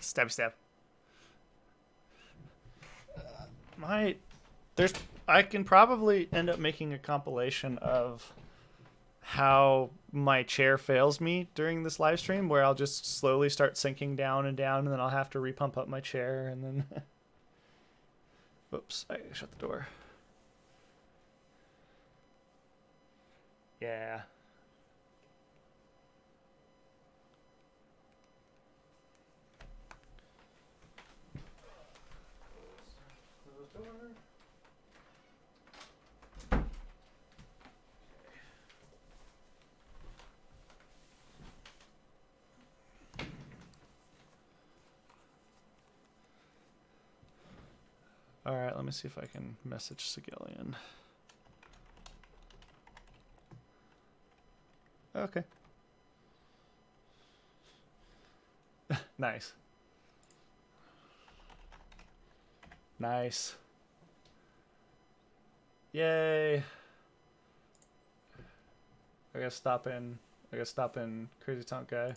Stab, stab. I can probably end up making a compilation of how my chair fails me during this live stream, where I'll just slowly start sinking down and down, and then I'll have to repump up my chair, and then whoops, I shut the door. Yeah. All right, let me see if I can message Sigillian. Okay. Nice. Nice. Yay. I gotta stop in Crazy Tonk Guy.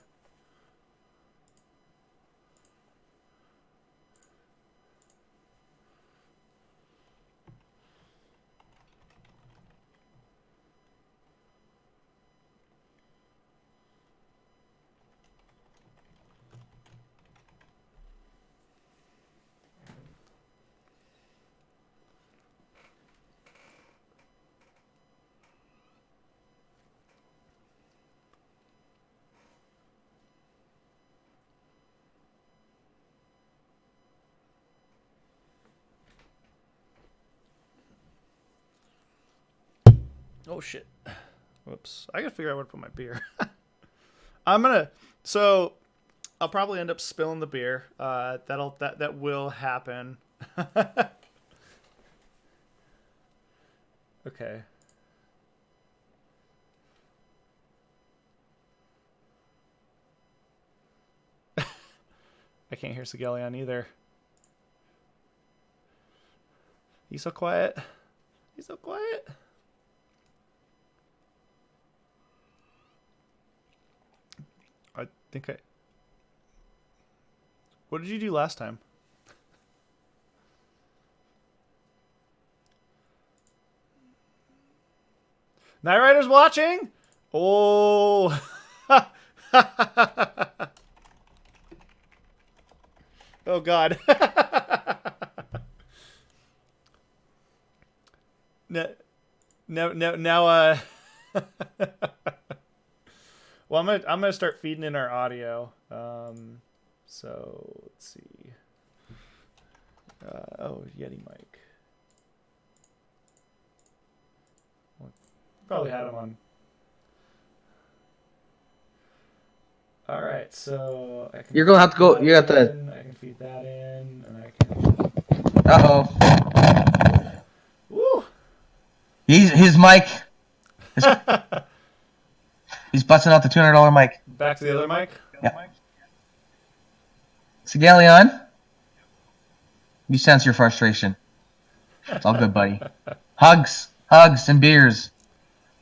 Oh shit. Whoops. I gotta figure out where to put my beer. So I'll probably end up spilling the beer. That will happen. Okay. I can't hear Sigillion either. He's so quiet. He's so quiet. I think I... What did you do last time? Night Rider's watching? Oh. Oh, God. Now, well, I'm gonna start feeding in our audio. So let's see. Oh, Yeti mic. Well, probably had him on. All right, so I can you're gonna have to go. You got the. I can feed that in, and I can. Woo! His mic. He's busting out the $200 mic. Back to the other mic. Yeah. Sigillion, you sense your frustration. It's all good, buddy. Hugs, and beers.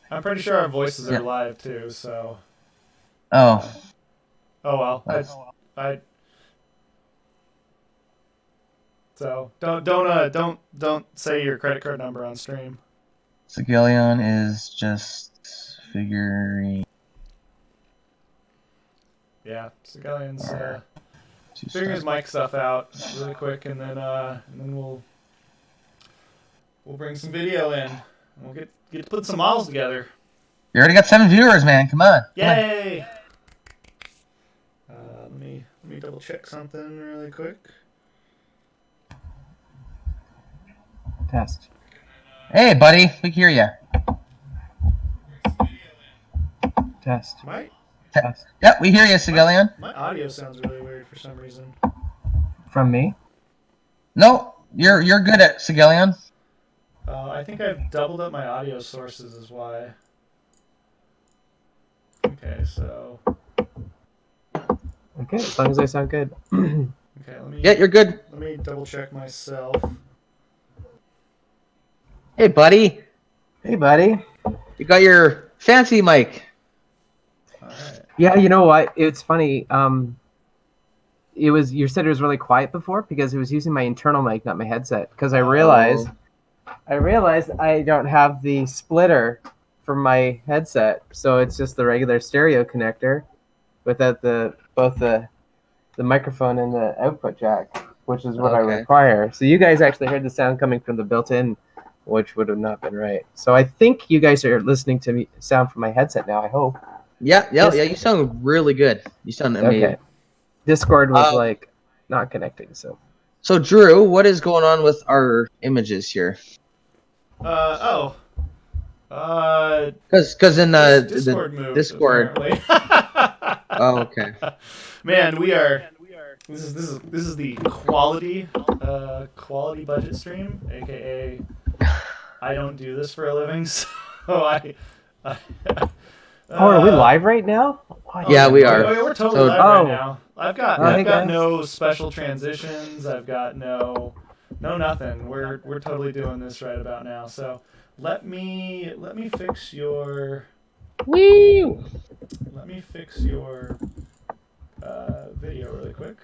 I'm pretty sure our voices are live too, so. Oh. Oh well. So don't say your credit card number on stream. Sigillion is just figuring. Yeah, Sigillion's figuring his mic stuff out really quick, and then we'll bring some video in. We'll get to put some models together. You already got 7 viewers, man. Come on. Yay! Let me double check something really quick. Test. Hey, buddy. We can hear you. Test. Test. Yep, we hear you, Sigillion. My audio sounds really weird for some reason. From me? No, you're good at Sigillion. I think I've doubled up my audio sources is why. Okay, so... Okay, as long as I sound good. Okay, let me. Yeah, you're good. Let me double check myself. Hey, buddy. Hey, buddy. You got your fancy mic. All right. Yeah, you know what? It's funny. You said it was really quiet before because it was using my internal mic, not my headset. Because I realized I don't have the splitter for my headset, so it's just the regular stereo connector without both the microphone and the output jack, which is what I Okay. require. So you guys actually heard the sound coming from the built-in, which would have not been right. So I think you guys are listening to me sound from my headset now. I hope. Yeah. You sound really good. You sound amazing. Okay. Discord was not connecting, so. So Drew, what is going on with our images here? Because in Discord the moved, Discord. apparently. Oh, okay. Man, we are. This is the quality budget stream, aka I don't do this for a living, so Are we live right now? Yeah, we are. We're totally live right now. I've got hey, guys. no special transitions. I've got no nothing. We're totally doing this right about now. So let me fix your Woo! Let me fix your video really quick.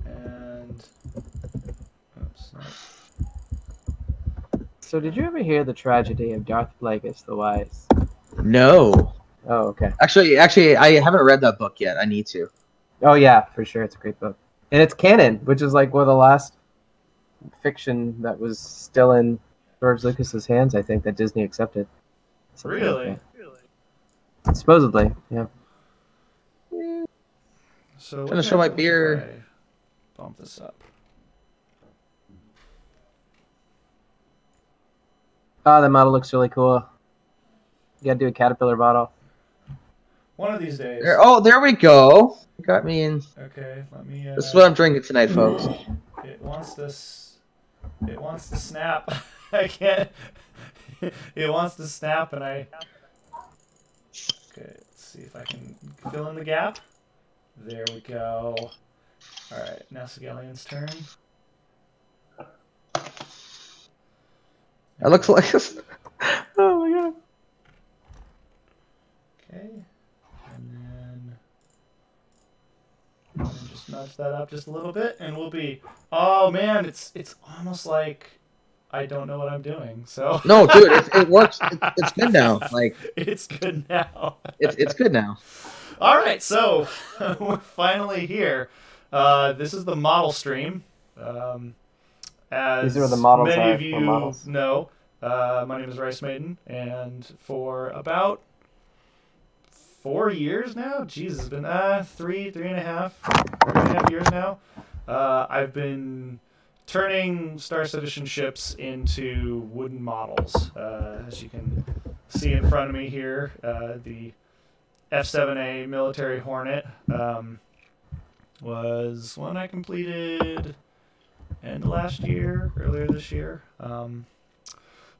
And oops. No. So did you ever hear the tragedy of Darth Plagueis the Wise? No. Oh, okay. Actually, I haven't read that book yet. I need to. Oh yeah, for sure. It's a great book. And it's canon, which is like one of the last fiction that was still in George Lucas's hands, I think, that Disney accepted. Something like Really? that. Supposedly, yeah. So Trying to show my beer. If I bump this up. Oh, the model looks really cool. You gotta do a caterpillar bottle. One of these days. There we go. You got me in. Okay, let me. This is what I'm drinking tonight, folks. It wants to snap. I can't. It wants to snap, and I. Okay, let's see if I can fill in the gap. There we go. All right, now Sigalian's turn. That looks like. Oh my god. Okay, and then just nudge that up just a little bit, and we'll be. Oh man, it's almost like I don't know what I'm doing. So. No, dude, it works. It's good now. Like it's good now. it's good now. All right, so we're finally here. This is the model stream. As These are where the models many are of for you models. know, my name is Rice Maiden, and for about 4 years now, Jesus, it's been 3.5 years now. I've been turning Star Citizen ships into wooden models. As you can see in front of me here, the F7A military Hornet was one I completed earlier this year.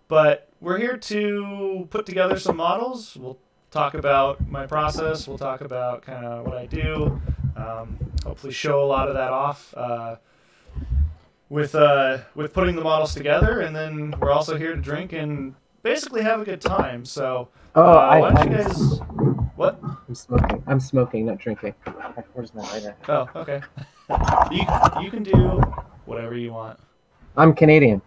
But we're here to put together some models. We'll talk about my process. We'll talk about kind of what I do. Hopefully show a lot of that off with putting the models together. And then we're also here to drink and basically have a good time. So why don't you guys... What? I'm smoking, not drinking. Where's my lighter? Oh, okay. You can do whatever you want. I'm Canadian.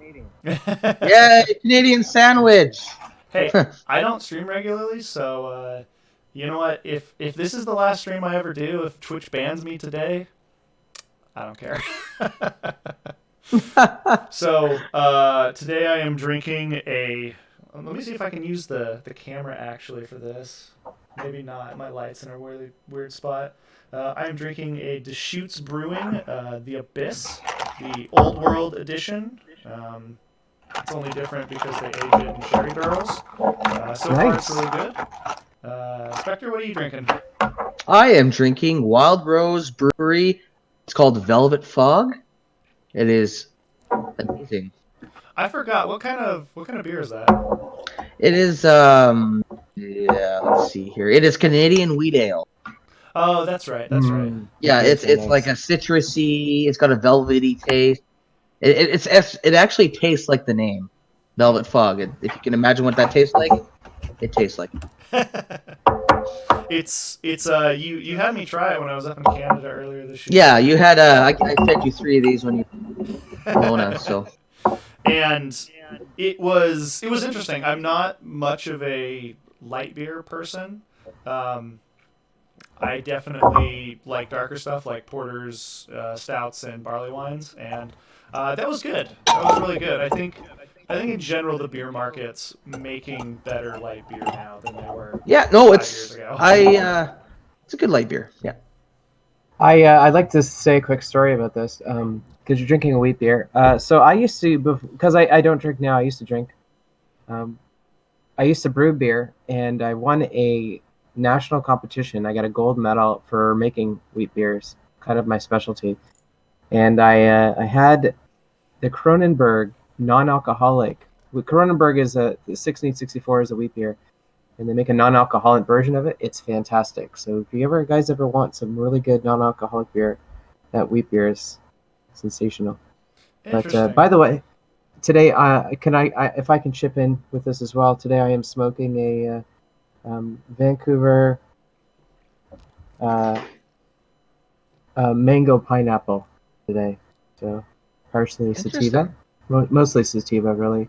Yeah, Canadian sandwich. Hey, I don't stream regularly, so you know what? If this is the last stream I ever do, if Twitch bans me today, I don't care. So today I am drinking a. Let me see if I can use the camera actually for this. Maybe not. My light's in a really weird spot. I am drinking a Deschutes Brewing, the Abyss, the Old World edition. It's only different because they age it in sherry barrels. So far, it's really good. Spectre, what are you drinking? I am drinking Wild Rose Brewery. It's called Velvet Fog. It is amazing. I forgot what kind of beer is that? It is let's see here. It is Canadian wheat ale. Oh, that's right. That's right. Yeah, Those are it's like a nice. citrusy. It's got a velvety taste. It actually tastes like the name, Velvet Fog. If you can imagine what that tastes like, it tastes like it. It's you had me try it when I was up in Canada earlier this year. Yeah, you had I fed you 3 of these when you Mona. So And it was interesting. I'm not much of a light beer person. Um, I definitely like darker stuff like porters, stouts, and barley wines, and that was good. That was really good. I think in general the beer market's making better light beer now than they were yeah, no, 5 years ago. it's a good light beer. Yeah. I'd like to say a quick story about this because you're drinking a wheat beer. So I used to, because I don't drink now. I used to drink. Um, I used to brew beer, and I won a national competition. I got a gold medal for making wheat beers, kind of my specialty. And I had the Kronenberg non-alcoholic. Kronenberg is a 1664 is a wheat beer, and they make a non-alcoholic version of it. It's fantastic. So if you guys ever want some really good non-alcoholic beer, that wheat beer is sensational. But Interesting. by the way, today if I can chip in with this as well. Today I am smoking a Vancouver uh, mango pineapple today. So partially sativa, Interesting. mostly sativa, really.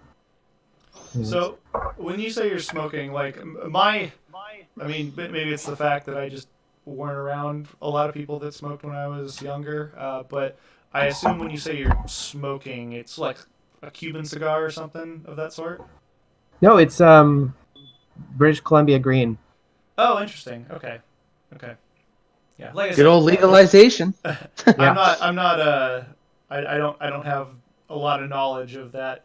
Yeah. So when you say you're smoking, like I mean, maybe it's the fact that I just weren't around a lot of people that smoked when I was younger. But I assume when you say you're smoking, it's like a Cuban cigar or something of that sort. No, it's British Columbia green. Oh, interesting. Okay. Okay. Yeah. Like I Good said, old legalization. I'm Yeah. not. I'm not. I don't have a lot of knowledge of that.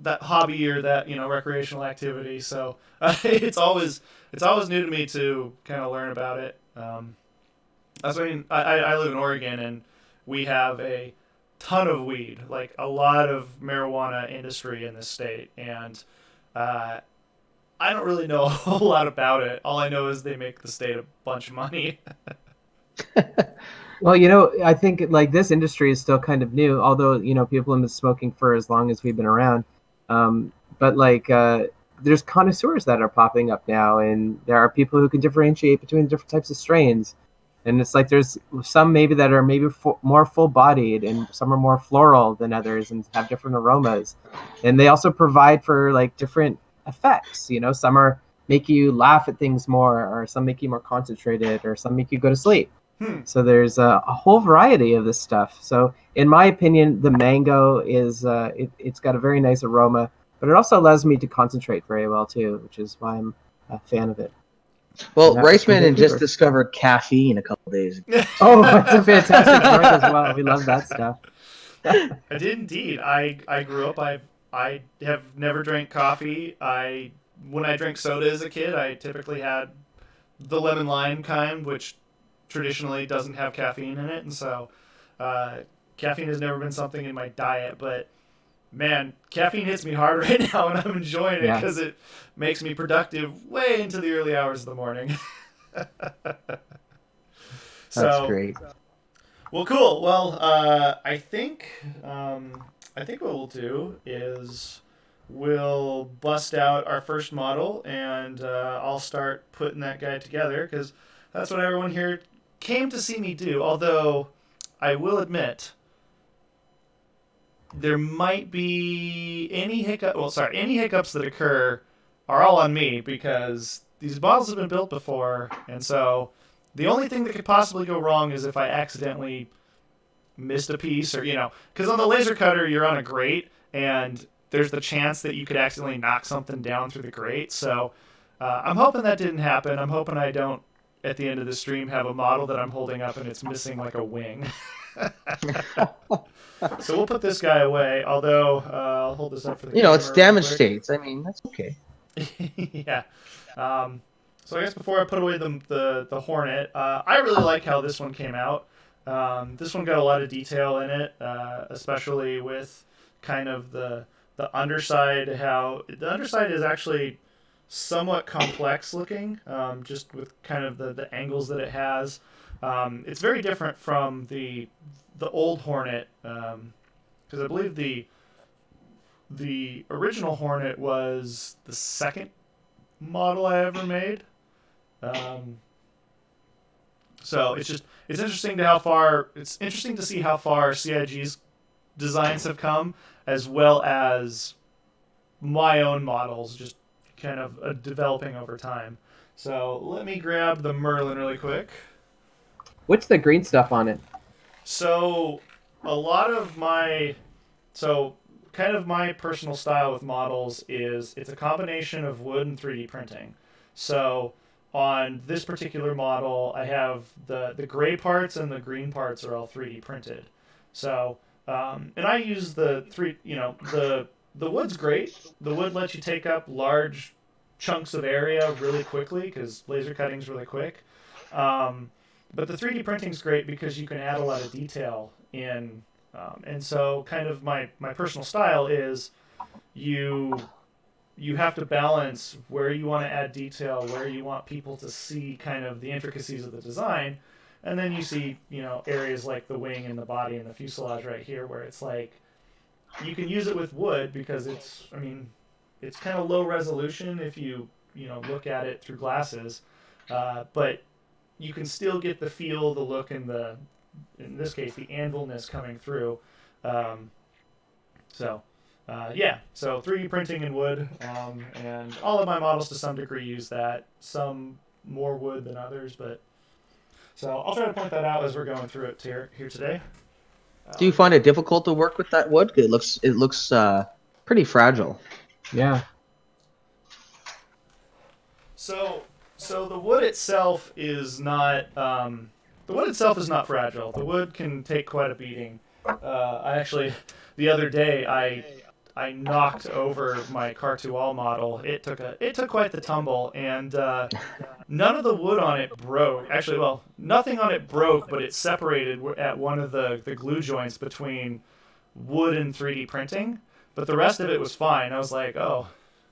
That hobby or that recreational activity. So it's always new to me to kind of learn about it. That's what I mean. I live in Oregon and we have a ton of weed, like a lot of marijuana industry in this state, and uh, I don't really know a whole lot about it. All I know is they make the state a bunch of money. Well, I think like this industry is still kind of new, although people have been smoking for as long as we've been around. But like, there's connoisseurs that are popping up now, and there are people who can differentiate between different types of strains. And it's like there's some maybe that are maybe more full-bodied, and some are more floral than others, and have different aromas. And they also provide for like different effects. Some are make you laugh at things more, or some make you more concentrated, or some make you go to sleep. Hmm. So there's a whole variety of this stuff. So in my opinion, the mango is it's got a very nice aroma, but it also allows me to concentrate very well too, which is why I'm a fan of it. And Well, that was from Riceman just Vancouver. discovered caffeine a couple days ago. Oh, it's a fantastic drug as well. We love that stuff. I did indeed. I grew up. I have never drank coffee. When I drank soda as a kid, I typically had the lemon lime kind, which traditionally doesn't have caffeine in it, and so uh, caffeine has never been something in my diet. But man, caffeine hits me hard right now, and I'm enjoying it Yeah. because it makes me productive way into the early hours of the morning. That's So, great. well, cool. Well, I think what we'll do is we'll bust out our first model, and I'll start putting that guy together because that's what everyone here came to see me do. Although I will admit there might be any hiccups that occur are all on me because these models have been built before, and so the only thing that could possibly go wrong is if I accidentally missed a piece or because on the laser cutter you're on a grate and there's the chance that you could accidentally knock something down through the grate. So I'm hoping that didn't happen. I'm hoping I don't at the end of the stream have a model that I'm holding up and it's missing like a wing. So we'll put this guy away, although I'll hold this up for the It's camera real damaged quick. states. I mean, that's okay. Yeah. So I guess before I put away the Hornet, I really like how this one came out. This one got a lot of detail in it, especially with kind of the underside. How the underside is actually somewhat complex looking, just with kind of the angles that it has. It's very different from the old Hornet, because I believe the original Hornet was the second model I ever made. So it's interesting to see how far CIG's designs have come, as well as my own models just kind of developing over time. So let me grab the Merlin really quick. What's the green stuff on it? So a lot of my kind of my personal style with models is it's a combination of wood and 3D printing. So on this particular model, I have the gray parts and the green parts are all 3D printed. So and I use the wood's great. The wood lets you take up large chunks of area really quickly because laser cutting's really quick. But the 3D printing's great because you can add a lot of detail in. And so kind of my personal style is you have to balance where you want to add detail, where you want people to see kind of the intricacies of the design. And then you see, areas like the wing and the body and the fuselage right here where it's like you can use it with wood because it's kind of low resolution if you look at it through glasses. But you can still get the feel, the look, and in this case, the anvilness coming through. So 3D printing in wood, and all of my models to some degree use that. Some more wood than others, but so I'll try to point that out as we're going through it here today. Do you find it difficult to work with that wood? It looks pretty fragile. Yeah. So the wood itself is not fragile. The wood can take quite a beating. The other day I knocked over my Car2All model. It took quite the tumble, and none of the wood on it broke. Actually, well, nothing on it broke, but it separated at one of the glue joints between wood and 3D printing. But the rest of it was fine. I was like, oh,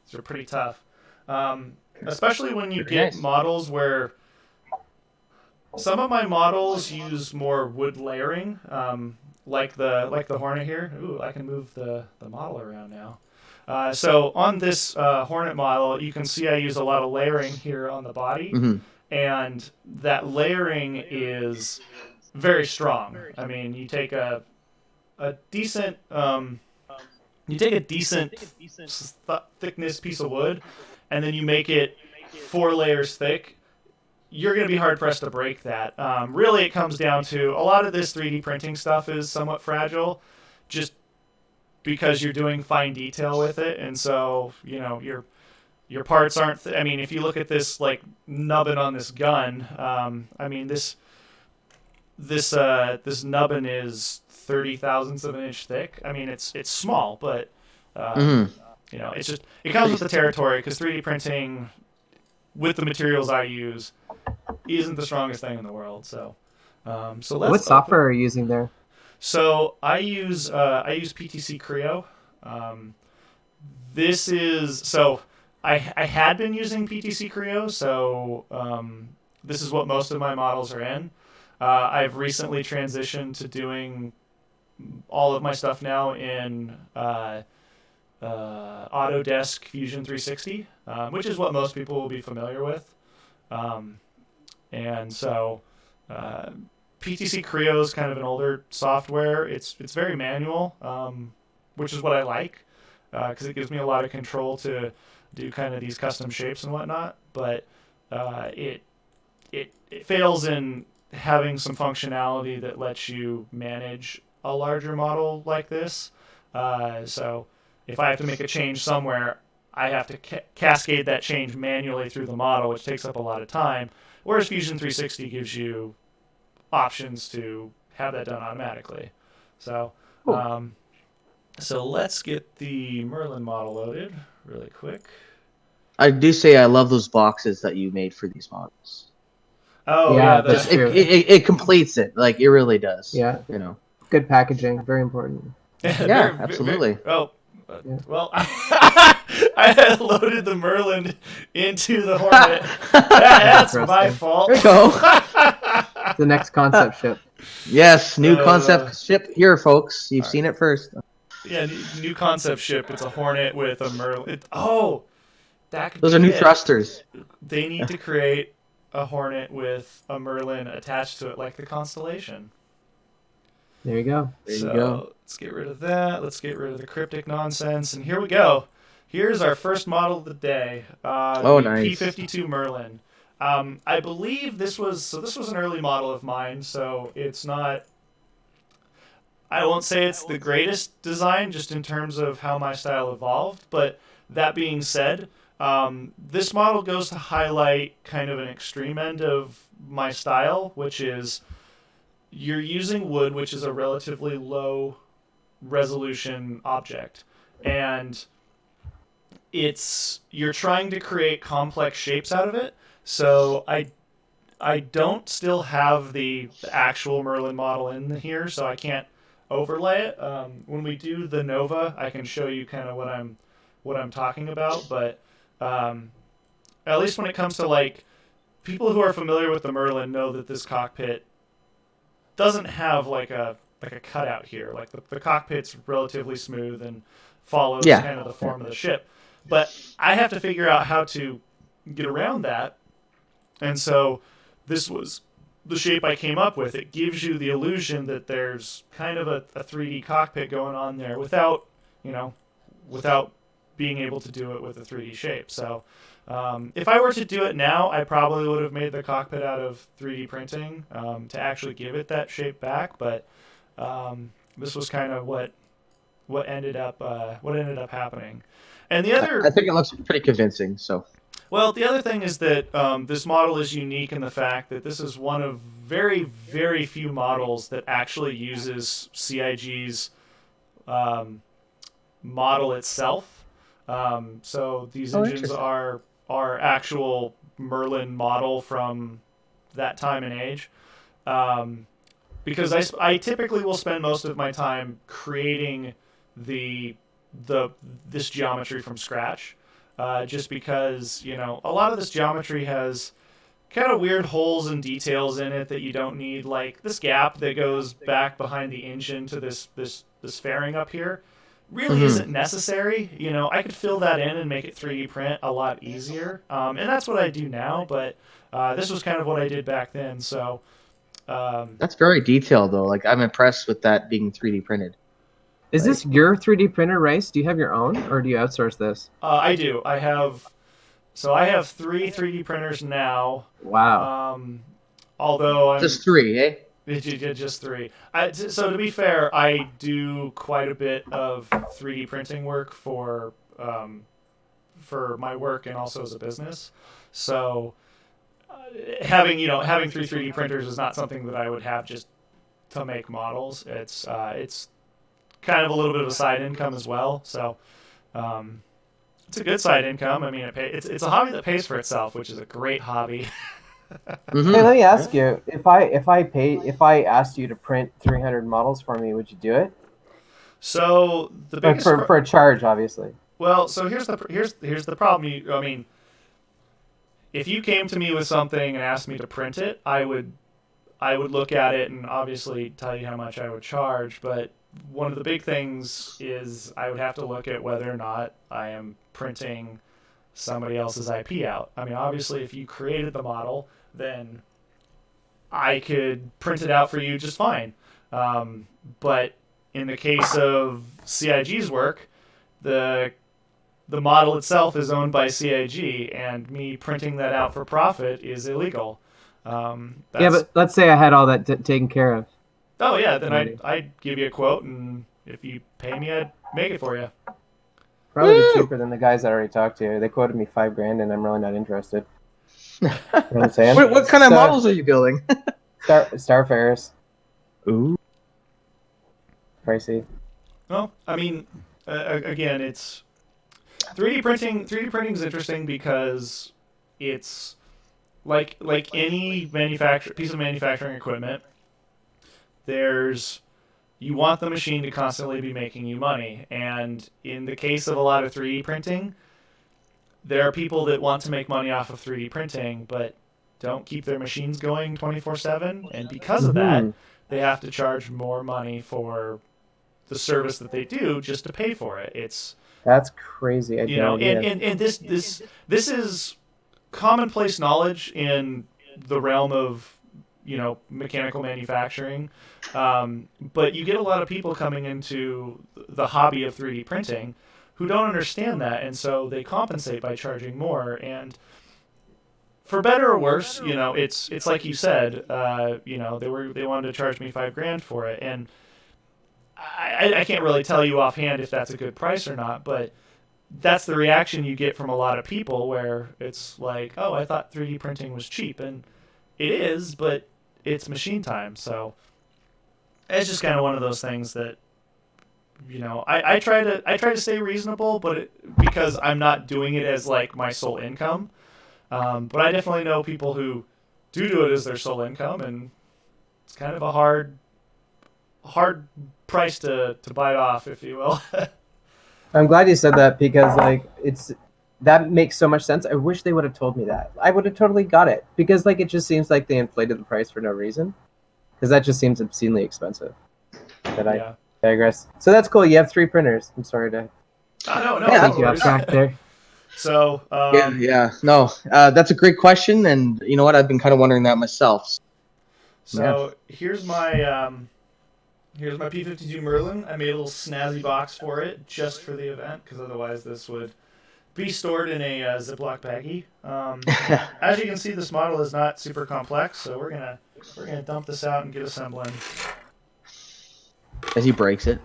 these are pretty tough. Especially when you get models where some of my models use more wood layering, like the Hornet here. Ooh, I can move the model around now. So on this Hornet model, you can see I use a lot of layering here on the body, and that layering is very strong. I mean, you take a decent thickness piece of wood, and then you make it 4 layers thick. You're going to be hard-pressed to break that. Really, it comes down to a lot of this 3D printing stuff is somewhat fragile just because you're doing fine detail with it. And so, your parts aren't... if you look at this, like, nubbin on this gun, this nubbin is 30 thousandths of an inch thick. It's small, but... it comes with the territory because 3D printing with the materials I use isn't the strongest thing in the world. So let's what software are you using there? So I use PTC Creo. I had been using PTC Creo, so this is what most of my models are in. I've recently transitioned to doing all of my stuff now in Autodesk Fusion 360, which is what most people will be familiar with. And so PTC Creo is kind of an older software. It's very manual, which is what I like because it gives me a lot of control to do kind of these custom shapes and whatnot. But it fails in having some functionality that lets you manage a larger model like this. So if I have to make a change somewhere, I have to cascade that change manually through the model, which takes up a lot of time. Whereas Fusion 360 gives you options to have that done automatically. So, so let's get the Merlin model loaded really quick. I do say I love those boxes that you made for these models. Oh yeah, that's true. It completes it. Like it really does. Yeah. Good packaging, very important. Yeah, absolutely. Well, I had loaded the Merlin into the Hornet. That's my fault. There you go. The next concept ship. Yes, new concept ship here, folks. You've seen it first. Yeah, new concept ship. It's a Hornet with a Merlin. That could Those be are new it. thrusters. They need to create a Hornet with a Merlin attached to it, like the Constellation. There you go. There you go. Let's get rid of that. Let's get rid of the cryptic nonsense. And here we go. Here's our first model of the day. The Nice. P-52 Merlin. I believe this was an early model of mine, so it's not... I won't say it's the greatest design, just in terms of how my style evolved, but that being said, this model goes to highlight kind of an extreme end of my style, which is you're using wood, which is a relatively low resolution object, and you're trying to create complex shapes out of it. So I don't still have the actual Merlin model in here, so I can't overlay it. When we do the Nova, I can show you kind of what I'm talking about, but at least when it comes to like people who are familiar with the Merlin know that this cockpit doesn't have like a cutout here. Like the cockpit's relatively smooth and follows kind of the form of the ship. But I have to figure out how to get around that. And so this was the shape I came up with. It gives you the illusion that there's kind of a 3D cockpit going on there without being able to do it with a 3D shape. So if I were to do it now, I probably would have made the cockpit out of 3D printing to actually give it that shape back. But this was kind of what ended up happening. And the other, I think it looks pretty convincing. So. Well, the other thing is that this model is unique in the fact that this is one of very, very few models that actually uses CIG's model itself. So these engines are actual Merlin model from that time and age. Because I typically will spend most of my time creating this geometry from scratch. Just because, a lot of this geometry has kind of weird holes and details in it that you don't need. Like this gap that goes back behind the engine to this fairing up here really isn't necessary. I could fill that in and make it 3D print a lot easier. And that's what I do now, but this was kind of what I did back then. So that's very detailed, though. Like, I'm impressed with that being 3D printed. Is this your 3D printer, Rice? Do you have your own, or do you outsource this? I do. I have 3 3D printers now. Wow. Although I'm just 3, eh? Just 3. So to be fair, I do quite a bit of 3D printing work for my work and also as a business. So having 3 3D printers is not something that I would have just to make models. It's kind of a little bit of a side income as well. So it's a good side income. I mean, it's a hobby that pays for itself, which is a great hobby. Hey, let me ask you: if I asked you to print 300 models for me, would you do it? So the biggest for a charge, obviously. Well, so here's the problem. If you came to me with something and asked me to print it, I would look at it and obviously tell you how much I would charge. But one of the big things is I would have to look at whether or not I am printing somebody else's IP out. I mean, obviously, if you created the model, then I could print it out for you just fine. But in the case of CIG's work, the model itself is owned by CIG, and me printing that out for profit is illegal. Yeah, but let's say I had all that taken care of. Oh yeah, then I'd give you a quote, and if you pay me, I'd make it for you. Probably cheaper than the guys I already talked to. They quoted me $5,000, and I'm really not interested. You know what I'm saying? What kind of models are you building? Starfarers. Ooh. Pricey. Well, I mean, again, it's 3D printing. 3D printing is interesting because it's like any piece of manufacturing equipment. You want the machine to constantly be making you money, and in the case of a lot of 3D printing, there are people that want to make money off of 3D printing, but don't keep their machines going 24/7, and because of that, they have to charge more money for the service that they do just to pay for it. That's crazy. I don't and this is commonplace knowledge in the realm of mechanical manufacturing, but you get a lot of people coming into the hobby of 3D printing who don't understand that, and so they compensate by charging more. And for better or worse, it's like you said, they wanted to charge me $5,000 for it, and I can't really tell you offhand if that's a good price or not, but that's the reaction you get from a lot of people, where it's like, oh, I thought 3D printing was cheap, and it is, but it's machine time. So it's just kind of one of those things that, I try to stay reasonable, but because I'm not doing it as like my sole income. But I definitely know people who do it as their sole income, and it's kind of a hard price to bite off, if you will. I'm glad you said that, because that makes so much sense. I wish they would have told me that. I would have totally got it, because it just seems like they inflated the price for no reason, because that just seems obscenely expensive. But I digress. So that's cool. You have 3 printers. I'm sorry to take you off track there. So no, that's a great question, and you know what? I've been kind of wondering that myself. So here's my P-52 Merlin. I made a little snazzy box for it just for the event, because otherwise this would be stored in a Ziploc baggie. As you can see, this model is not super complex, so we're gonna dump this out and get assembling. As he breaks it.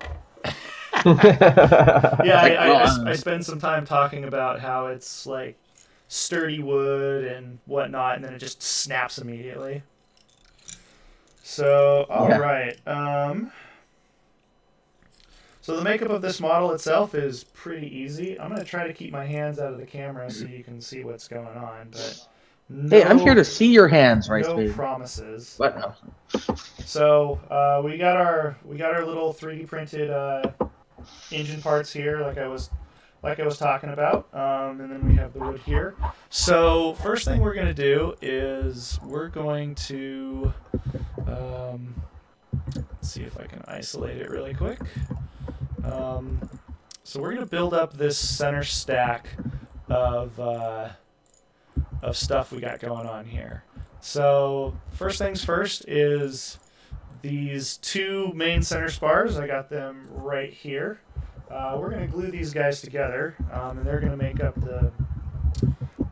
I spend some time talking about how it's like sturdy wood and whatnot, and then it just snaps immediately. So, all right. So the makeup of this model itself is pretty easy. I'm going to try to keep my hands out of the camera so you can see what's going on. But hey, I'm here to see your hands, right? No promises. What? No. So we got our little 3D printed engine parts here, like I was talking about, and then we have the wood here. So first thing we're going to do is we're going to let's see if I can isolate it really quick. So we're going to build up this center stack of stuff we got going on here. So first things first is these 2 main center spars. I got them right here. We're going to glue these guys together, and they're going to make up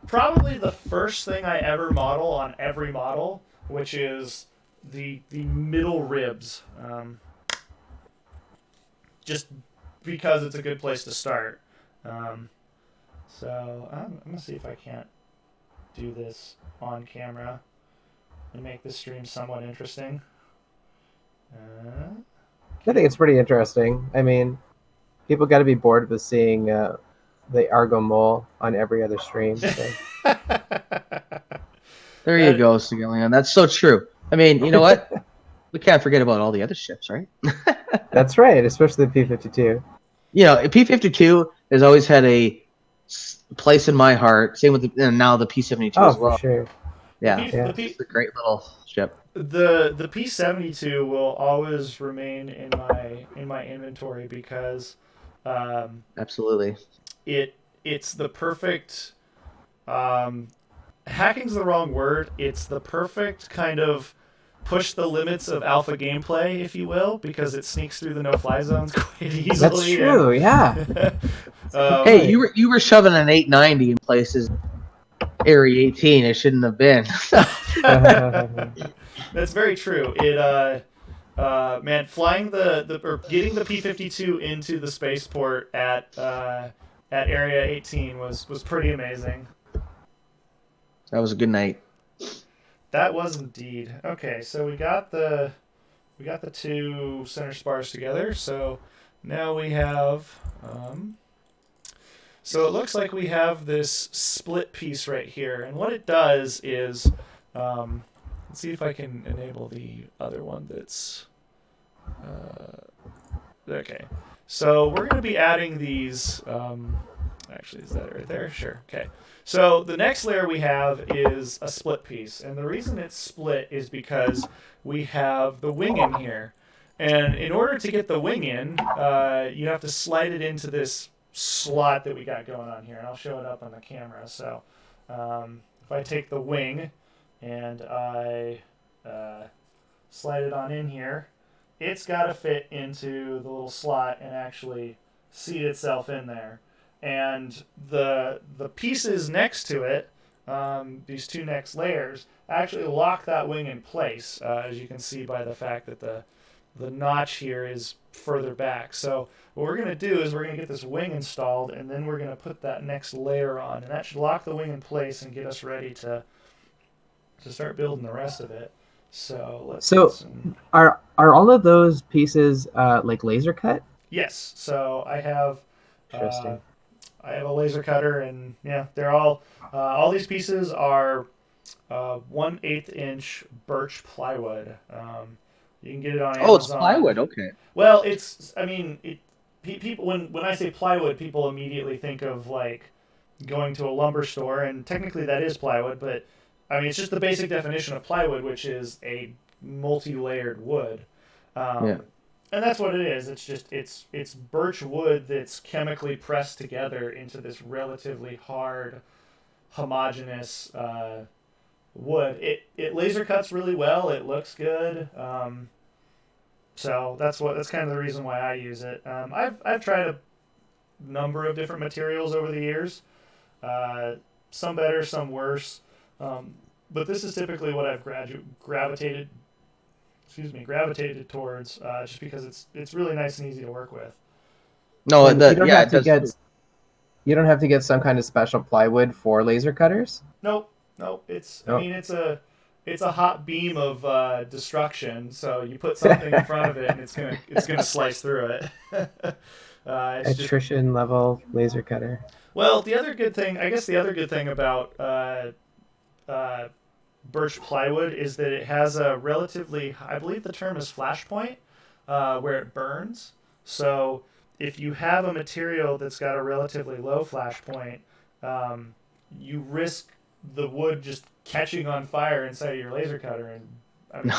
probably the first thing I ever model on every model, which is the middle ribs. Just because it's a good place to start. So I'm going to see if I can't do this on camera and make this stream somewhat interesting. I think it's pretty interesting. I mean, people got to be bored with seeing the Argo Mole on every other stream. So. There you go, Sigillion. That's so true. I mean, you know what? We can't forget about all the other ships, right? That's right, especially the P-52. P-52 has always had a place in my heart. Same with now the P-72 as well. For sure. It's a great little ship. The P-72 will always remain in my inventory because absolutely it's the perfect hacking's the wrong word. It's the perfect kind of push the limits of alpha gameplay, if you will, because it sneaks through the no-fly zones quite easily. That's true, yeah. Hey, you were shoving an 890 in places Area 18 it shouldn't have been. That's very true. It man, flying or getting the P-52 into the spaceport at Area 18 was pretty amazing. That was a good night. That was indeed. Okay, so we got the 2 center spars together. So now we have so it looks like we have this split piece right here, and what it does is let's see if I can enable the other one that's okay. So we're going to be adding these Actually, is that it right there? Sure. Okay. So the next layer we have is a split piece. And the reason it's split is because we have the wing in here. And in order to get the wing in, you have to slide it into this slot that we got going on here. And I'll show it up on the camera. So if I take the wing and I slide it on in here, it's got to fit into the little slot and actually seat itself in there. And the pieces next to it, these two next layers, actually lock that wing in place, as you can see by the fact that the notch here is further back. So what we're going to do is we're going to get this wing installed, and then we're going to put that next layer on. And that should lock the wing in place and get us ready to start building the rest of it. So let's are all of those pieces like laser cut? Yes. So I have Interesting. I have a laser cutter, and yeah, they're all these pieces are 1/8 inch birch plywood. You can get it on Amazon. Oh, it's plywood. Okay. Well, people when I say plywood, people immediately think of like going to a lumber store, and technically that is plywood, but I mean it's just the basic definition of plywood, which is a multi-layered wood. Yeah. And that's what it is. It's just it's birch wood that's chemically pressed together into this relatively hard, homogeneous wood. It laser cuts really well. It looks good. So that's kind of the reason why I use it. I've tried a number of different materials over the years. Some better, some worse. But this is typically what I've gravitated towards, just because it's really nice and easy to work with. No, You don't have to get some kind of special plywood for laser cutters. Nope. Oh. I mean, it's a hot beam of destruction. So you put something in front of it, and it's gonna slice through it. Attrition level laser cutter. Well, the other good thing about birch plywood is that it has a relatively, I believe the term is flash point, where it burns. So if you have a material that's got a relatively low flash point, you risk the wood just catching on fire inside of your laser cutter, and I mean,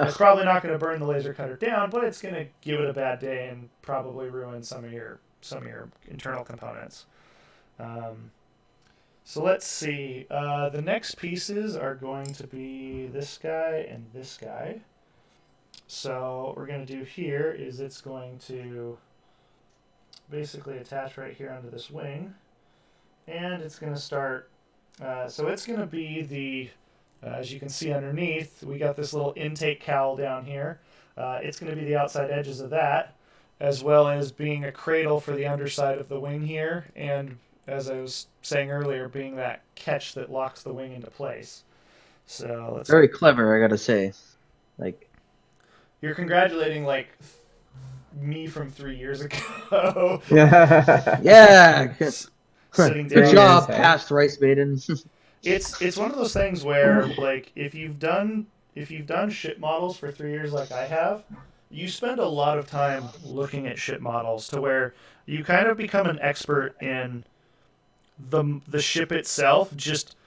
it's probably not going to burn the laser cutter down, but it's going to give it a bad day and probably ruin some of your internal components. So let's see. The next pieces are going to be this guy and this guy. So what we're going to do here is it's going to basically attach right here onto this wing. And it's going to start... so it's going to be the... as you can see underneath, we got this little intake cowl down here. It's going to be the outside edges of that, as well as being a cradle for the underside of the wing here, and as I was saying earlier, being that catch that locks the wing into place. So let's very clever, I gotta say. Like, you're congratulating like me from 3 years ago. yeah. Sitting Good down. job, past rice maiden. It's one of those things where like if you've done ship models for 3 years like I have, you spend a lot of time looking at ship models to where you kind of become an expert in the ship itself just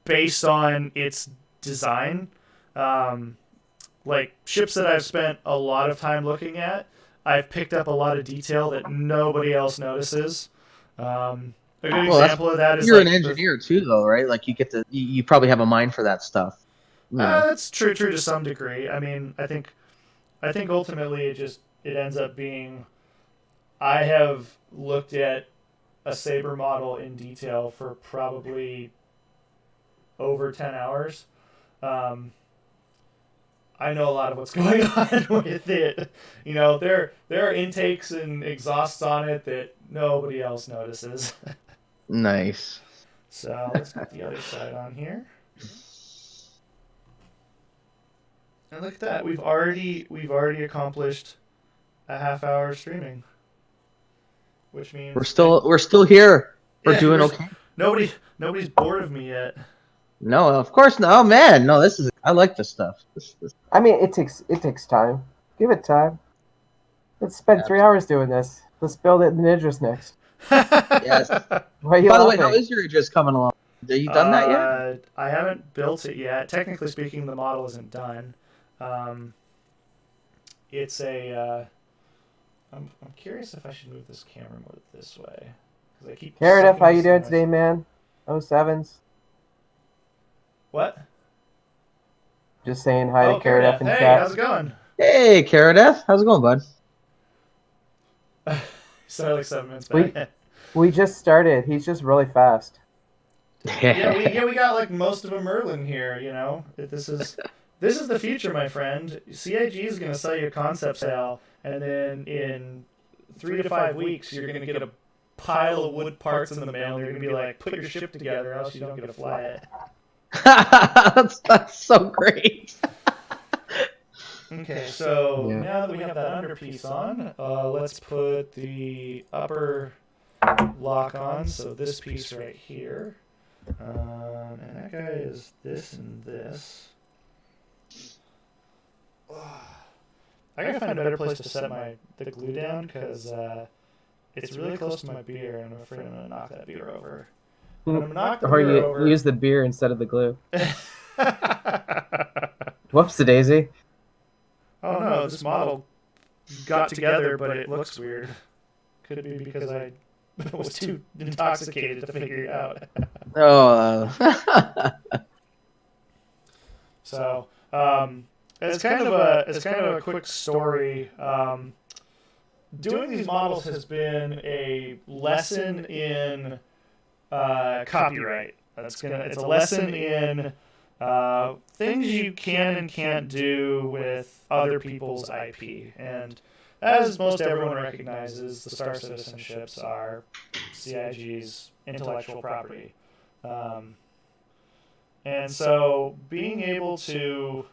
based on its design. Like ships that I've spent a lot of time looking at, I've picked up a lot of detail that nobody else notices. A good example of that is you're like an engineer too, though, right? Like you probably have a mind for that stuff. That's true to some degree. I mean, I think ultimately it ends up being, I have looked at a Saber model in detail for probably over 10 hours. I know a lot of what's going on with it. You know, there are intakes and exhausts on it that nobody else notices. Nice. So let's get the other side on here. And look at that. We've already accomplished a half hour streaming. Which means we're still here. We're doing okay. Nobody's bored of me yet. No, of course not. Oh man, no, I like this stuff. This. I mean, it takes time. Give it time. Let's spend 3 hours doing this. Let's build it in Idris next. Yes. Why are you By the way, how laughing? is your Idris coming along? Have you done that yet? I haven't built it yet. Technically speaking, the model isn't done. Um, it's a. I'm curious if I should move this camera more this way because I keep. Carrot F, sucking how the you doing size. today, man? 07s. What? Just saying hi to Carrot F in Hey, chat. how's it going? Hey, Carrot F. How's it going, bud? Sorry, like 7 minutes We- back. We just started. He's just really fast. we got like most of a Merlin here. You know, this is the future, my friend. CIG is going to sell you a concept sale, and then in 3 to 5 weeks, you're going to get a pile of wood parts in the mail. And you're going to be like, put your ship together, or else you don't get to fly it. that's so great. Okay, so Yeah. now that we have that underpiece on, let's put the upper lock on. So this piece right here, and that guy is this and this. I gotta find a better place to set the glue down because it's really close to my beer, and I'm afraid I'm gonna knock that beer over. And I'm gonna knock the Or beer you over. use the beer instead of the glue. Whoops, daisy. Oh no, this model got together, but it looks weird. Could be because I was too intoxicated to figure it out. Oh. So, it's kind of a quick story. Doing these models has been a lesson in copyright. It's a lesson in things you can and can't do with other people's IP. And as most everyone recognizes, the Star Citizenships are CIG's intellectual property. And so being able to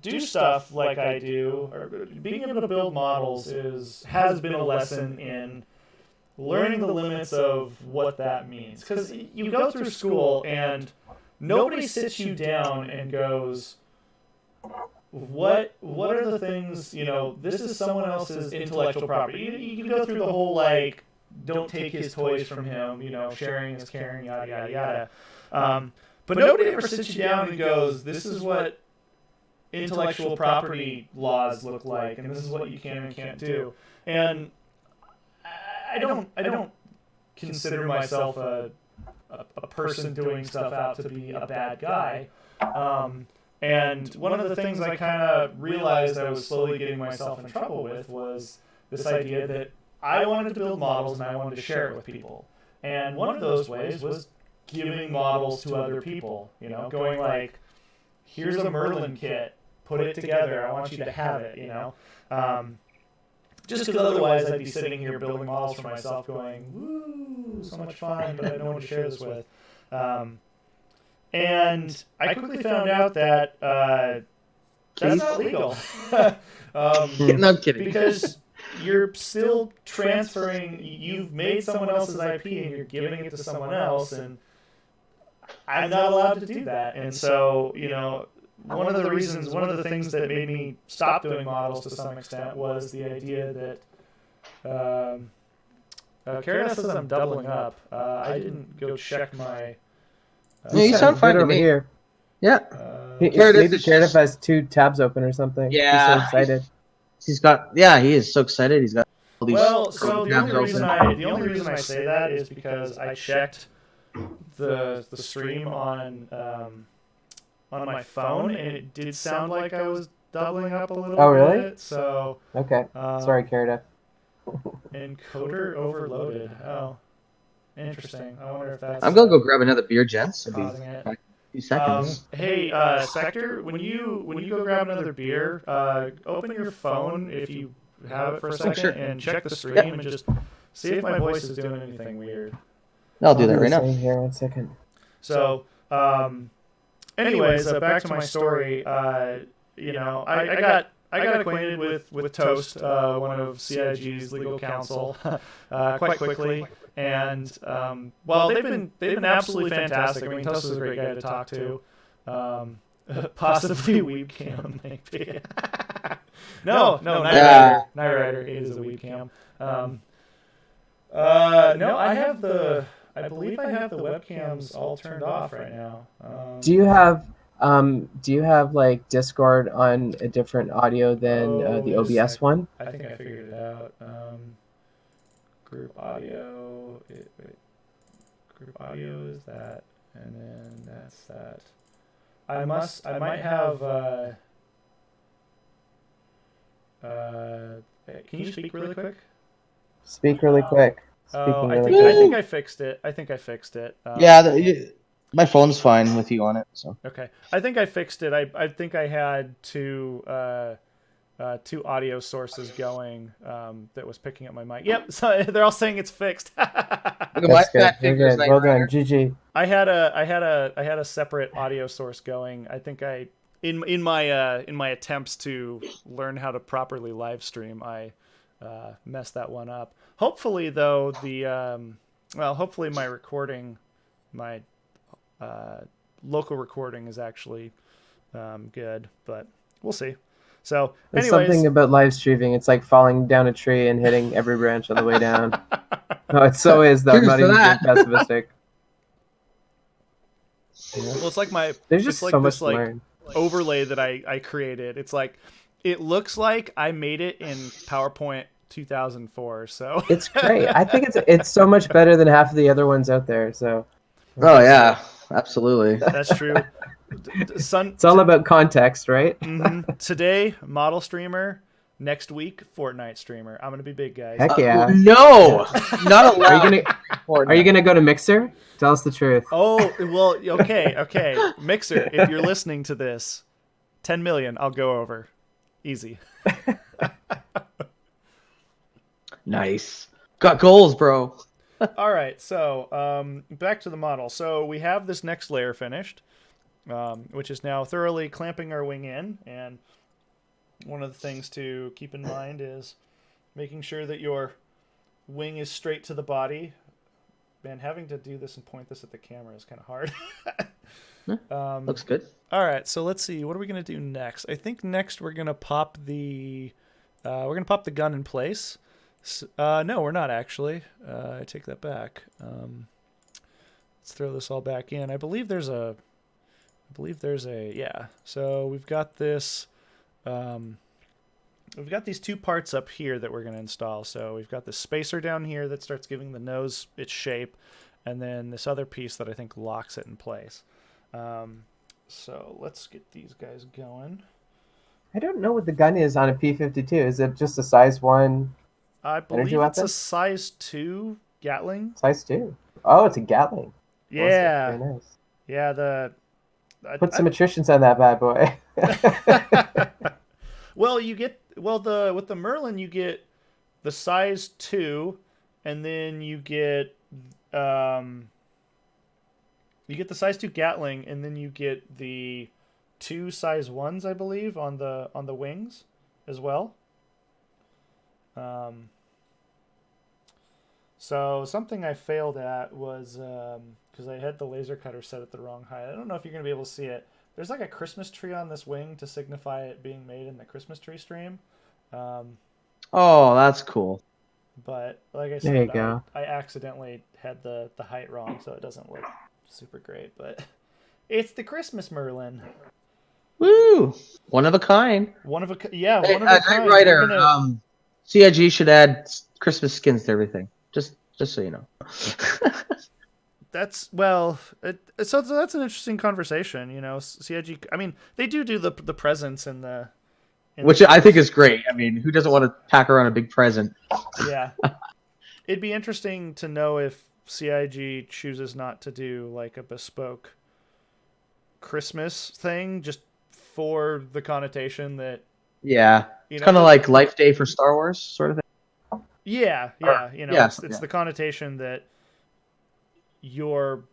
do stuff like I do, or being able to build models has been a lesson in learning the limits of what that means. Because you go through school and nobody sits you down and goes, what are the things, this is someone else's intellectual property. You go through the whole, like, don't take his toys from him, sharing is caring, yada, yada, yada. But nobody ever sits you down and goes, this is what intellectual property laws look like, and this is what you can and can't do. And I don't consider myself a person doing stuff out to be a bad guy. And one of the things I kind of realized I was slowly getting myself in trouble with was this idea that I wanted to build models and I wanted to share it with people. And one of those ways was giving models to other people, going like, here's a Merlin kit, put it together, I want you to have it, just because otherwise I'd be sitting here building models for myself going, woo, so much fun, but I don't want to share this with. And I quickly found out that that's not legal. No, I'm kidding. Because you're still transferring, you've made someone else's IP and you're giving it to someone else, and I'm not allowed to do that. And so, one of the things that made me stop doing models to some extent was the idea that Carrot says I'm doubling up. I didn't go check my... No, you sound fine to over me. here. Yeah. Maybe Carrot Carrot has 2 tabs open or something. Yeah. He's so excited. He is so excited. He's got all these So the tabs only reason I say that is because I checked the stream on my phone, and it did sound like I was doubling up a little bit. Oh, really? So Okay. Sorry, Carrot. encoder overloaded. Oh, interesting. I wonder if that's... I'm gonna go grab another beer, gents. It'll be causing it. a few seconds. Hey, Spectre, when you go grab another beer, open your phone if you have it for a second, sure. and check the stream and just see if my voice is doing anything weird. I'll do that right now. Same here. 1 second. So, anyways, back to my story. I got acquainted with Toast, one of CIG's legal counsel, quite quickly, and well, they've been absolutely fantastic. I mean, Toast is a great guy to talk to. Possibly webcam, maybe. no, Night Rider. Night Rider is a webcam. No, I believe I have the webcams all turned off right now. Do you have like Discord on a different audio than the wait a OBS sec. one? I think I figured it out. Group audio. Group audio is that, and then that's that. I might have. Can you speak really quick? Speak really quick. Oh, Speaking I really think I quick. think I fixed it. I think I fixed it. My phone's fine with you on it. So Okay, I think I fixed it. I think I had two audio sources going that was picking up my mic. Yep, so they're all saying it's fixed. look at my That's good. fat You're fingers. good. Knight Well done. Rider. GG. I had a separate audio source going. I think in my attempts to learn how to properly live stream, I messed that one up. Hopefully though, hopefully my recording, my local recording is actually good, but we'll see. So There's anyways, something about live streaming. It's like falling down a tree and hitting every branch on the way down. No, it so is though. I'm Cheers not to even being that. pessimistic. well, it's like There's it's just like so much this to like learn. overlay that I created. It's like it looks like I made it in PowerPoint 2004. So It's great. I think it's so much better than half of the other ones out there. So Oh yeah, absolutely. that's true. it's all about context, right? Today, model streamer. Next week, Fortnite streamer. I'm gonna be big, guys. Heck yeah. No, not allowed. Are you gonna go to Mixer? Tell us the truth. Oh well, okay. Mixer, if you're listening to this, 10 million, I'll go over, easy. Nice. Got goals, bro. All right, so back to the model. So we have this next layer finished, which is now thoroughly clamping our wing in. And one of the things to keep in mind is making sure that your wing is straight to the body. Man, having to do this and point this at the camera is kind of hard. Looks good. All right, so let's see. What are we gonna do next? I think next we're gonna pop the gun in place. No, we're not actually. I take that back. Let's throw this all back in. I believe there's a. Yeah. So we've got this. We've got these two parts up here that we're going to install. So we've got this spacer down here that starts giving the nose its shape, and then this other piece that I think locks it in place. So let's get these guys going. I don't know what the gun is on a P-52. Is it just a size 1? I believe Energy it's a weapon? size 2 Gatling. Size 2. Oh, it's a Gatling. Yeah. Very nice. Yeah, Put some attritions on that bad boy. Well, with the Merlin you get the size 2, and then you get the size 2 Gatling, and then you get the 2 size 1s, I believe, on the wings as well. So something I failed at was because I had the laser cutter set at the wrong height. I don't know if you're gonna be able to see it. There's like a Christmas tree on this wing to signify it being made in the Christmas tree stream. Oh, that's cool. But like I There you said, go. I accidentally had the height wrong, so it doesn't look super great. But it's the Christmas Merlin. Woo! One of a kind. One of a yeah, Hey, one of a Knight kind. Rider. We're gonna- CIG should add Christmas skins to everything. Just so you know. That's so that's an interesting conversation, you know. CIG, I mean, they do the presents and the Which I think is great. I mean, who doesn't want to pack around a big present? yeah. It'd be interesting to know if CIG chooses not to do like a bespoke Christmas thing just for the connotation that Yeah. you It's know, kind of like Life Day for Star Wars, sort of thing. yeah, you know, Yeah, it's the connotation that you're,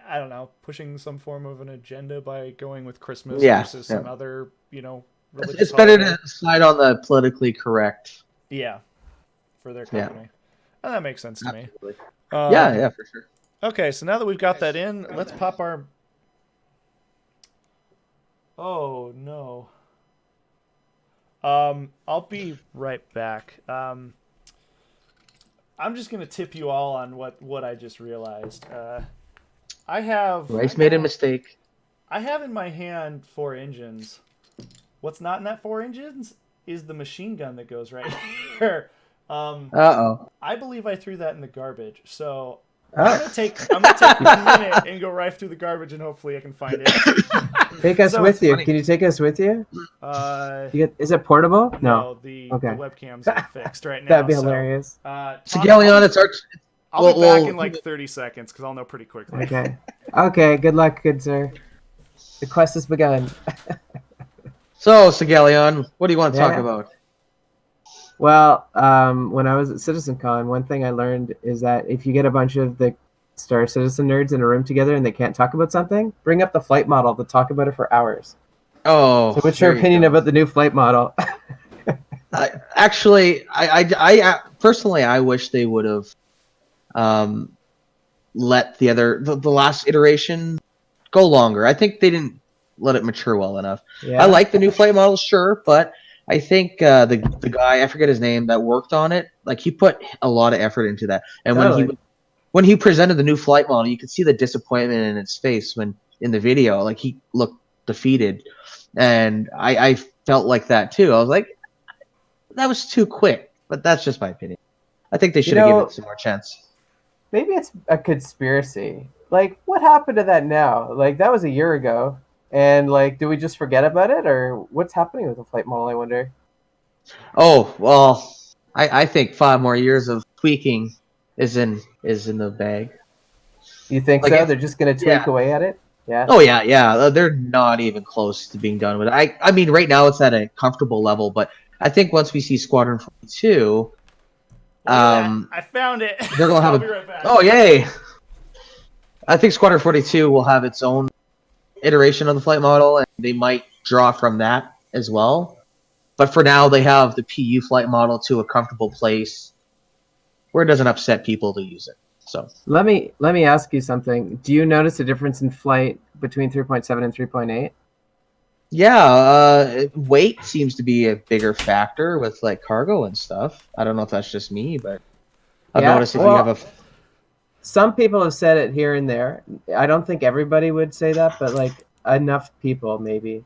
I don't know, pushing some form of an agenda by going with Christmas versus some other, you know, religious It's better holiday. to slide on the politically correct. Yeah, for their company. And that makes sense to me. Absolutely. Yeah, for sure. Okay, so now that we've got that in, let's pop our... Oh, no. I'll be right back. I'm just gonna tip you all on what I just realized. I have Rice made a mistake. I have in my hand 4 engines. What's not in that 4 engines is the machine gun that goes right here. Uh-oh. I believe I threw that in the garbage. So Oh. I'm gonna take a minute and go right through the garbage and hopefully I can find it. Take us So with it's you. funny. Can you take us with you? Uh, Is it portable? no, the Okay. webcams are fixed right now. That'd be so, hilarious. Sigelion, it's our... I'll be back in like 30 seconds because I'll know pretty quickly. Okay. Okay. Good luck, good sir. The quest has begun. So, Sigelion, what do you want to talk Yeah. about? Well, when I was at CitizenCon, one thing I learned is that if you get a bunch of the Star Citizen nerds in a room together and they can't talk about something, bring up the flight model to talk about it for hours. Oh, So what's your there you opinion go. about the new flight model? Actually, I personally, I wish they would have let the last iteration go longer. I think they didn't let it mature well enough. Yeah. I like the new flight model, sure, but I think the guy, I forget his name, that worked on it, like he put a lot of effort into that. And Totally. when he presented the new flight model, you could see the disappointment in his face when in the video, like he looked defeated, and I felt like that too. I was like, that was too quick, but that's just my opinion. I think they should have given it some more chance. Maybe it's a conspiracy. Like, what happened to that now? Like, that was a year ago. And, like, do we just forget about it? Or what's happening with the flight model, I wonder? Oh, well, I think 5 more years of tweaking is in the bag. You think Like, so? They're just going to tweak yeah. away at it? Yeah. Oh yeah. They're not even close to being done with it. I mean, right now it's at a comfortable level, but I think once we see Squadron 42, Look at that. I found it. they're gonna have I'll be right back. Oh yay! I think Squadron 42 will have its own iteration of the flight model, and they might draw from that as well. But for now, they have the PU flight model to a comfortable place where it doesn't upset people to use it. So Let me ask you something. Do you notice a difference in flight between 3.7 and 3.8? yeah, weight seems to be a bigger factor with like cargo and stuff. I don't know if that's just me, but I've Yeah, noticed if well, you have a Some people have said it here and there. I don't think everybody would say that, but like enough people maybe.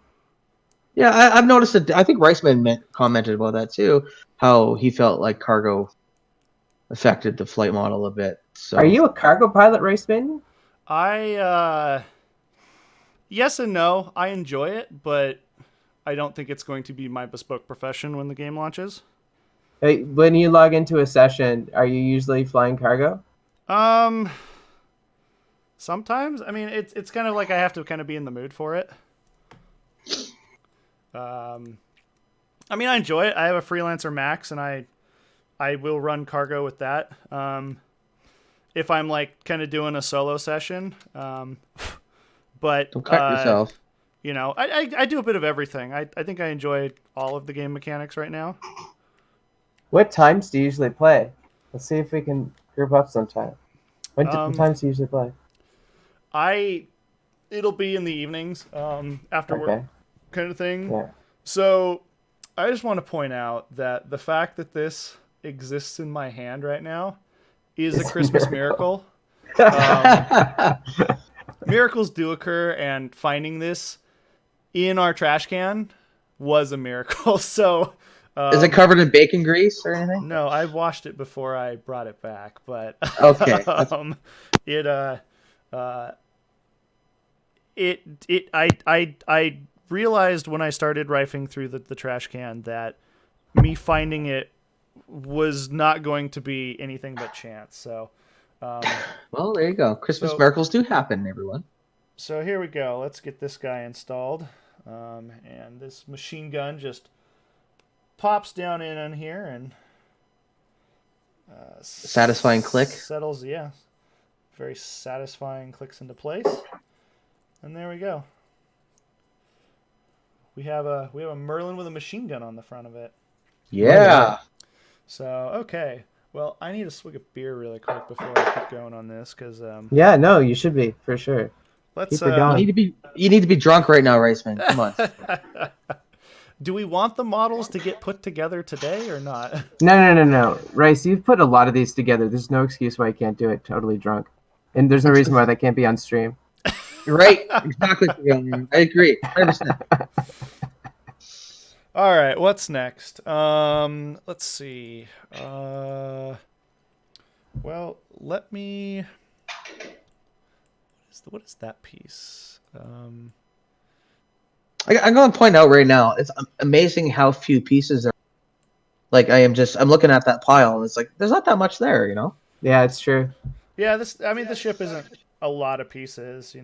yeah, I've noticed that. I think Reisman commented about that too, how he felt like cargo affected the flight model a bit. So Are you a cargo pilot, Raceman? Yes and no. I enjoy it, but I don't think it's going to be my bespoke profession when the game launches. Hey, when you log into a session, are you usually flying cargo? Sometimes. I mean, it's kind of like I have to kind of be in the mood for it. I mean, I enjoy it. I have a freelancer max, and I will run cargo with that. If I'm like kind of doing a solo session, but don't cut yourself. You know, I do a bit of everything. I think I enjoy all of the game mechanics right now. What times do you usually play? Let's see if we can group up sometime. What times do you usually play? It'll be in the evenings, after work kind of thing. Yeah. So I just want to point out that the fact that this exists in my hand right now is a Christmas miracle. Miracles do occur, and finding this in our trash can was a miracle. So is it covered in bacon grease or anything? no, I washed it before I brought it back, but Okay. I realized when I started rifling through the trash can that me finding it was not going to be anything but chance. So well, there you go. Christmas miracles do happen, everyone. So here we go. Let's get this guy installed. And this machine gun just pops down in on here and satisfying click. Settles, yeah. Very satisfying, clicks into place. And there we go. We have a Merlin with a machine gun on the front of it. Yeah. So, okay. Well, I need a swig of beer really quick before I keep going on this, because yeah, no, you should be for sure. let's Keep it going. You need to be drunk right now, Raceman. Come on. Do we want the models to get put together today or not? No. Rice, you've put a lot of these together. There's no excuse why you can't do it totally drunk. And there's no reason why that can't be on stream. Right, exactly. I agree, 100%. All right, what's next? Let's see. Well, let me. What is that piece? I'm going to point out right now, it's amazing how few pieces are. Like I'm looking at that pile, and it's like there's not that much there, Yeah, it's true. Yeah, the ship isn't a lot of pieces,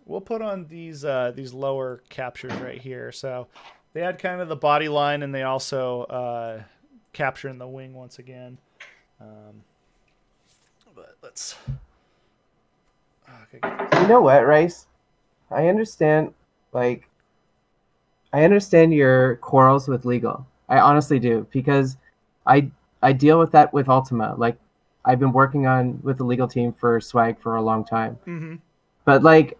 We'll put on these lower captures right here. So they had kind of the body line, and they also capture in the wing once again. But let's. Okay. You know what, Rice? I understand your quarrels with legal. I honestly do, because I deal with that with Ultima. Like, I've been working with the legal team for Swag for a long time. Mm-hmm. But like,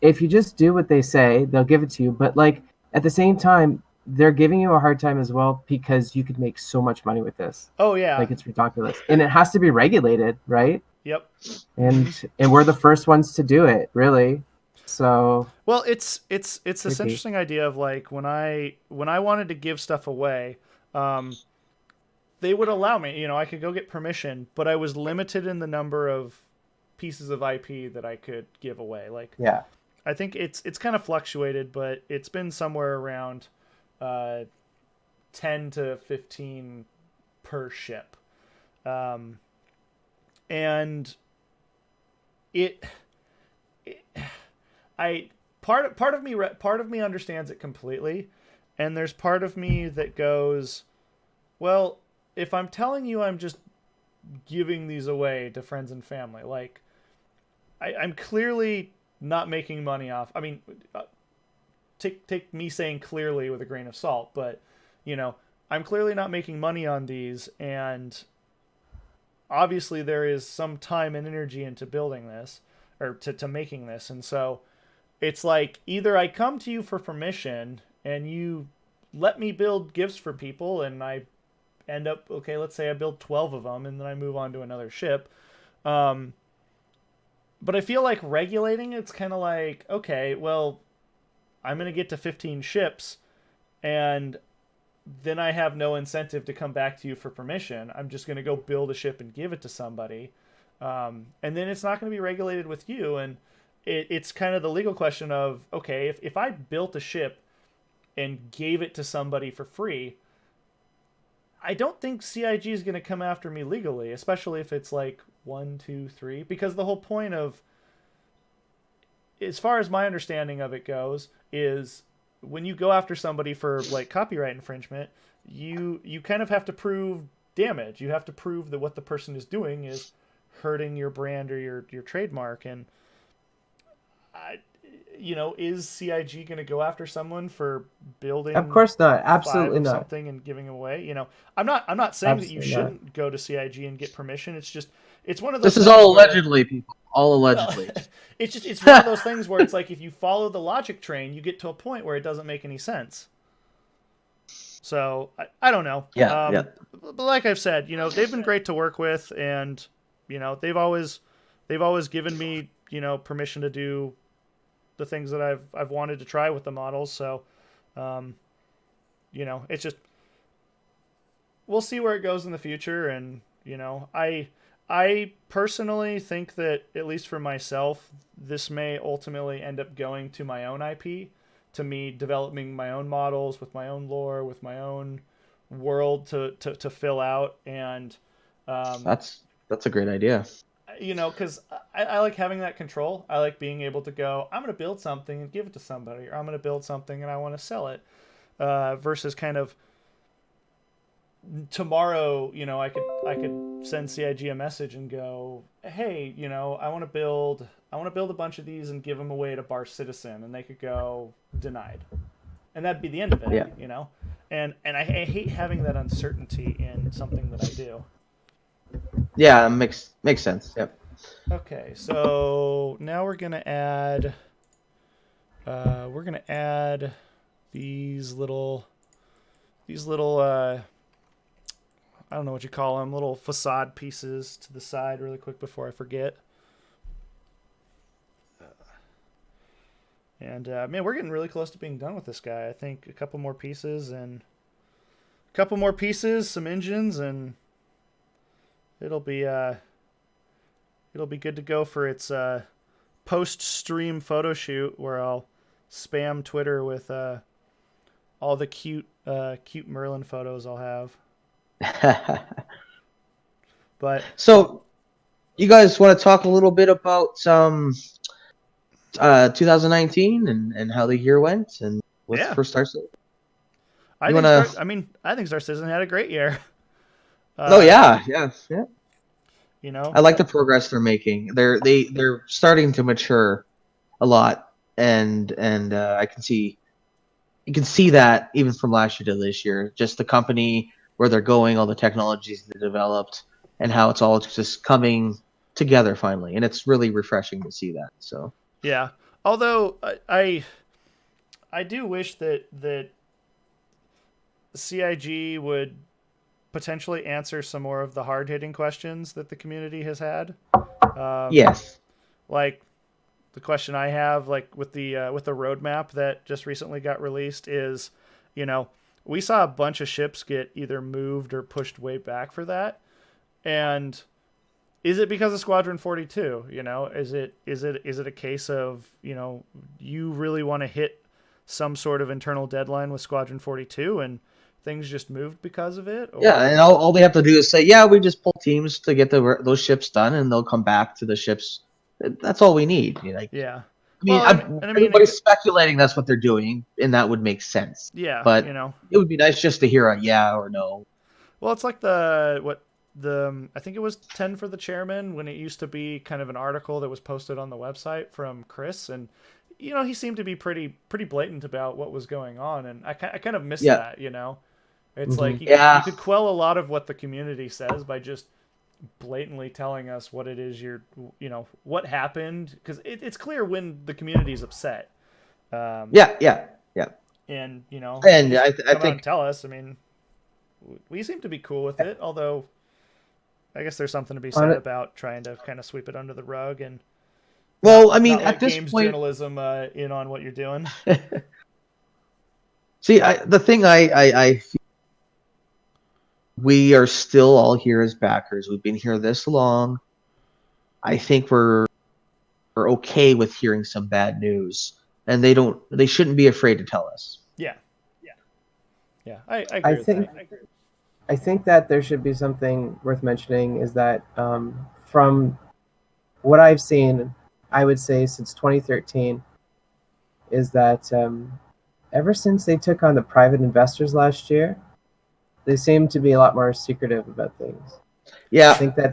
if you just do what they say, they'll give it to you. But like, at the same time, they're giving you a hard time as well, because you could make so much money with this. Oh yeah. Like, it's ridiculous. And it has to be regulated, right? Yep. And we're the first ones to do it, really. So well, it's this interesting idea of like when I wanted to give stuff away, they would allow me, I could go get permission, but I was limited in the number of pieces of IP that I could give away. Like, yeah, I think it's kind of fluctuated, but it's been somewhere around 10 to 15 per ship. And part of me understands it completely, and there's part of me that goes, well, if I'm telling you I'm just giving these away to friends and family, like I'm clearly not making money off. I mean, take me saying clearly with a grain of salt, but I'm clearly not making money on these, and obviously there is some time and energy into building this, or to making this, and so it's like either I come to you for permission and you let me build gifts for people, and I end up, okay, let's say I build 12 of them and then I move on to another ship. But I feel like regulating it's kind of like, okay, well, I'm going to get to 15 ships and then I have no incentive to come back to you for permission. I'm just going to go build a ship and give it to somebody. And then it's not going to be regulated with you. And it's kind of the legal question of, okay, if I built a ship and gave it to somebody for free, I don't think CIG is going to come after me legally, especially if it's like 1, 2, 3, because the whole point of, as far as my understanding of it goes, is when you go after somebody for like copyright infringement, you kind of have to prove damage. You have to prove that what the person is doing is hurting your brand or your trademark. And is CIG going to go after someone for building? Of course not. Absolutely not. Something and giving away. I'm not saying Absolutely that you shouldn't go to CIG and get permission. It's just one of those. This is all allegedly, people. All allegedly. Well, it's one of those things where it's like if you follow the logic train, you get to a point where it doesn't make any sense. So I don't know. Yeah. But like I've said, they've been great to work with, and they've always given me permission to do the things that I've wanted to try with the models. So, it's just, we'll see where it goes in the future. And, I personally think that, at least for myself, this may ultimately end up going to my own IP, to me developing my own models with my own lore, with my own world to fill out. And, that's a great idea. Because I like having that control. I like being able to go, I'm going to build something and give it to somebody, or I'm going to build something and I want to sell it, versus kind of tomorrow, I could send CIG a message and go, hey, I want to build a bunch of these and give them away to Bar Citizen, and they could go denied, and that'd be the end of it. Yeah. And I hate having that uncertainty in something that I do. Yeah, makes sense. Yep. Okay, so now we're gonna add these little I don't know what you call them, little facade pieces to the side really quick before I forget. And man, we're getting really close to being done with this guy. I think a couple more pieces, some engines, and it'll be good to go for its post-stream photo shoot where I'll spam Twitter with all the cute Merlin photos I'll have. But so, you guys want to talk a little bit about 2019 and how the year went and what's yeah, for Star Citizen? I think Star Citizen had a great year. Oh yeah. You know, I like the progress they're making. They're starting to mature a lot, and I can see you can see that even from last year to this year. Just the company, where they're going, all the technologies they developed, and how it's all just coming together finally. And it's really refreshing to see that. So yeah. Although I do wish that CIG would potentially answer some more of the hard-hitting questions that the community has had. yes, Like the question I have, like with the roadmap that just recently got released, is, we saw a bunch of ships get either moved or pushed way back for that, and is it because of Squadron 42? Is it a case of you really want to hit some sort of internal deadline with Squadron 42 and things just moved because of it? Or... Yeah, and all they have to do is say, yeah, we just pull teams to get those ships done, and they'll come back to the ships. That's all we need. Yeah. Everybody's speculating that's what they're doing, and that would make sense. Yeah, but it would be nice just to hear a yeah or no. Well, it's like I think it was 10 for the chairman, when it used to be kind of an article that was posted on the website from Chris, and he seemed to be pretty blatant about what was going on, and I kind of miss that. It's like you could quell a lot of what the community says by just blatantly telling us what it is what happened, because it's clear when the community is upset. And and I think and tell us. I mean, we seem to be cool with it, although I guess there's something to be said about trying to kind of sweep it under the rug and at this games point, journalism in on what you're doing. See, the thing I feel, we are still all here as backers. We've been here this long. I think we're okay with hearing some bad news, and they shouldn't be afraid to tell us. Yeah. I agree with that. I think that there should be something worth mentioning, is that from what I've seen, I would say since 2013, is that ever since they took on the private investors last year, they seem to be a lot more secretive about things. Yeah, I think that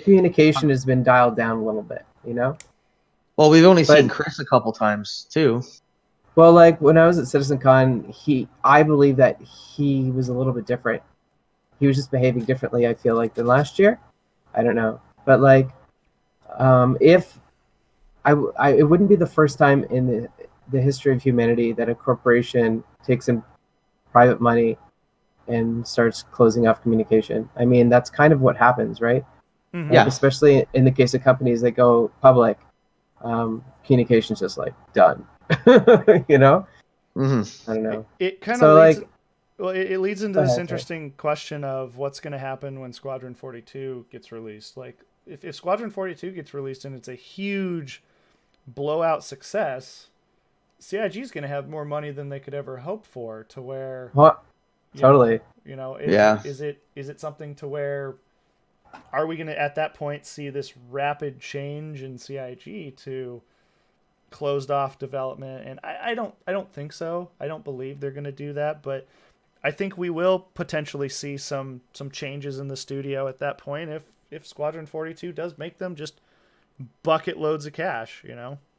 communication has been dialed down a little bit, Well, we've only seen Chris a couple times too. Well, like when I was at CitizenCon, I believe that he was a little bit different. He was just behaving differently, I feel like, than last year. I don't know, but like, if it wouldn't be the first time in the history of humanity that a corporation takes in private money and starts closing off communication. I mean, that's kind of what happens, right? Mm-hmm. Like, especially in the case of companies that go public, communication's just like done. Mm-hmm. I don't know. It kind of it leads into this interesting question of what's going to happen when Squadron 42 gets released. Like, if Squadron 42 gets released and it's a huge blowout success, CIG is going to have more money than they could ever hope for, to where totally. Is it something to where, are we going to at that point see this rapid change in CIG to closed off development? And I don't think so. I don't believe they're going to do that, but I think we will potentially see some changes in the studio at that point if Squadron 42 does make them just bucket loads of cash,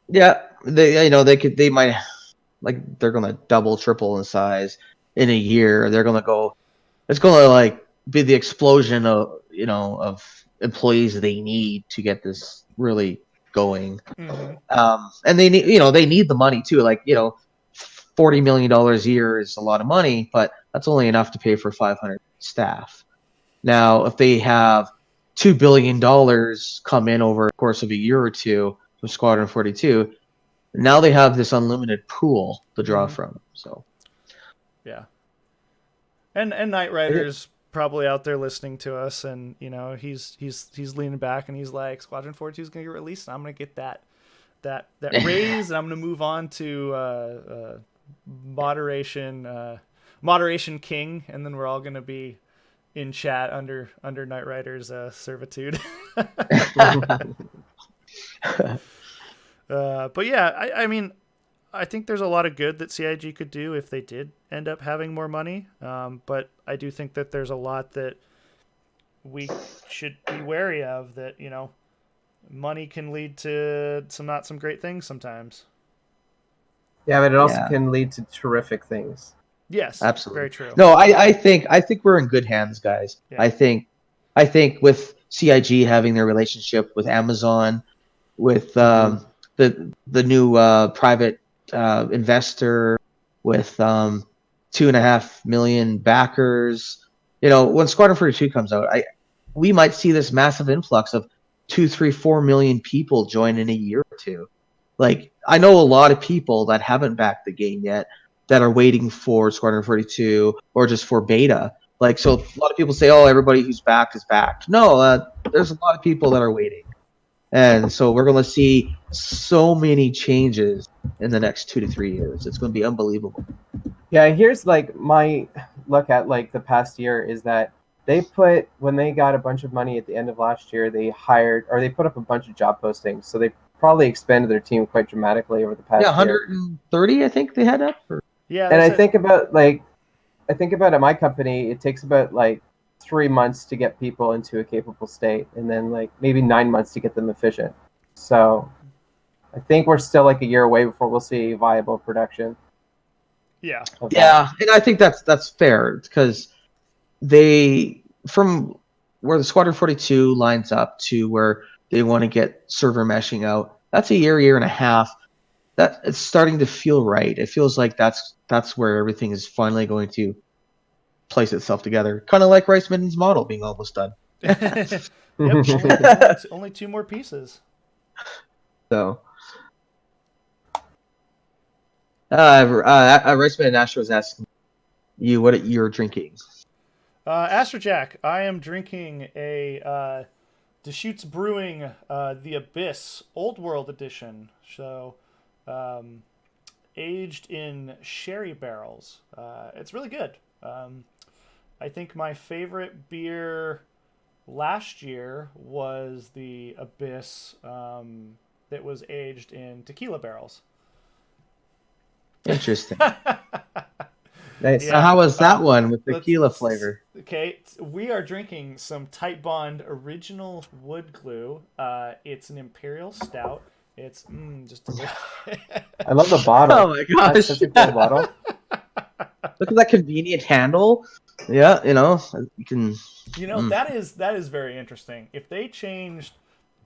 Yeah, they might, like, they're gonna double, triple in size in a year. They're gonna go. It's gonna like be the explosion of of employees they need to get this really going. Mm-hmm. And they need the money too. Like, $40 million a year is a lot of money, but that's only enough to pay for 500 staff. Now, if they have $2 billion come in over the course of a year or two with Squadron 42, now they have this unlimited pool to draw from. So, yeah. And Knight Rider's probably out there listening to us, and you know he's leaning back and he's like, Squadron 42 is gonna get released, and I'm gonna get that raise, and I'm gonna move on to moderation king, and then we're all gonna be in chat under Knight Rider's servitude. But yeah, I mean, I think there's a lot of good that CIG could do if they did end up having more money. But I do think that there's a lot that we should be wary of, that, you know, money can lead to some great things sometimes. Yeah, but it also can lead to terrific things. Yes, absolutely. Very true. No, I think we're in good hands, guys. Yeah. I think with CIG having their relationship with Amazon, with the new private investor, with 2.5 million backers, you know, when Squadron 42 comes out, we might see this massive influx of 2, 3, 4 million people join in a year or two. Like, I know a lot of people that haven't backed the game yet that are waiting for Squadron 42 or just for beta. Like, so a lot of people say, oh, everybody who's backed is backed. No, there's a lot of people that are waiting. And so we're going to see so many changes in the next 2 to 3 years. It's going to be unbelievable. Yeah, here's like my look at like the past year is that when they got a bunch of money at the end of last year, they put up a bunch of job postings. So they probably expanded their team quite dramatically over the past year. 130, I think they had up. Yeah, and I think about at my company, it takes about like 3 months to get people into a capable state, and then like maybe 9 months to get them efficient. So I think we're still like a year away before we'll see viable production. Yeah. Yeah, and I think that's fair, because from where the Squadron 42 lines up to where they want to get server meshing out, that's a year and a half. That it's starting to feel right. It feels like that's where everything is finally going to place itself together. Kind of like Rice Midden's model being almost done. Yep, only 2 more pieces. So, Rice Midden Astro is asking you what you're drinking. Astrojack, I am drinking a Deschutes Brewing The Abyss Old World Edition. So, aged in sherry barrels. It's really good. I think my favorite beer last year was the Abyss that was aged in tequila barrels. Interesting. Nice. Yeah. How was that one with tequila flavor? Okay, we are drinking some Tight Bond Original Wood Glue. It's an Imperial Stout. It's just delicious. I love the bottle. Oh my gosh. That's such a cool bottle. Look at that convenient handle. Yeah, you know, you can. You know, that is very interesting. If they changed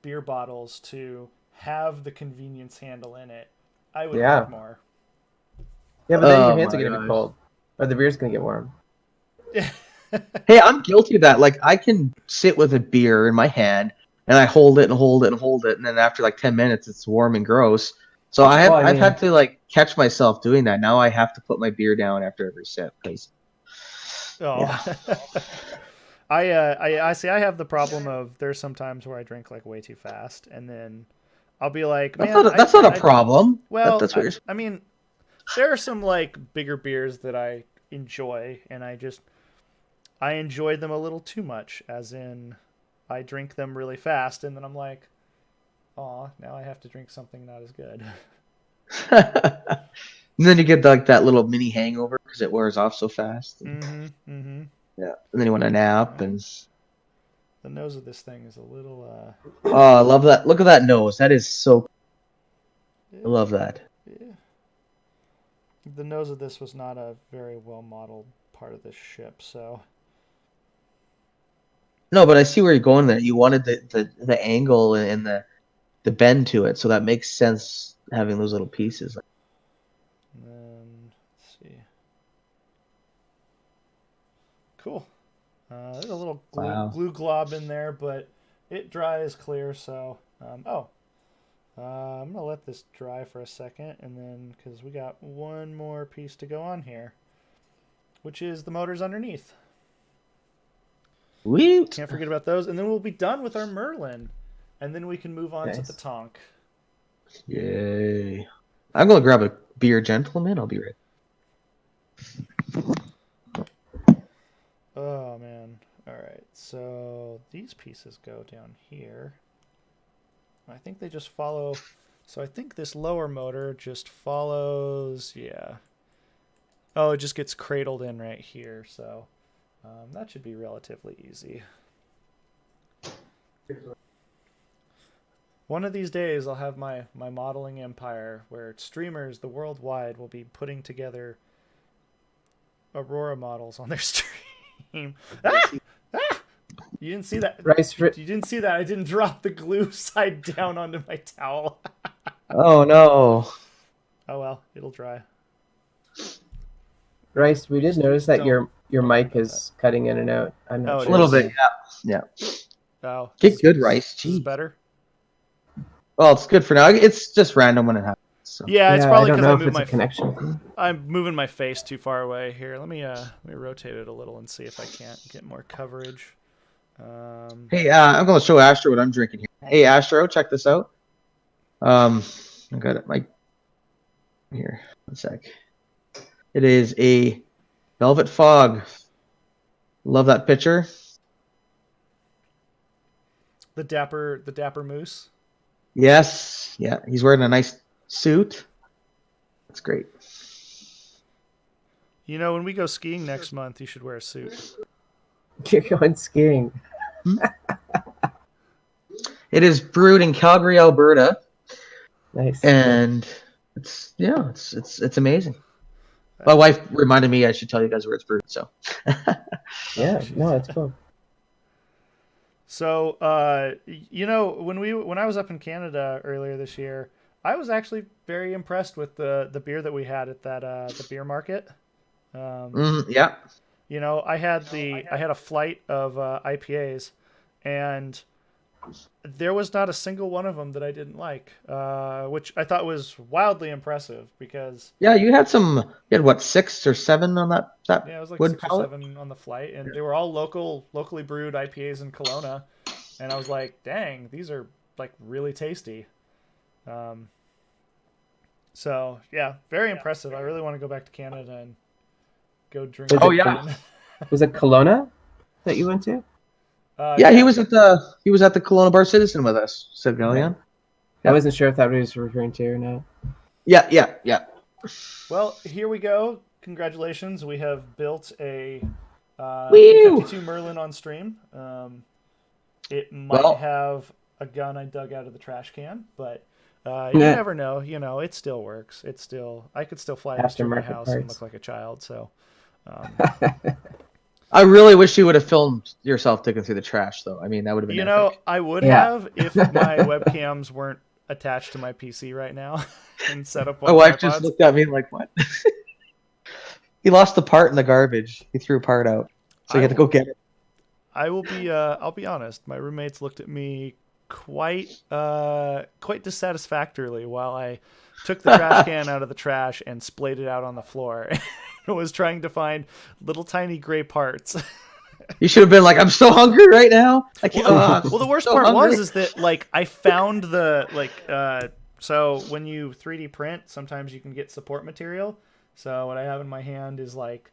beer bottles to have the convenience handle in it, I would like more. Yeah, but then your hands are going to be cold. Or the beer's going to get warm. Hey, I'm guilty of that. Like, I can sit with a beer in my hand, and I hold it and hold it and hold it, and then after like 10 minutes, it's warm and gross. So I've had to like catch myself doing that. Now I have to put my beer down after every sip. Yeah. I see. I have the problem of there's some times where I drink like way too fast, and then I'll be like, man, that's not a problem. Well, that's what I mean, there are some like bigger beers that I enjoy, and I enjoy them a little too much, as in I drink them really fast, and then I'm like, aw, now I have to drink something not as good. And then you get like that little mini hangover because it wears off so fast. Mm-hmm. Yeah, and then you want to nap, and the nose of this thing is a little. Oh, I love that! Look at that nose. That is so. I love that. Yeah. The nose of this was not a very well modeled part of this ship, so. No, but I see where you're going there. You wanted the angle and the bend to it, so that makes sense having those little pieces. Cool. There's a little Wow. glue glob in there, but it dries clear. So, I'm gonna let this dry for a second, and then because we got one more piece to go on here, which is the motors underneath. Sweet. Can't forget about those, and then we'll be done with our Merlin, and then we can move on to Nice. the Tonk. Yay. I'm going to grab a beer, gentlemen. I'll be right. Oh man. All right. So these pieces go down here. I think they just follow. So I think this lower motor just follows. Yeah. Oh, it just gets cradled in right here. So that should be relatively easy. One of these days, I'll have my modeling empire where streamers the worldwide will be putting together Aurora models on their stream. Ah! Ah! You didn't see that. You didn't see that. I didn't drop the glue side down onto my towel. Oh, no. Oh well, it'll dry. Rice, we did notice that Don't your worry mic about is cutting in and out. I'm not Oh, it sure. A little is. bit, yeah. Oh, Get good, Rice. This is Jeez. better. Well, it's good for now. It's just random when it happens. So. Yeah, it's Yeah, probably I don't because know I if moved it's my a connection. I'm moving my face too far away here. Let me rotate it a little and see if I can't get more coverage. Hey, I'm going to show Astro what I'm drinking here. Hey, Astro, check this out. I got it. Here, one sec. It is a Velvet Fog. Love that picture. The dapper moose. Yes. Yeah, he's wearing a nice suit. That's great. You know, when we go skiing next month, you should wear a suit. You're going skiing. It is brewed in Calgary, Alberta, Nice. and it's amazing. My wife reminded me I should tell you guys where it's brewed. So. Yeah, no, it's cool. So, you know, when I was up in Canada earlier this year, I was actually very impressed with the beer that we had at that the beer market. Yeah. You know, I had a flight of IPAs, and there was not a single one of them that I didn't like, which I thought was wildly impressive because Yeah, you had what, 6 or 7 on that yeah, it was like wood 6 or pallet? 7 on the flight, and they were all locally brewed IPAs in Kelowna, and I was like, dang, these are like really tasty. So yeah, very impressive. I really want to go back to Canada and go drink. Oh, again. Was it Kelowna that you went to? Yeah, he was at the Kelowna Bar Citizen with us, said Galleon. I wasn't sure if that was referring to or not. Yeah. Well, here we go. Congratulations, we have built a Woo! 52 Merlin on stream. It might have a gun I dug out of the trash can, but you never know. You know, it still works. I could still fly this through my house and look like a child. So. I really wish you would have filmed yourself digging through the trash, though. I mean, that would have been. You epic. know, I would have if my webcams weren't attached to my PC right now and set up. My wife just looked at me like, "What?" He lost the part in the garbage. He threw a part out, so he had to go get it. I will be. I'll be honest. My roommates looked at me quite dissatisfactorily while I took the trash can out of the trash and splayed it out on the floor. Was trying to find little tiny gray parts. You should have been like, "I'm so hungry right now." I can't. Well, the worst part is that like I found so when you 3D print, sometimes you can get support material. So what I have in my hand is like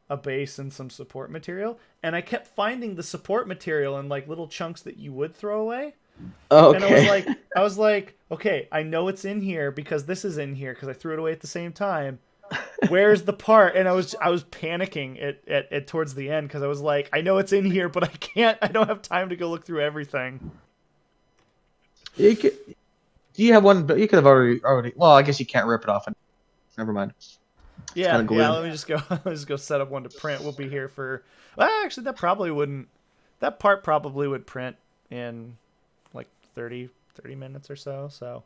a base and some support material, and I kept finding the support material in like little chunks that you would throw away. Okay. And I was like, okay, I know it's in here because this is in here because I threw it away at the same time. Where's the part? And I was panicking at towards the end because I was like, I know it's in here, but I don't have time to go look through everything. Do you have one? But you could have already. Well, I guess you can't rip it off. Never mind. Yeah. Let me just go set up one to print. We'll be here for. Well, actually, that part probably would print in like 30 minutes or so. So.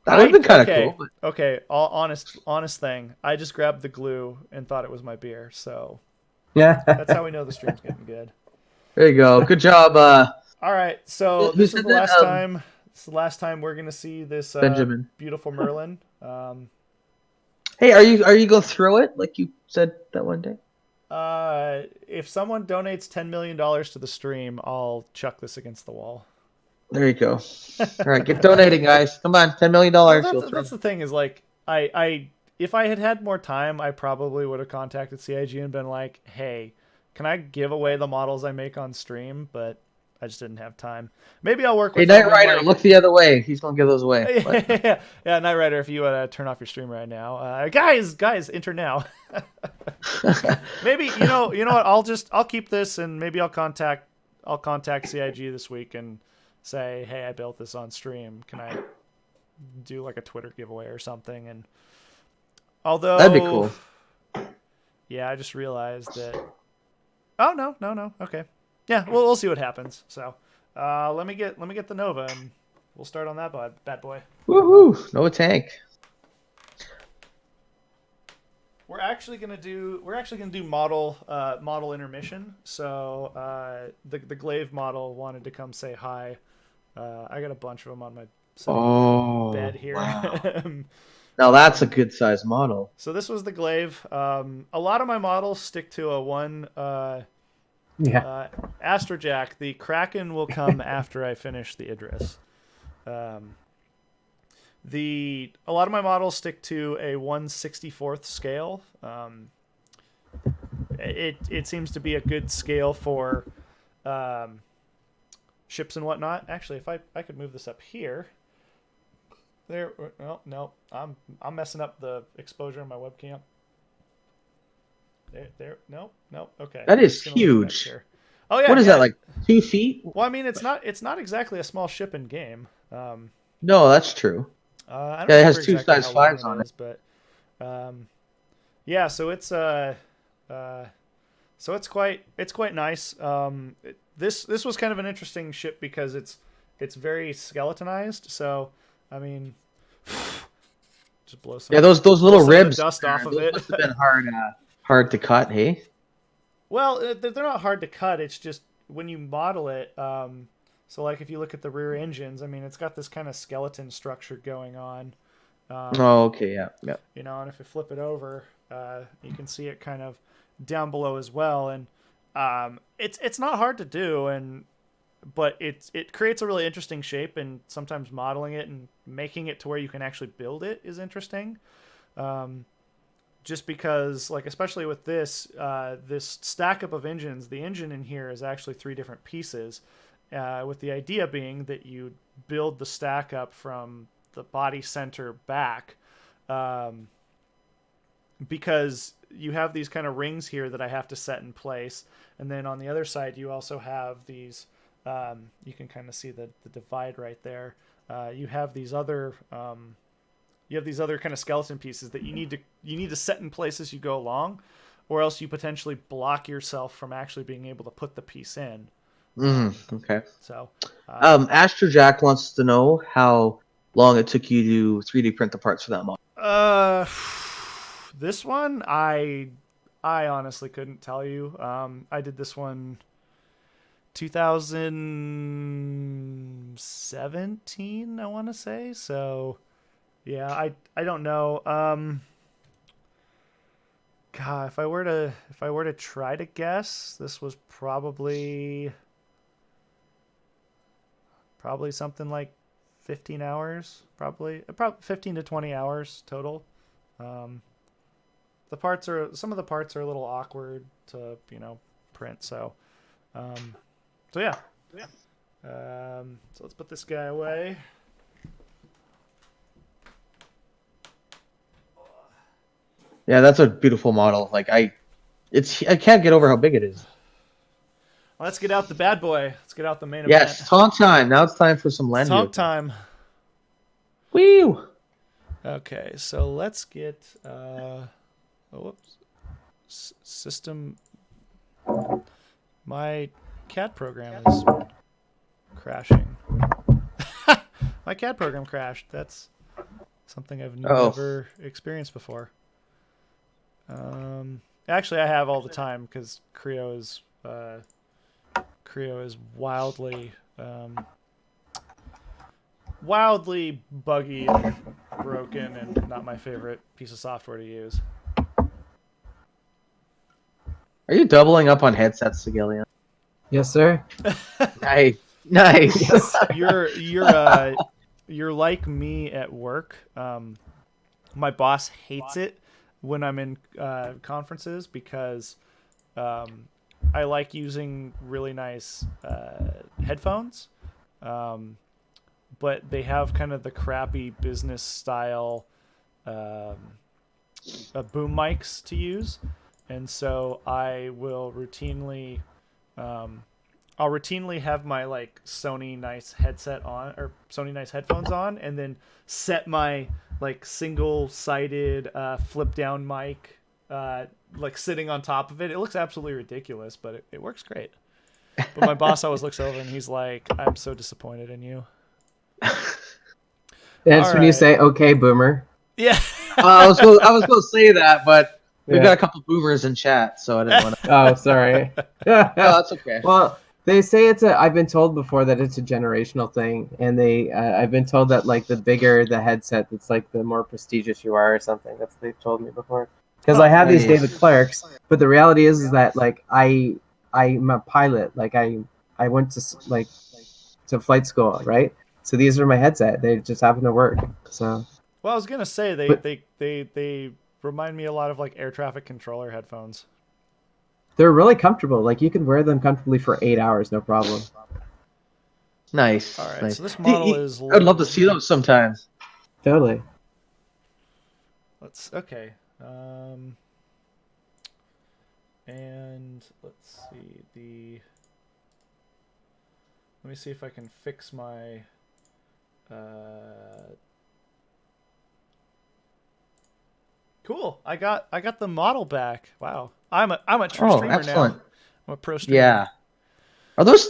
That would have been kind of cool. But... Okay, honest thing. I just grabbed the glue and thought it was my beer, so Yeah. That's how we know the stream's getting good. There you go. Good job, All right, so who this is said the that? last time. This is the last time we're gonna see this Benjamin. beautiful Merlin. Hey, are you gonna throw it like you said that one day? If someone donates $10 million to the stream, I'll chuck this against the wall. There you go. All right, get donating, guys. Come on, $10 million. Well, that's the thing is like if I had had more time, I probably would have contacted CIG and been like, hey, can I give away the models I make on stream? But I just didn't have time. Maybe I'll work Hey, with Knight them. Rider, look the other way. He's gonna give those away. Yeah, Knight Rider, if you would turn off your stream right now, guys, enter now. Maybe you know what? I'll keep this, and maybe I'll contact CIG this week and say, hey, I built this on stream. Can I do like a Twitter giveaway or something? And although That'd be cool. Yeah, I just realized that. Oh no. Okay. Yeah, we'll see what happens. So, let me get the Nova, and we'll start on that bad boy. Woohoo! Nova tank. We're actually gonna do model intermission. So the Glaive model wanted to come say hi. I got a bunch of them on my bed here. Wow. Now that's a good size model. So this was the Glaive. A lot of my models stick to a one. Astrojack. The Kraken will come after I finish the Idris. A lot of my models stick to a 1/64th scale. It seems to be a good scale for ships and whatnot. Actually, if I could move this up here. There. No. I'm messing up the exposure on my webcam. There. No. Okay. That is huge. Oh yeah. What is that, like 2 feet? Well, I mean, it's not exactly a small ship in game. No, that's true. I don't it has remember 2 exactly size how long 5s on it. but yeah. So it's quite nice. This was kind of an interesting ship because it's very skeletonized. So I mean, just blow some. Yeah, those little ribs. Dust off of it. Must have been hard to cut. Hey. Well, they're not hard to cut. It's just when you model it. So like if you look at the rear engines, I mean, it's got this kind of skeleton structure going on. Oh, okay, yeah. You know, and if you flip it over, you can see it kind of down below as well. And it's not hard to do, but it creates a really interesting shape. And sometimes modeling it and making it to where you can actually build it is interesting. Just because, like, especially with this stack up of engines, the engine in here is actually 3 different pieces, with the idea being that you build the stack up from the body center back, because you have these kind of rings here that I have to set in place, and then on the other side you also have these. You can kind of see the divide right there. You have these other. You have these other kind of skeleton pieces that you need to set in place as you go along, or else you potentially block yourself from actually being able to put the piece in. Okay. So, Astrojack wants to know how long it took you to 3D print the parts for that model. This one I honestly couldn't tell you. I did this one 2017, I want to say. So. Yeah, I don't know. God, if I were to try to guess, this was probably something like 15 hours, probably 15 to 20 hours total. Some of the parts are a little awkward to, print, so yeah. So let's put this guy away. Yeah, that's a beautiful model. Like I can't get over how big it is. Well, let's get out the bad boy. Let's get out the main event. Yes, talk time. Now it's time for some land. Talk time. Woo! Okay, so let's get system. My CAD program is crashing. My CAD program crashed. That's something I've never experienced before. Actually, I have all the time because Creo is wildly buggy and broken, and not my favorite piece of software to use. Are you doubling up on headsets, Sigillian? Yes, sir. Nice. Nice. Yes, sir. You're like me at work. My boss hates it when I'm in conferences because I like using really nice headphones, but they have kind of the crappy business style boom mics to use, and so I will routinely I'll routinely have my like Sony nice headset on or Sony nice headphones on, and then set my like single-sided flip down mic like sitting on top of it. It looks absolutely ridiculous, but it works great. But my boss always looks over and he's like, "I'm so disappointed in you." That's when you say, "Okay, boomer." Yeah. I was going to say that, but we've got a couple boomers in chat, so I didn't want to. Oh, sorry. No, that's okay. Well, they say I've been told before that it's a generational thing, and I've been told that like the bigger the headset, it's like the more prestigious you are or something. That's what they've told me before. Because I have these David Clarks, but the reality is that like I'm a pilot. Like I went to flight school, right? So these are my headset. They just happen to work. So. Well, I was gonna say they remind me a lot of like air traffic controller headphones. They're really comfortable. Like you can wear them comfortably for 8 hours, no problem. Nice. All right, nice. so this model is. I'd love to see those sometimes. Totally. Okay. And let's see Let me see if I can fix my. Cool. I got the model back. Wow. I'm a true streamer excellent. now. I'm a pro streamer. Yeah. Are those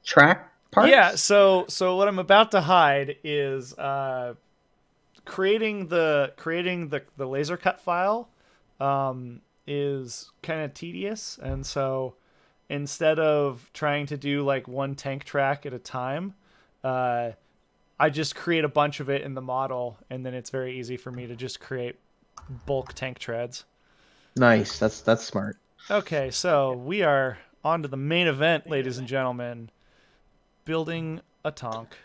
track parts? Yeah. So what I'm about to hide is creating the laser cut file is kind of tedious, and so instead of trying to do like one tank track at a time, I just create a bunch of it in the model, and then it's very easy for me to just create bulk tank treads. Nice. That's smart. Okay, so we are on to the main event, ladies and gentlemen. Building a tank.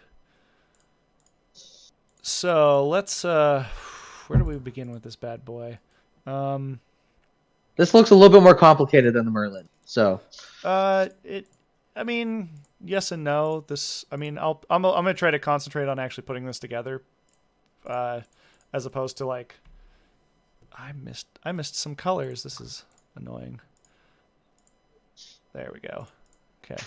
So let's where do we begin with this bad boy? This looks a little bit more complicated than the Merlin. So I mean, yes and no. I'm gonna try to concentrate on actually putting this together, as opposed to like I missed some colors. This is annoying. There we go. Okay.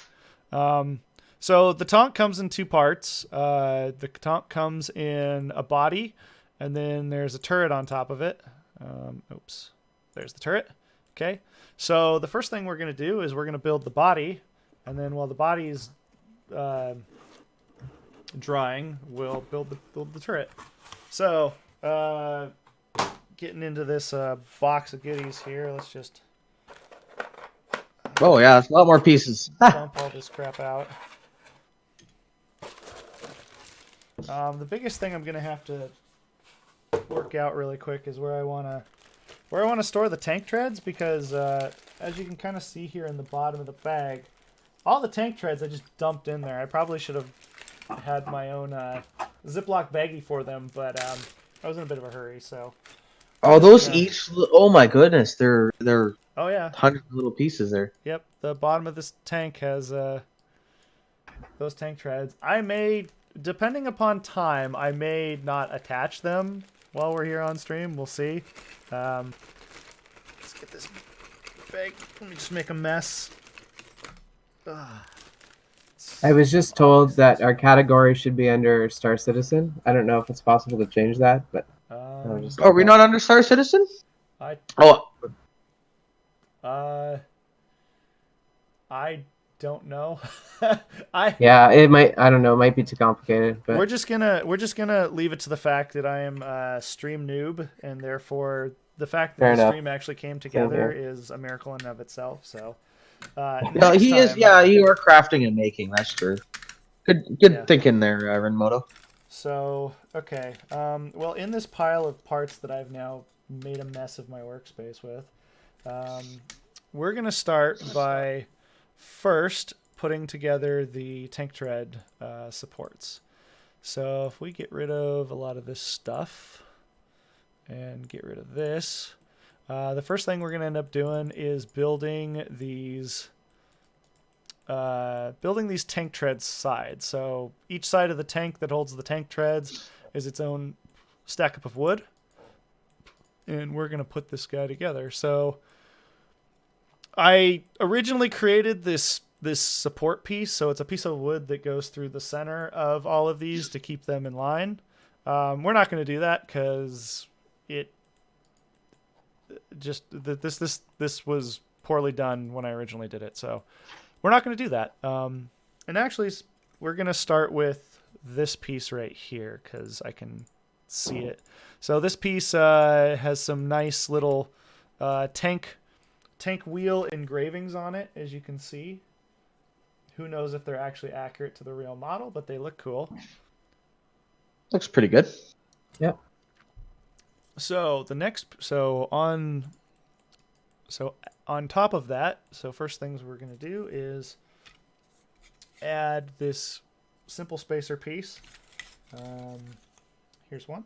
So the tank comes in two parts. The tank comes in a body, and then there's a turret on top of it. Oops. There's the turret. Okay. So the first thing we're going to do is we're going to build the body, and then while the body's drying, we'll build the turret. So getting into this box of goodies here, let's just oh yeah, it's a lot more pieces. dump all this crap out. The biggest thing I'm gonna have to work out really quick is where I wanna store the tank treads, because as you can kind of see here in the bottom of the bag, all the tank treads I just dumped in there. I probably should have had my own Ziploc baggie for them, but I was in a bit of a hurry, so. Oh, those each. Oh my goodness, they're. Oh yeah. Hundreds of little pieces there. Yep, the bottom of this tank has those tank treads. I may, depending upon time, I may not attach them while we're here on stream. We'll see. Let's get this bag. Let me just make a mess. I was just told that our category should be under Star Citizen. I don't know if it's possible to change that, but are we not under Star Citizen? I don't know. Yeah, it might. I don't know. It might be too complicated. But we're just gonna leave it to the fact that I am a stream noob, and therefore the fact that Fair the enough. stream actually came together here. is a miracle in and of itself. So, No, next he is. time- Yeah, you are crafting and making. That's true. Good Yeah. thinking there, Renmoto. So, okay. Well, in this pile of parts that I've now made a mess of my workspace with, we're going to start by first putting together the tank tread supports. So if we get rid of a lot of this stuff and get rid of this, the first thing we're going to end up doing is building these tank treads sides. So each side of the tank that holds the tank treads is its own stack up of wood, and we're going to put this guy together. So I originally created this support piece, so it's a piece of wood that goes through the center of all of these to keep them in line. We're not going to do that because it just this was poorly done when I originally did it, so we're not going to do that. And actually, we're going to start with this piece right here because I can see it. So this piece has some nice little tank wheel engravings on it, as you can see. Who knows if they're actually accurate to the real model, but they look cool. Looks pretty good. Yep. So on top of that, so first things we're going to do is add this simple spacer piece. Here's one.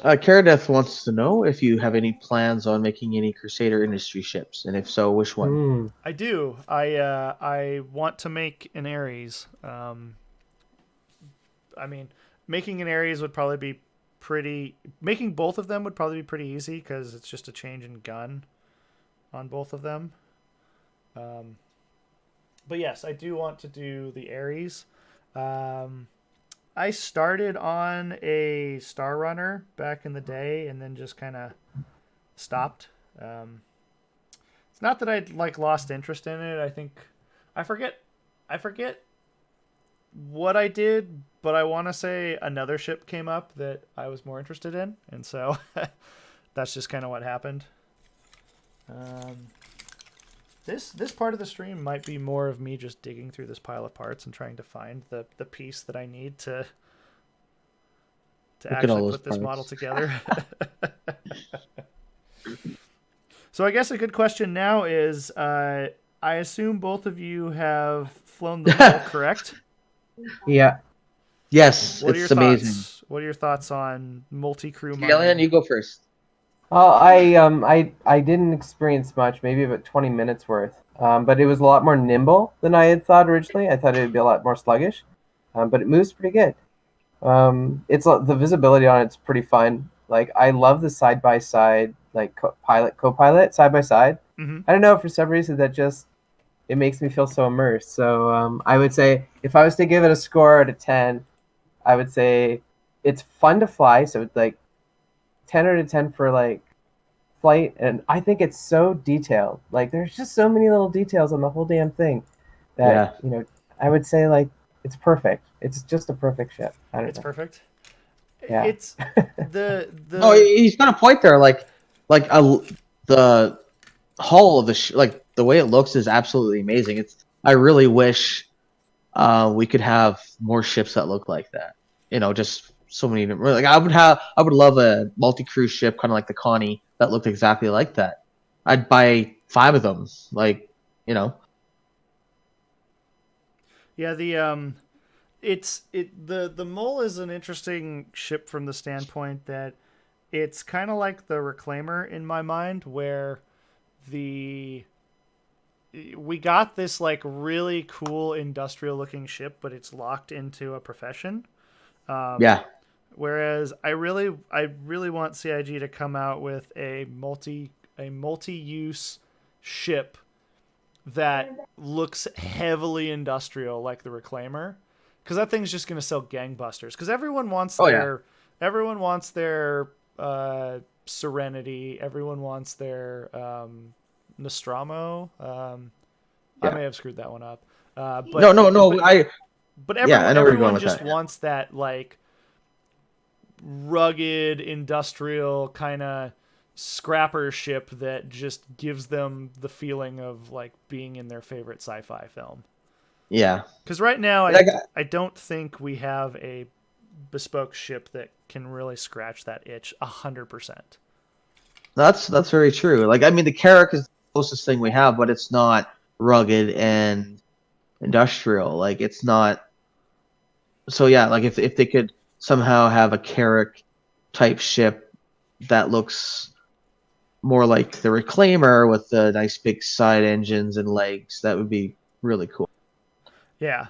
Caradeth wants to know if you have any plans on making any Crusader Industry ships, and if so, which one? I do. I want to make an Ares. I mean, making an Ares would probably be pretty. Making both of them would probably be pretty easy because it's just a change in gun on both of them. But yes, I do want to do the Ares. I started on a Star Runner back in the day and then just kind of stopped. It's not that I'd lost interest in it. I think I forget what I did, but I want to say another ship came up that I was more interested in, and so that's just kind of what happened. This part of the stream might be more of me just digging through this pile of parts and trying to find the piece that I need to actually put this model together. So I guess a good question now is, I assume both of you have flown the mole, correct? Yeah. Yes, What are it's your amazing. thoughts? What are your thoughts on multi-crew mining? Alien, you go first. Well, I didn't experience much, maybe about 20 minutes worth. But it was a lot more nimble than I had thought originally. I thought it would be a lot more sluggish, but it moves pretty good. It's the visibility on it's pretty fun. Like, I love the side by side, like co-pilot side by side. Mm-hmm. I don't know, for some reason that just it makes me feel so immersed. So I would say if I was to give it a score out of 10, I would say it's fun to fly. So it's like 10 out of 10 for like flight, and I think it's so detailed. Like, there's just so many little details on the whole damn thing that I would say like it's perfect. It's just a perfect ship. I don't know. Perfect. Yeah. It's the Oh, he's got a point there. The hull of the like the way it looks is absolutely amazing. I really wish we could have more ships that look like that. Just so many. Like I would love a multi-crew ship, kind of like the Connie, that looked exactly like that. I'd buy 5 of them. Yeah, the Mole is an interesting ship from the standpoint that it's kind of like the Reclaimer in my mind, where we got this like really cool industrial looking ship, but it's locked into a profession. Yeah. Whereas I really want CIG to come out with a multi-use ship that looks heavily industrial like the Reclaimer, because that thing's just going to sell gangbusters. Because everyone wants their Serenity, everyone wants their Nostromo. I may have screwed that one up. But everyone just wants that like rugged industrial kind of scrapper ship that just gives them the feeling of like being in their favorite sci-fi film. Yeah. Because right now, And I don't think we have a bespoke ship that can really scratch that itch 100%. that's very true. Like, I mean, the Carrack is the closest thing we have, but it's not rugged and industrial. Like, it's not. So yeah, like if they could somehow have a Carrack type ship that looks more like the Reclaimer with the nice big side engines and legs, that would be really cool. Yeah.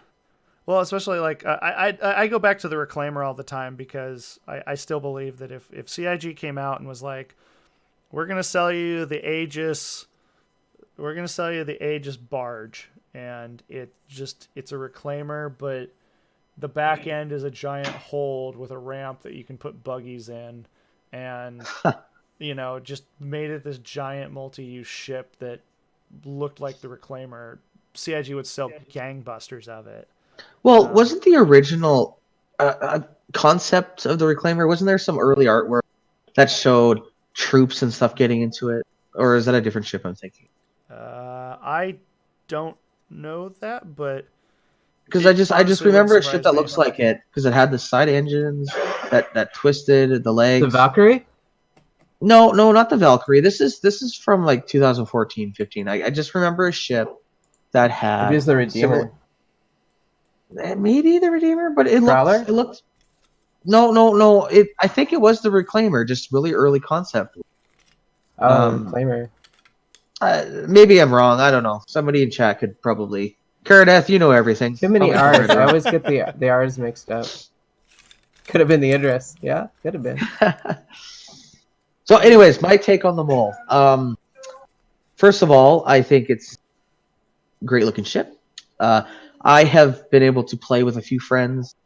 Well, especially like I go back to the Reclaimer all the time because I still believe that if CIG came out and was like, we're gonna sell you the Aegis, barge, and it's a Reclaimer, but the back end is a giant hold with a ramp that you can put buggies in, and just made it this giant multi-use ship that looked like the Reclaimer. CIG would sell gangbusters of it. Well, wasn't the original concept of the Reclaimer, wasn't there some early artwork that showed troops and stuff getting into it? Or is that a different ship I'm thinking? I don't know that, but Because I just honestly wouldn't remember a ship surprise that me. looks like it because it had the side engines that twisted the legs. The Valkyrie? No, not the Valkyrie. This is from like 2014, 15. I just remember a ship that had Maybe it's the Redeemer. maybe the Redeemer, but Prowler? it looked. No. I think it was the Reclaimer, just really early concept. Reclaimer. Maybe I'm wrong. I don't know. Somebody in chat could probably. Karadeth, you know everything. Too many Probably R's. I always get the R's mixed up. Could have been the Idris. Yeah, could have been. So, anyways, my take on the mole. First of all, I think it's a great looking ship. I have been able to play with a few friends,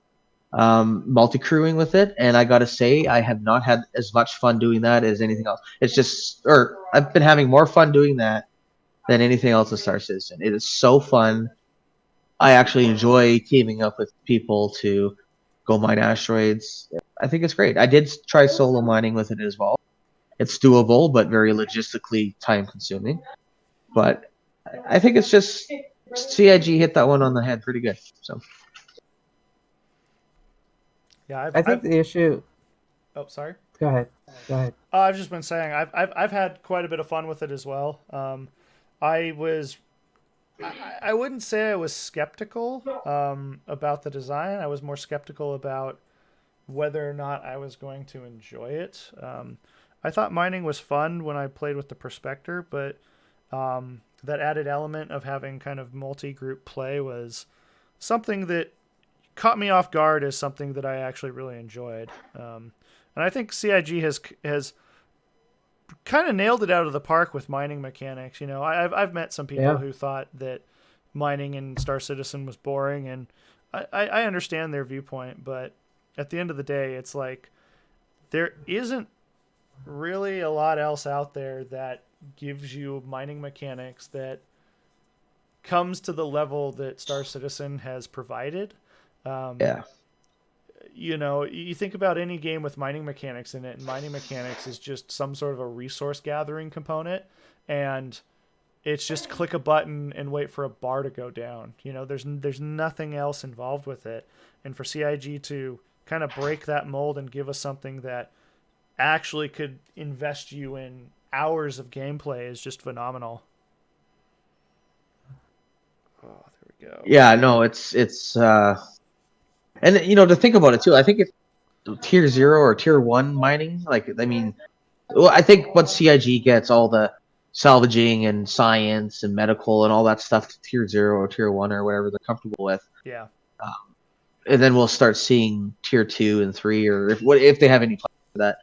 multi-crewing with it, and I gotta say, I have not had as much fun doing that as anything else. I've been having more fun doing that than anything else in Star Citizen. It is so fun. I actually enjoy teaming up with people to go mine asteroids. I think it's great. I did try solo mining with it as well. It's doable, but very logistically time-consuming. But I think it's just CIG hit that one on the head pretty good. So Yeah, I think the issue. Oh, sorry. Go ahead. I've just been saying I've had quite a bit of fun with it as well. I wouldn't say I was skeptical about the design. I was more skeptical about whether or not I was going to enjoy it. I thought mining was fun when I played with the Prospector, but that added element of having kind of multi-group play was something that caught me off guard as something that I actually really enjoyed. And I think CIG has kind of nailed it out of the park with mining mechanics. I've met some people who thought that mining in Star Citizen was boring, and I understand their viewpoint, but at the end of the day, it's like there isn't really a lot else out there that gives you mining mechanics that comes to the level that Star Citizen has provided. You think about any game with mining mechanics in it, and mining mechanics is just some sort of a resource gathering component, and it's just click a button and wait for a bar to go down. There's nothing else involved with it. And for CIG to kind of break that mold and give us something that actually could invest you in hours of gameplay is just phenomenal. Oh, there we go. Yeah, no, it's and to think about it too, I think it's tier 0 or tier 1 mining. Like, I mean, well, I think once CIG gets all the salvaging and science and medical and all that stuff to tier 0 or tier 1 or whatever they're comfortable with. Yeah. And then we'll start seeing tier 2 and 3, or if they have any plans for that.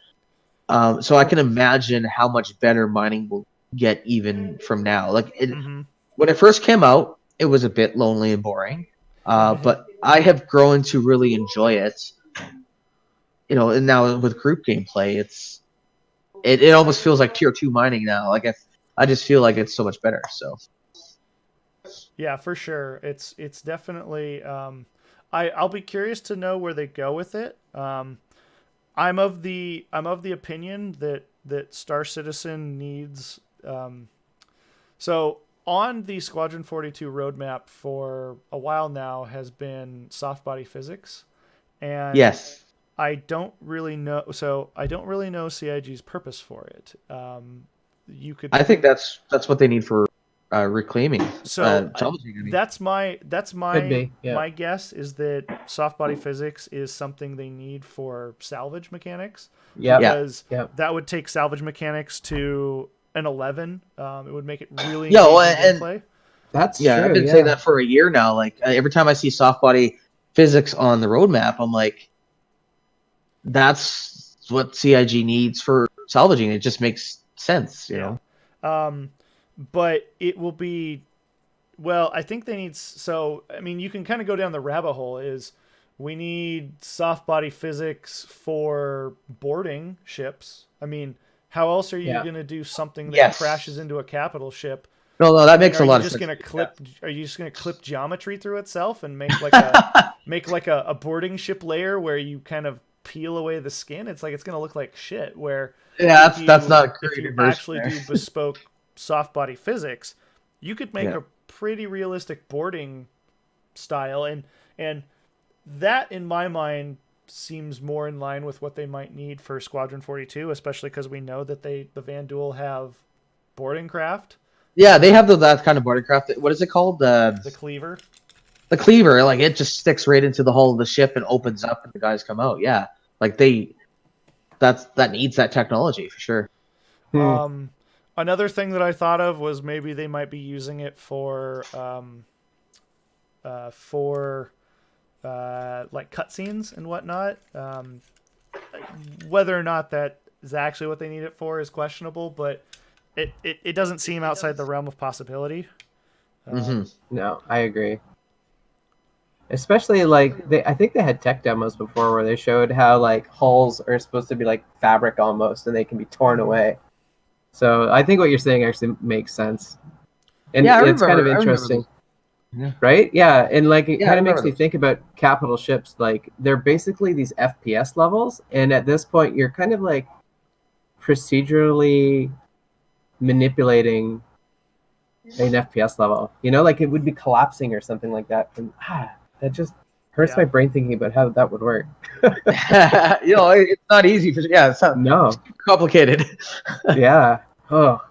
So I can imagine how much better mining will get even from now. Like when it first came out, it was a bit lonely and boring. But I have grown to really enjoy it. And now with group gameplay, it almost feels like tier 2 mining now. Like I just feel like it's so much better. So yeah, for sure, it's definitely. I'll be curious to know where they go with it. I'm of the opinion that that Star Citizen needs. So on the Squadron 42 roadmap for a while now has been soft body physics, and Yes. I don't really know. So I don't really know CIG's purpose for it. You could. I think that's what they need for reclaiming. So salvaging, I mean. that's my Could be, yeah. my guess is that soft body physics is something they need for salvage mechanics. Yeah. Because Yep. that would take salvage mechanics to an 11. It would make it really Yeah, well, engaging and gameplay. That's yeah, true. I've been saying that for a year now. Like every time I see soft body physics on the roadmap, I'm like, that's what CIG needs for salvaging. It just makes sense, you know. But it will be, well, I think they need, so I mean you can kind of go down the rabbit hole. Is we need soft body physics for boarding ships. I mean, how else are you going to do something that crashes into a capital ship? No, that makes a lot of sense. Are you just gonna clip geometry through itself and make like a boarding ship layer where you kind of peel away the skin? It's like it's gonna look like shit. Where that's not a great if you immersion actually there. do bespoke soft body physics, you could make a pretty realistic boarding style, and that in my mind seems more in line with what they might need for Squadron 42, especially because we know that the Van Duel have boarding craft. Yeah, they have that kind of boarding craft. What is it called? The cleaver. The cleaver, like it just sticks right into the hull of the ship and opens up, and the guys come out. Yeah, like that needs that technology for sure. Another thing that I thought of was maybe they might be using it for like cutscenes and whatnot. Whether or not that is actually what they need it for is questionable, but it doesn't seem outside the realm of possibility. No, I agree. Especially like I think they had tech demos before where they showed how like hulls are supposed to be like fabric almost, and they can be torn away. So I think what you're saying actually makes sense, and it's kind of interesting, right? Yeah, and like it kind of makes me think about capital ships. Like they're basically these FPS levels, and at this point, you're kind of like procedurally manipulating an FPS level. You know, like it would be collapsing or something like that. And that just hurts my brain thinking about how that would work. You know, it's not easy. It's complicated. Yeah. Oh.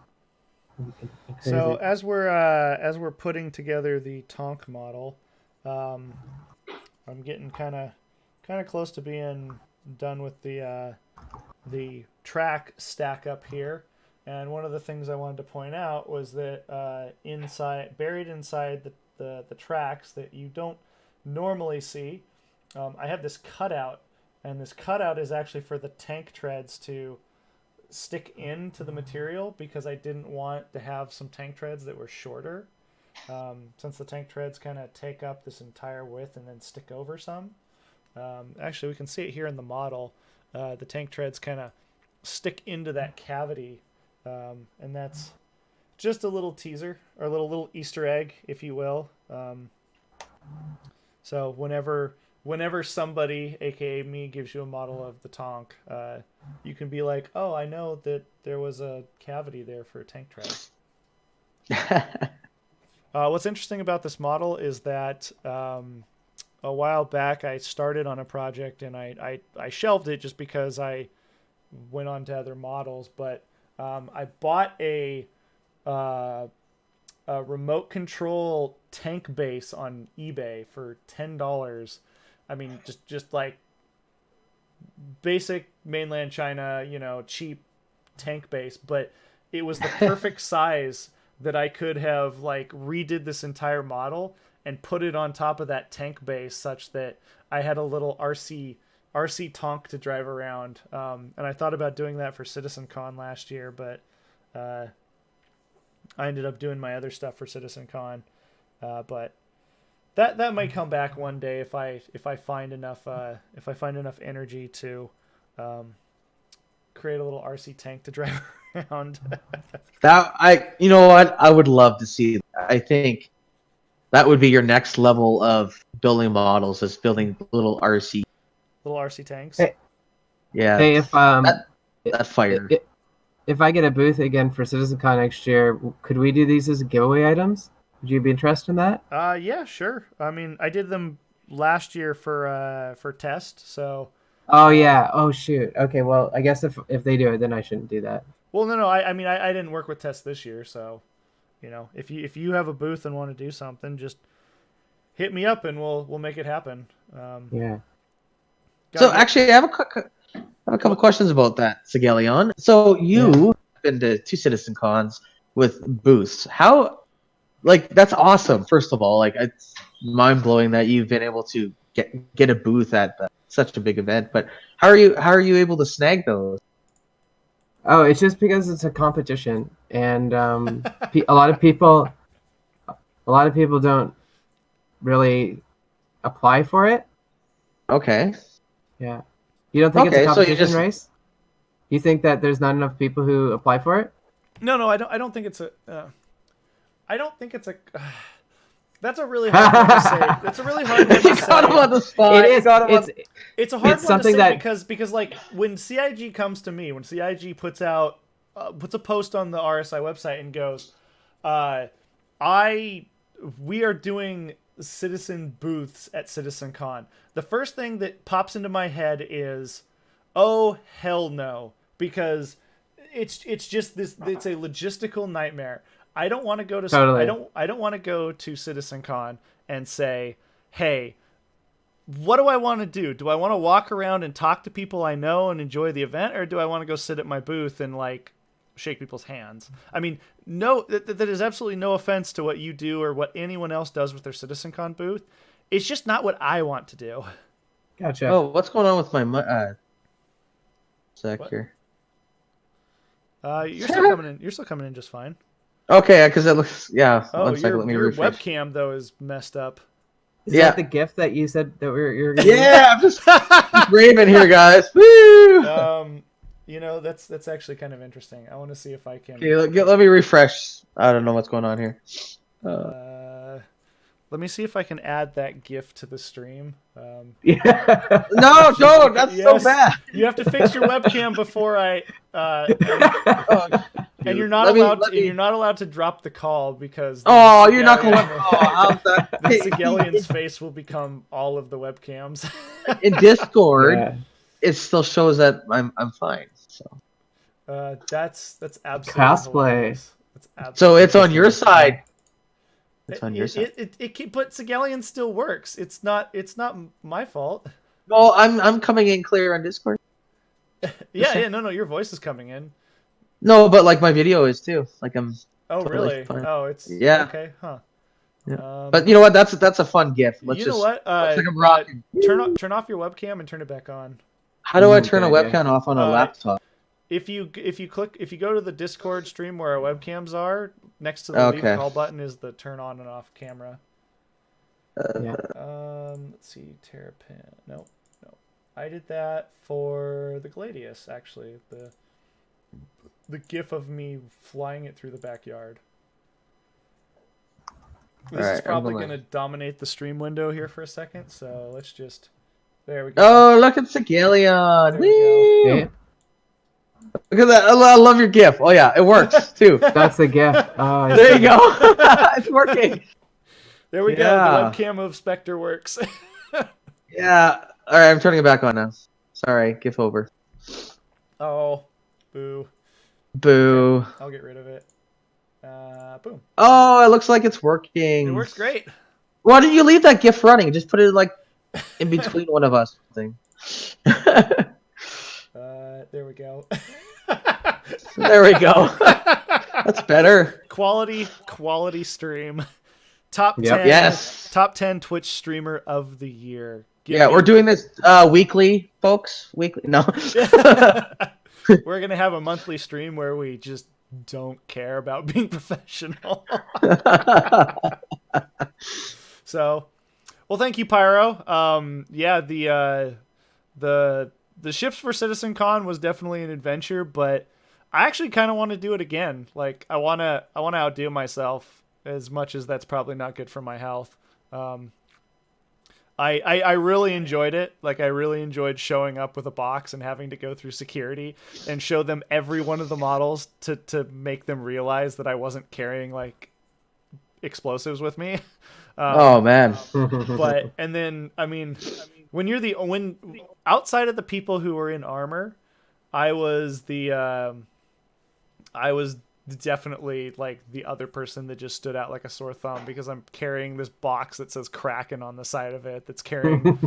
So as we're putting together the Tonk model, I'm getting kind of close to being done with the track stack up here. And one of the things I wanted to point out was that buried inside the tracks that you don't normally see, I have this cutout, and this cutout is actually for the tank treads to stick into the material, because I didn't want to have some tank treads that were shorter, since the tank treads kind of take up this entire width and then stick over some. Actually, we can see it here in the model. The tank treads kind of stick into that cavity, and that's just a little teaser, or a little Easter egg, if you will. So whenever somebody, aka me, gives you a model of the Tonk, you can be like, oh, I know that there was a cavity there for tank treads. What's interesting about this model is that a while back I started on a project, and I shelved it just because I went on to other models, but I bought a remote control tank base on eBay for $10. I mean, just like basic mainland China, cheap tank base, but it was the perfect size that I could have like redid this entire model and put it on top of that tank base, such that I had a little RC Tonk to drive around. And I thought about doing that for CitizenCon last year, but I ended up doing my other stuff for CitizenCon. But that might come back one day if I find enough energy to create a little RC tank to drive around. You know what? I would love to see that. I think that would be your next level of building models, is building little RC tanks. Hey, yeah. Hey, if that fire. if I get a booth again for CitizenCon next year, could we do these as giveaway items? Would you be interested in that? Yeah, sure. I mean, I did them last year for test, so. Oh yeah. Oh shoot. Okay. Well, I guess if they do it, then I shouldn't do that. Well, no. I mean, I didn't work with test this year, so, if you have a booth and want to do something, just hit me up and we'll make it happen. Yeah. So actually, I have a couple questions about that, Sigelion. So you've been to 2 Citizen Cons with booths. How, like, that's awesome. First of all, like, it's mind blowing that you've been able to get a booth at such a big event. But how are you able to snag those? Oh, it's just because it's a competition, and a lot of people don't really apply for it. Okay. Yeah. You don't think it's a Okay, so you competition just- race? You think that there's not enough people who apply for it? No, I don't think it's a. I don't think it's a. That's a really hard one to say. That's a really hard one to say. Got him on the spot. It is. It's a hard It's one something to say that- because like when CIG comes to me, when CIG puts a post on the RSI website and goes, we are doing citizen booths at CitizenCon. The first thing that pops into my head is, oh hell no, because it's just this. It's a logistical nightmare. I don't want to go to Totally. I don't want to go to CitizenCon and say, hey, what do I want to do? Do I want to walk around and talk to people I know and enjoy the event, or do I want to go sit at my booth and like shake people's hands? I mean, no, that is absolutely no offense to what you do or what anyone else does with their CitizenCon booth. It's just not what I want to do. Gotcha. Oh, what's going on with my sec here? You're still coming in. You're still coming in just fine. Okay, because it looks Oh, one second, let me your refresh. webcam though is messed up. Is yeah. that the gift that you said that you're gonna Yeah, I'm just raving here, guys. Woo! That's actually kind of interesting. I want to see if I can. Okay, let me refresh. I don't know what's going on here. Let me see if I can add that GIF to the stream. Yeah. No, don't. That's so Yes. bad. You have to fix your webcam before I. And you're not Let me- allowed. let me- You're not allowed to drop the call because. Oh, you're not going. Sigelion- Oh, how's that? then Sigelian's face will become all of the webcams. In Discord, Yeah. it still shows that I'm fine. So That's absolutely Cosplay. hilarious. That's so absolutely it's on your side. It's on your side. But Sigelian still works. It's not my fault. No, I'm coming in clear on Discord. Yeah, no, your voice is coming in. No, but like my video is too. Like I'm. Oh, Totally really? fine. Oh, it's Yeah. okay, huh? Yeah. But you know what? That's a fun gift. Let's you just. know what? looks like I'm rocking. Turn off your webcam and turn it back on. How do I turn a Okay. webcam off on a laptop? If you go to the Discord stream where our webcams are, next to the leave Okay. call button is the turn on and off camera. Yeah. Let's see, Terrapin. No. I did that for the Gladius, actually. The gif of me flying it through the backyard. This is Alright, I'm probably gonna- going to dominate the stream window here for a second, so let's just... There we go. Oh, look at Sigelion! There we Whee! Yeah. Look at that! I love your GIF. Oh yeah, it works too. That's the gift. Oh, I There see. you go. It's working. There we go. Yeah. The webcam of Spectre works. Yeah. All right, I'm turning it back on now. Sorry, GIF over. Oh, boo. Boo. I'll get rid of it. Boom. Oh, it looks like it's working. It works great. Why didn't you leave that GIF running? Just put it like in between one of us. Thing. There we go. There we go. That's better. Quality stream. Top Yep. 10. Yes. Top 10 Twitch streamer of the year. Yeah, we're doing this weekly, folks. Weekly. No. We're gonna have a monthly stream where we just don't care about being professional. So, well, thank you, Pyro. Yeah, the ships for CitizenCon was definitely an adventure, but I actually kind of want to do it again. Like, I wanna outdo myself, as much as that's probably not good for my health. I really enjoyed it. Like, I really enjoyed showing up with a box and having to go through security and show them every one of the models to make them realize that I wasn't carrying like explosives with me. Oh man. But and then I mean, when outside of the people who were in armor, I was I was definitely like the other person that just stood out like a sore thumb because I'm carrying this box that says Kraken on the side of it that's carrying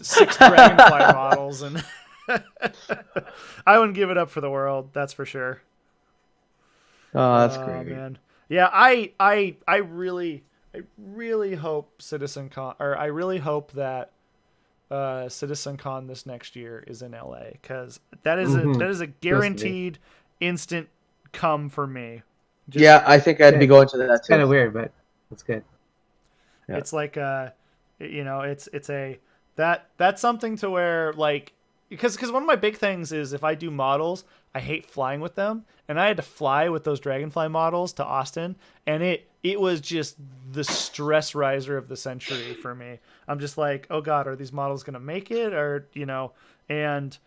6 Dragonfly models, and I wouldn't give it up for the world, that's for sure. Oh, that's great. Man. Yeah, I really hope CitizenCon, or I really hope that CitizenCon this next year is in LA, because that is a guaranteed instant come for me. Yeah, I think I'd be going to that too. Kind of weird, but it's good. Yeah. It's like that's something to where, like, because one of my big things is if I do models, I hate flying with them, and I had to fly with those Dragonfly models to Austin, and it was just the stress riser of the century for me. I'm just like, oh god, are these models gonna make it, or and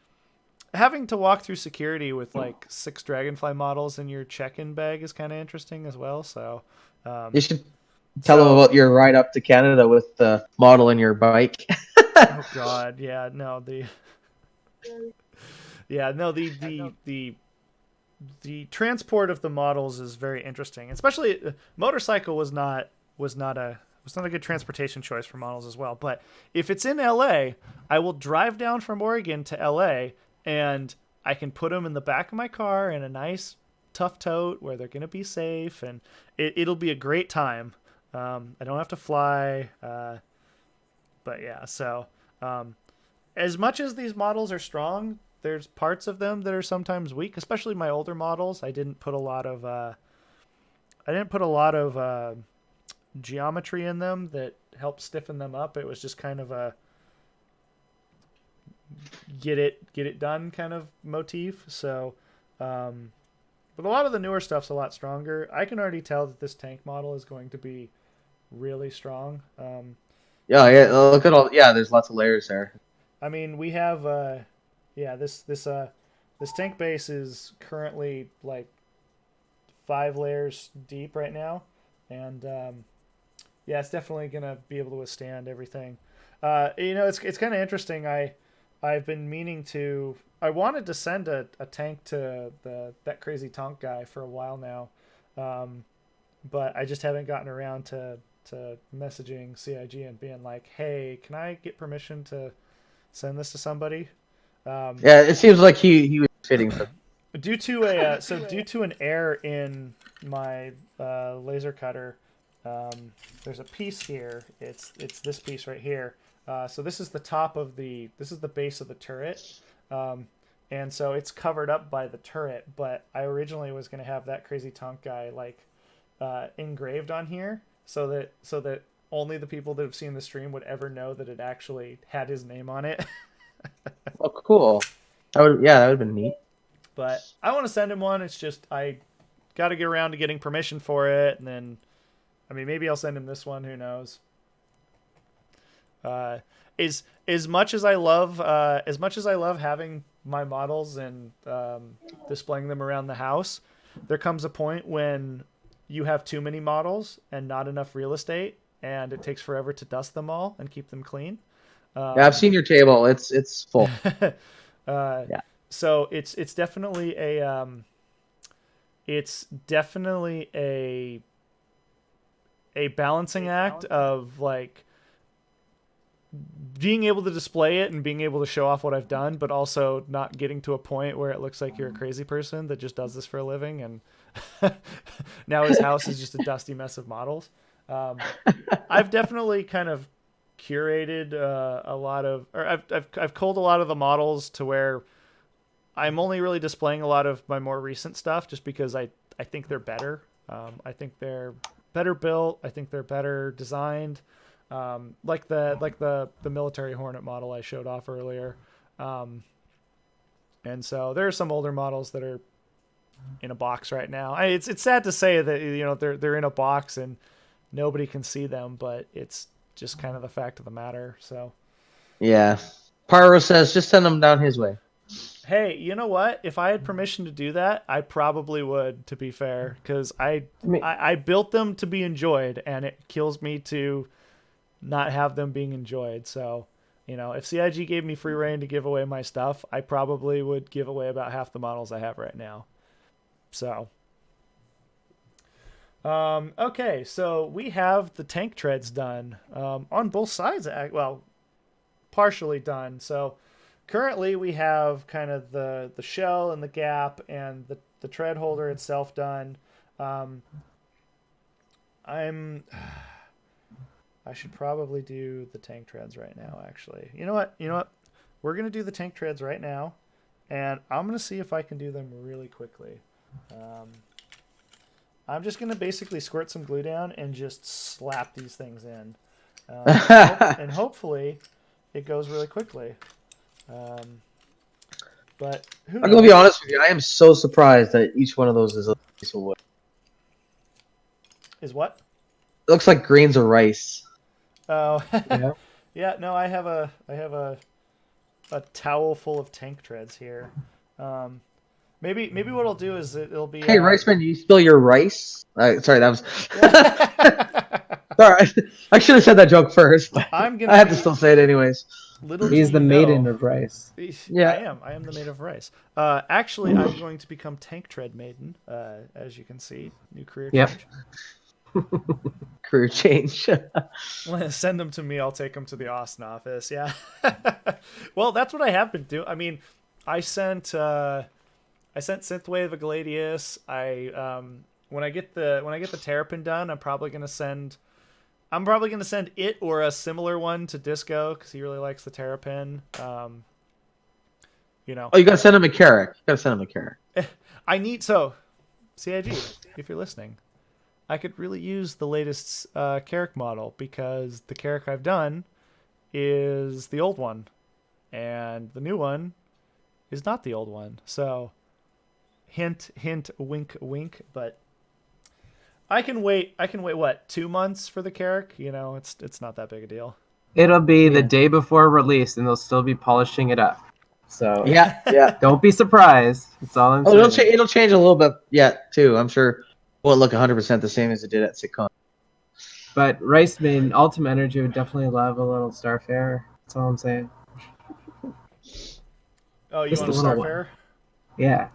having to walk through security with like 6 Dragonfly models in your check-in bag is kind of interesting as well. So you should tell them about your ride up to Canada with the model in your bike. Oh god, yeah, no, the transport of the models is very interesting. Especially motorcycle was not a good transportation choice for models as well. But if it's in LA, I will drive down from Oregon to LA, and I can put them in the back of my car in a nice tough tote where they're going to be safe, and it'll be a great time. I don't have to fly. But yeah, so as much as these models are strong, there's parts of them that are sometimes weak, especially my older models. I didn't put a lot of geometry in them that helped stiffen them up. It was just kind of a get it done kind of motif. So but a lot of the newer stuff's a lot stronger. I can already tell that this tank model is going to be really strong. Yeah, look at all. Yeah, there's lots of layers there. I mean, we have this tank base is currently like 5 layers deep right now, and it's definitely gonna be able to withstand everything. It's kind of interesting. I've been meaning to. I wanted to send a tank to that crazy Tonk guy for a while now, but I just haven't gotten around to messaging CIG and being like, hey, can I get permission to send this to somebody? Yeah, it seems like he was fitting for. Due to an error in my laser cutter, there's a piece here. It's this piece right here. So this is the base of the turret, and so it's covered up by the turret. But I originally was going to have that crazy Tonk guy like engraved on here, so that only the people that have seen the stream would ever know that it actually had his name on it. Oh, cool. That would have been neat. But I want to send him one. It's just I got to get around to getting permission for it, and then, I mean, maybe I'll send him this one. Who knows? As much as I love having my models and displaying them around the house, there comes a point when you have too many models and not enough real estate, and it takes forever to dust them all and keep them clean. Yeah, I've seen your table. It's full. Yeah. So it's definitely a balancing act of like being able to display it and being able to show off what I've done, but also not getting to a point where it looks like you're a crazy person that just does this for a living, and now his house is just a dusty mess of models. I've definitely kind of curated a lot of, or I've culled a lot of the models to where I'm only really displaying a lot of my more recent stuff, just because I think they're better. I think they're better built. I think they're better designed. Like the military Hornet model I showed off earlier. And so there are some older models that are in a box right now. It's sad to say that they're in a box and nobody can see them, but it's just kind of the fact of the matter. So, Yeah. Pyro says just send them down his way. hey, you know what? If I had permission to do that, I probably would, to be fair, because I built them to be enjoyed, and it kills me to not have them being enjoyed. So, if CIG gave me free reign to give away my stuff, I probably would give away about half the models I have right now. So, okay, so we have the tank treads done on both sides. Well, partially done. So currently we have kind of the shell and the gap and the tread holder itself done. I should probably do the tank treads right now, actually. You know what? We're going to do the tank treads right now, and I'm going to see if I can do them really quickly. I'm just going to basically squirt some glue down and just slap these things in. And hopefully it goes really quickly. But who knows? I'm going to be honest with you. I am so surprised that each one of those is a piece of wood. Is what? It looks like grains of rice. Oh, Yeah. yeah. No, I have a towel full of tank treads here. Maybe what I'll do is it'll be. Hey, Riceman, you spill your rice? Sorry, that was. Sorry, I should have said that joke first. But I'm gonna. I have to still say it anyways. He's the maiden of rice. Yeah, I am the maiden of rice. Actually, I'm going to become tank tread maiden. As you can see, new career change. Career change. Send them to me. I'll take them to the Austin office. Yeah. Well, that's what I have been doing. I mean, I sent Synthwave a Gladius. When I get the Terrapin done, I'm probably gonna send it or a similar one to Disco because he really likes the Terrapin. Oh, you gotta send him a Carrack. I need CIG, if you're listening, I could really use the latest Carrack model because the Carrack I've done is the old one, and the new one is not the old one. So, hint, hint, wink, wink. But I can wait. What, 2 months for the Carrack? It's not that big a deal. It'll be the day before release, and they'll still be polishing it up. So yeah. Don't be surprised. That's all I'm saying. It'll change a little bit yet too. I'm sure it won't look 100% the same as it did at SitCon. But Riceman Ultimate Energy would definitely love a little Starfarer. That's all I'm saying. Oh, you Just want a a little Starfarer? Yeah.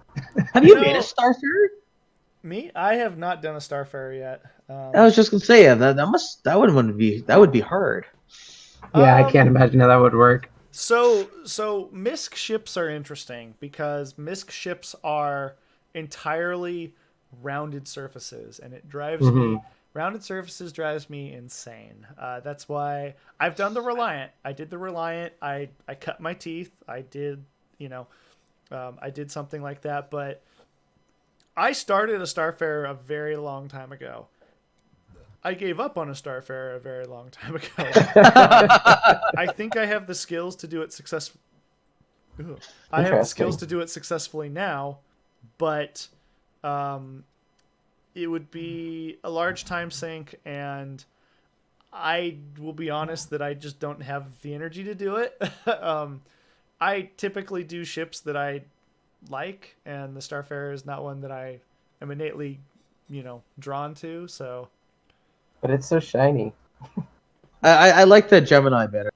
Have you made a Starfarer? Me? I have not done a Starfarer yet. I was just gonna say that would be hard. Yeah, I can't imagine how that would work. So MISC ships are interesting because MISC ships are entirely rounded surfaces, and it drives me. Rounded surfaces drives me insane. That's why I've done the Reliant. I did the Reliant. I cut my teeth. I did, I did something like that. But I started a Starfarer a very long time ago. I gave up on a Starfarer a very long time ago. I think I have the skills to do it successfully. I have the skills to do it successfully now, but it would be a large time sink, and I will be honest that I just don't have the energy to do it. I typically do ships that I like, and the Starfarer is not one that I am innately, drawn to. So, but it's so shiny. I like the Gemini better.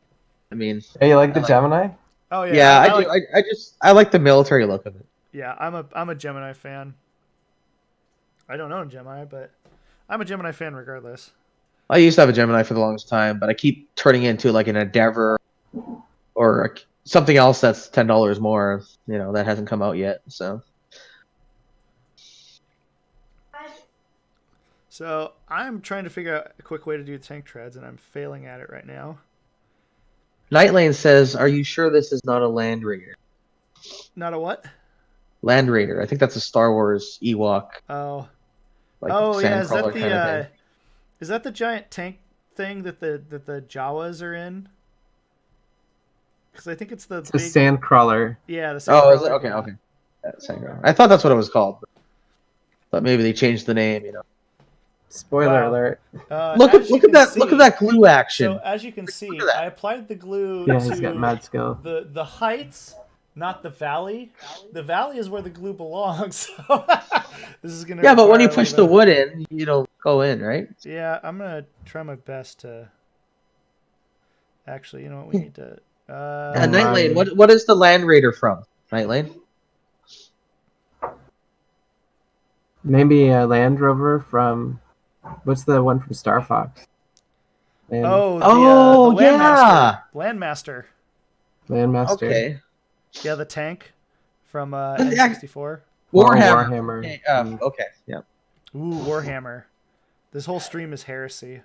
I mean, hey, you like the Gemini? Oh yeah, yeah. I like the military look of it. Yeah, I'm a Gemini fan. I don't own Gemini, but I'm a Gemini fan regardless. I used to have a Gemini for the longest time, but I keep turning into like an Endeavor or something else that's $10 more. That hasn't come out yet. So I'm trying to figure out a quick way to do tank treads, and I'm failing at it right now. Nightlane says, "Are you sure this is not a Land Raider?" Not a what? Land Raider. I think that's a Star Wars Ewok. Oh. Yeah. Is that the giant tank thing that the Jawas are in? Because I think it's the big Sandcrawler. Yeah, the Sandcrawler. Oh, is it? Okay. Sandcrawler. I thought that's what it was called, but maybe they changed the name. Spoiler Wow. alert. Look As you at can that! see, Look at that glue action. So as you can Look see, at that. I applied the glue Yeah, he's got to mad skill. the heights, not the valley. The valley is where the glue belongs. So this is gonna Yeah, but when you require a push little the bit wood in, you don't go in, right? Yeah, I'm gonna try my best to. Actually, you know what we need to. Night Lane. my- What is the Land Raider from? Night Lane. Maybe a Land Rover from. What's the one from Star Fox? Oh, Oh, the yeah. Landmaster. Landmaster. Okay. Yeah, the tank from But yeah, N64. Warhammer. Warhammer. Okay, Mm. okay. Yeah. Ooh, Warhammer. This whole stream is heresy.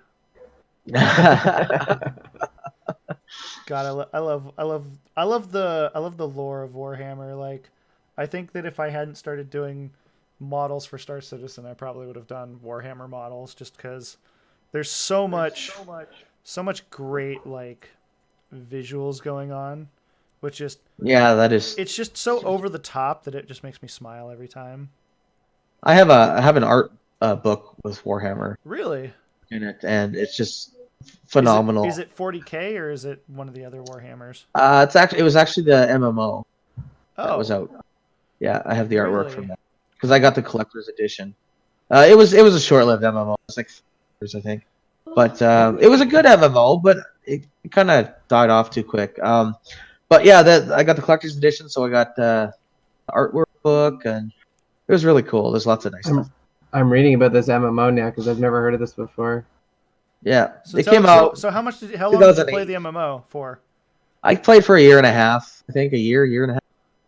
God, I love the lore of Warhammer. Like, I think that if I hadn't started doing models for Star Citizen, I probably would have done Warhammer models, just because there's so much great like visuals going on, which just Yeah, that is. it's just so over the top that it just makes me smile every time. I have an art book with Warhammer Really? in it, and it's just phenomenal. Is it 40K or is it one of the other Warhammers? It was actually the MMO that was Oh, out. Yeah, I have the artwork from really? that because I got the collector's edition. It was a short-lived MMO. It was like 4 years, I think, but it was a good MMO, but it kind of died off too quick. But yeah, that I got the collector's edition, so I got the artwork book, and it was really cool. There's lots of nice stuff. I'm reading about this MMO now because I've never heard of this before. Yeah, So it came out. So how long did you play 2008. the MMO for? I played for a year and a half. I think a year and a half.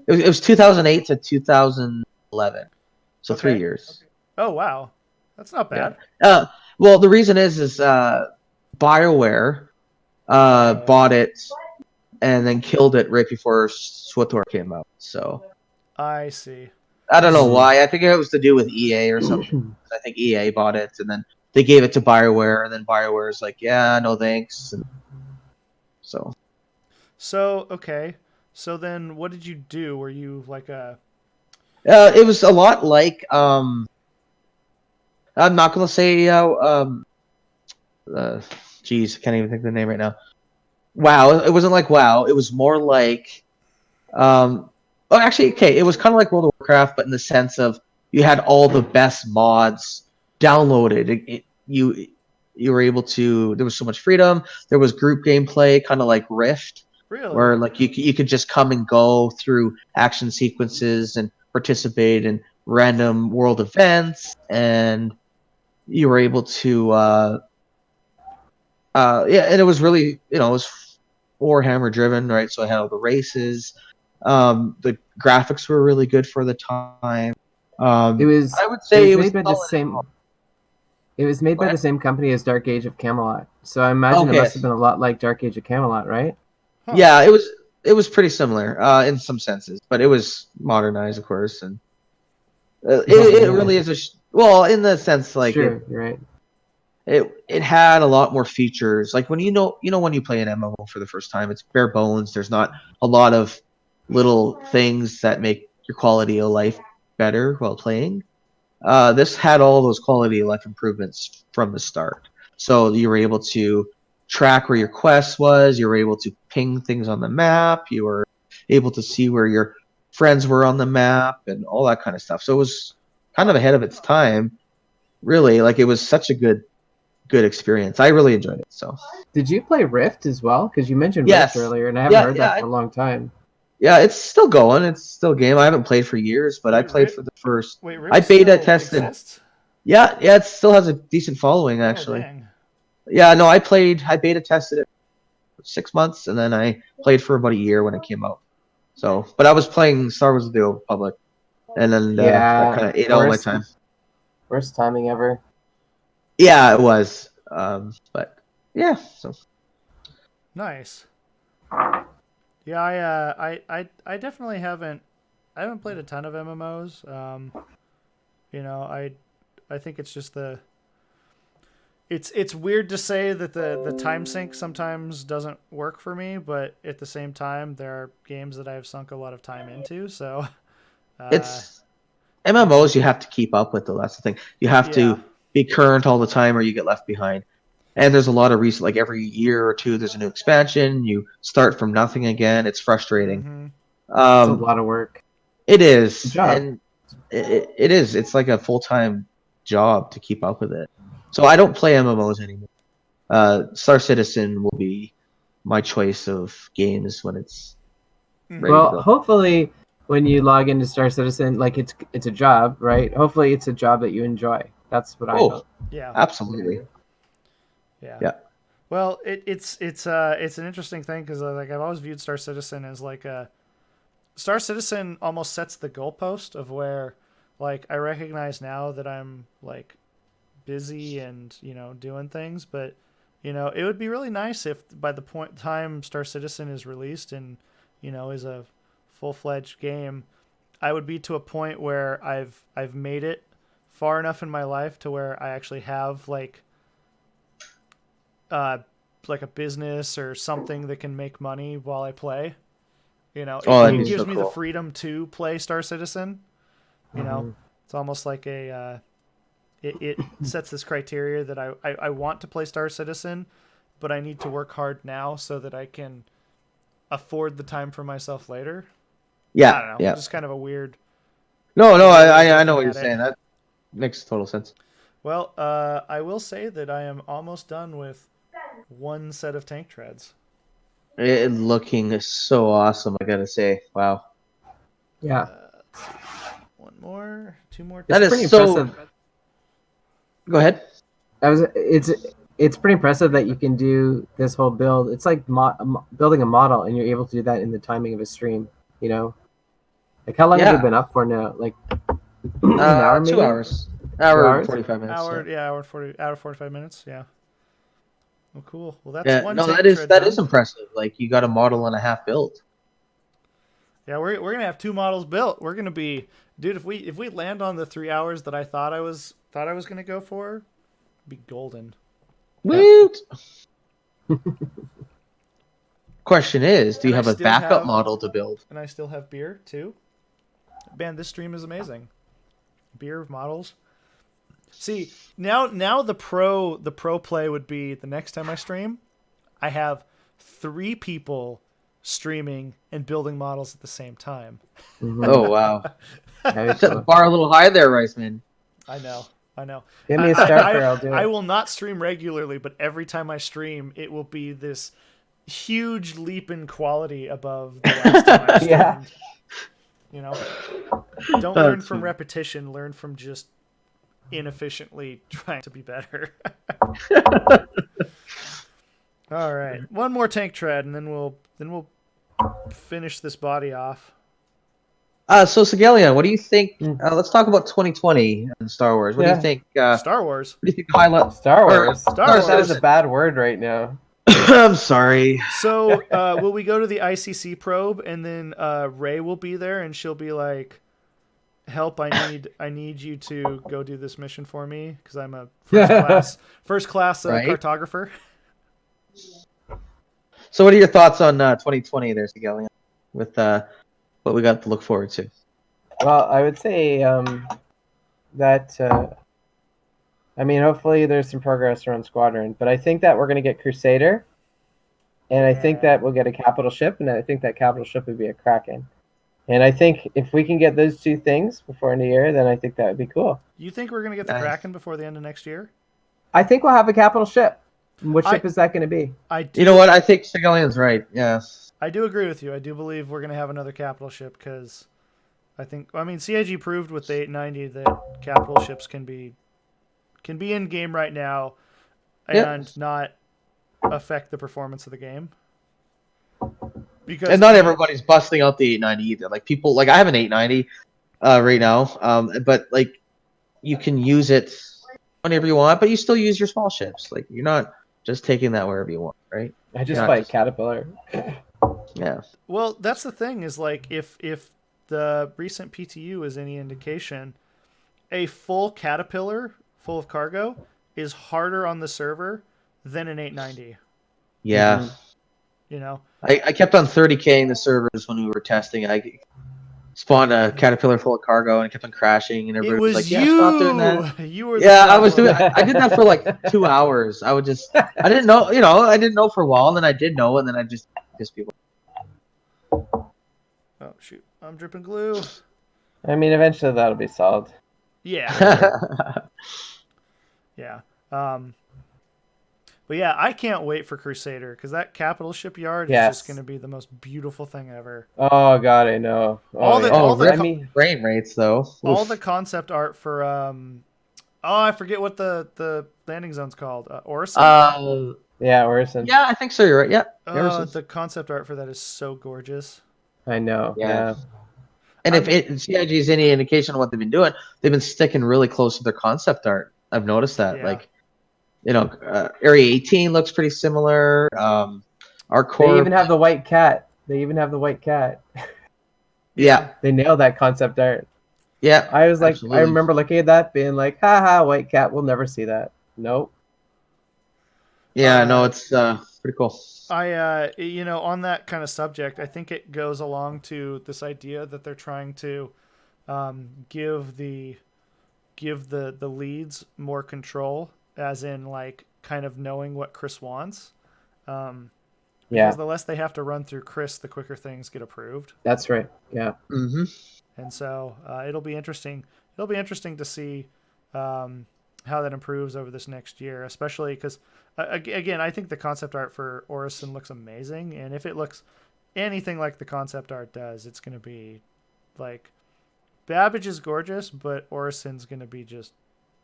It was 2008 to 2011, so Okay. 3 years. Oh wow, that's not bad. Well, the reason is BioWare bought it and then killed it right before SWTOR came out. So I see. I don't know why. I think it was to do with EA or something. I think EA bought it and then they gave it to BioWare, and then BioWare's like, yeah, no thanks. And so. So okay. So then, what did you do? Were you like a? It was a lot like I'm not gonna say geez, I can't even think of the name right now. WoW. It wasn't like WoW. It was more like oh, actually, okay. It was kind of like World of Warcraft, but in the sense of you had all the best mods downloaded. You were able to. There was so much freedom. There was group gameplay, kind of like Rift, Really? where like you could just come and go through action sequences and participate in random world events, and you were able to yeah, and it was really, it was Warhammer driven, right? So it had all the races. The graphics were really good for the time. It was. I would say It it was was made by the same. It was made by What? the same company as Dark Age of Camelot, so I imagine it Okay. must have been a lot like Dark Age of Camelot, right? Huh. Yeah, it was pretty similar in some senses, but it was modernized, of course, and it really is well, in the sense like Sure, you're right. it had a lot more features. Like when you know when you play an MMO for the first time, it's bare bones. There's not a lot of little things that make your quality of life better while playing. This had all those quality of life improvements from the start. So you were able to track where your quest was. You were able to ping things on the map. You were able to see where your friends were on the map and all that kind of stuff. So it was kind of ahead of its time. Really, like it was such a good experience. I really enjoyed it. So Did you play Rift as well? Because you mentioned Yes. Rift earlier, and I haven't heard that for a long time. yeah, it's still going. It's still a game. I haven't played for years, but I Wait, played for the first. Wait, I Rift beta still tested. exists? Yeah, it still has a decent following actually. Oh, dang. Yeah, no, I beta tested it for 6 months, and then I played for about a year when it came out. So, but I was playing Star Wars: The Old Republic, and then that kind of ate all my time. Worst timing ever. Yeah, it was. But yeah, so Nice. Yeah, I definitely haven't. I haven't played a ton of MMOs. I think it's just it's weird to say that the time sync sometimes doesn't work for me, but at the same time, there are games that I've sunk a lot of time into. So it's MMOs you have to keep up with, though. That's the thing. You have to be current all the time or you get left behind. And there's a lot of reason, like every year or two, there's a new expansion. You start from nothing again. It's frustrating. Mm-hmm. It's a lot of work. It is, Good job. and it is. It's like a full-time job to keep up with it. So I don't play MMOs anymore. Star Citizen will be my choice of games when it's ready to Well, go. hopefully, when you log into Star Citizen, like it's a job, right? Hopefully, it's a job that you enjoy. That's what I hope. Yeah. Absolutely. Yeah. Well, it's an interesting thing because like I've always viewed Star Citizen as like Star Citizen almost sets the goalpost of where like I recognize now that I'm like busy and doing things, but it would be really nice if by the time Star Citizen is released and is a full-fledged game, I would be to a point where I've made it far enough in my life to where I actually have like a business or something that can make money while I play. It gives me the freedom to play Star Citizen. It's almost like it sets this criteria that I want to play Star Citizen, but I need to work hard now so that I can afford the time for myself later. Yeah. I don't know. Yeah. Just kind of a weird. No, I know what you're saying. That makes total sense. Well, I will say that I am almost done with one set of tank treads. It looking so awesome, I gotta say. Wow. Yeah. One more, two more. That is pretty so impressive. Go ahead. It's pretty impressive that you can do this whole build. It's like building a model, and you're able to do that in the timing of a stream. Like how long have you been up for now? Like an hour, maybe? 2 hours. Hour and 45 minutes. Hour 45 minutes. Yeah. Oh, cool. Well, that's Yeah, one. no, tank that is tread that done. is impressive. Like you got a model and a half built. Yeah, we're gonna have 2 models built. We're gonna be, dude. If we land on the 3 hours that I thought I was gonna go for, it'd be golden. Woot! Question is, do you have a backup model to build? And I still have beer too. Man, this stream is amazing. Beer models. See, now the pro play would be the next time I stream, I have 3 people streaming and building models at the same time. Mm-hmm. Oh wow. Set the bar a little high there, Riceman. I know. Give me a starter, I'll do it. I will not stream regularly, but every time I stream, it will be this huge leap in quality above the last time I streamed. Yeah. Don't learn from repetition, learn from just inefficiently trying to be better. All right. One more tank tread and then we'll finish this body off. So Sigelion, what do you think? Let's talk about 2020 and Star Wars. What do you think? Star Wars. What do you think? Highlight Star Wars. Star Wars. That is a bad word right now. I'm sorry. So, will we go to the ICC probe and then Ray will be there and she'll be like, "Help! I need you to go do this mission for me because I'm a first class cartographer." So, what are your thoughts on 2020 there, Sigelion, with what we got to look forward to? Well, I would say that hopefully there's some progress around Squadron, but I think that we're going to get Crusader, and I think that we'll get a capital ship, and I think that capital ship would be a Kraken. And I think if we can get those 2 things before end of year, then I think that would be cool. You think we're going to get the Kraken before the end of next year? I think we'll have a capital ship. What ship is that going to be? You know what? I think Sigelion's right. Yes. I do agree with you. I do believe we're going to have another capital ship because CIG proved with the 890 that capital ships can be in game right now and not affect the performance of the game. And not everybody's busting out the 890 either. Like people, like I have an 890 right now, but like you can use it whenever you want, but you still use your small ships. Like you're not just taking that wherever you want, right? I just fight Caterpillar. Yeah. Well, that's the thing is like if the recent PTU is any indication, a full Caterpillar full of cargo is harder on the server than an 890. Yeah. You know, I kept on 30K-ing the servers when we were testing. spawned a caterpillar full of cargo and it kept on crashing, and It everybody was was like, "Yeah, stop doing that." you. You were the Yeah, I was problem. doing. I did that for like 2 hours. I didn't know. I didn't know for a while, and then I did know, and then I just pissed people. Oh shoot! I'm dripping glue. I mean, eventually that'll be solved. Yeah. Yeah. But yeah, I can't wait for Crusader because that capital shipyard is just going to be the most beautiful thing ever. Oh god, I know. Frame rates though. All the concept art for I forget what the landing zone's called. Orison. Yeah, Orison. Yeah, I think so. You're right. Yeah. The concept art for that is so gorgeous. I know. Yeah. And if CIG is any indication of what they've been doing, they've been sticking really close to their concept art. I've noticed that. Yeah. Area 18 looks pretty similar. ArcCorp. They even have the white cat. Yeah. They nailed that concept art. Yeah. I was like, absolutely. I remember looking at that, being like, haha, white cat, we'll never see that. Nope. Yeah, no, it's pretty cool. On that kind of subject, I think it goes along to this idea that they're trying to give the leads more control, as in like kind of knowing what Chris wants. Because the less they have to run through Chris, the quicker things get approved. That's right. Yeah. Mm-hmm. And so it'll be interesting. It'll be interesting to see how that improves over this next year, especially because, again, I think the concept art for Orison looks amazing. And if it looks anything like the concept art does, it's going to be like Babbage is gorgeous, but Orison's going to be just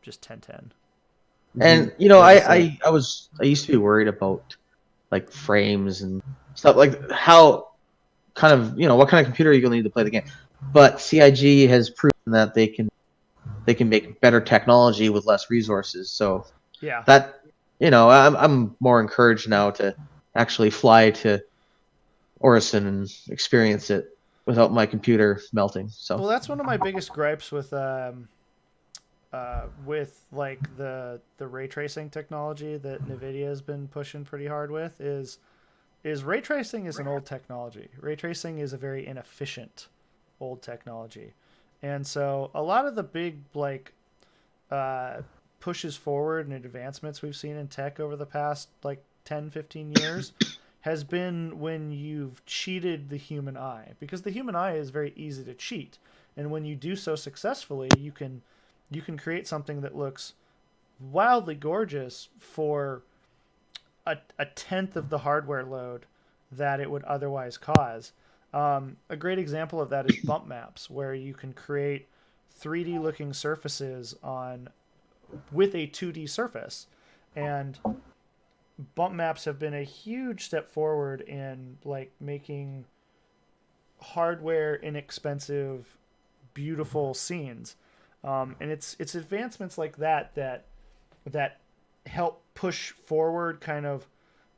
10/10. And I used to be worried about like frames and stuff, like how kind of what kind of computer you're gonna need to play the game. But CIG has proven that they can make better technology with less resources. So yeah, that I'm more encouraged now to actually fly to Orison and experience it without my computer melting. So well, that's one of my biggest gripes with like the ray tracing technology that NVIDIA has been pushing pretty hard with is ray tracing is an old technology. Ray tracing is a very inefficient old technology. And so a lot of the big like pushes forward and advancements we've seen in tech over the past like 10, 15 years has been when you've cheated the human eye, because the human eye is very easy to cheat. And when you do so successfully, you can create something that looks wildly gorgeous for a tenth of the hardware load that it would otherwise cause. A great example of that is bump maps, where you can create 3D looking surfaces with a 2D surface. And bump maps have been a huge step forward in like making hardware inexpensive, beautiful scenes. And it's advancements like that help push forward kind of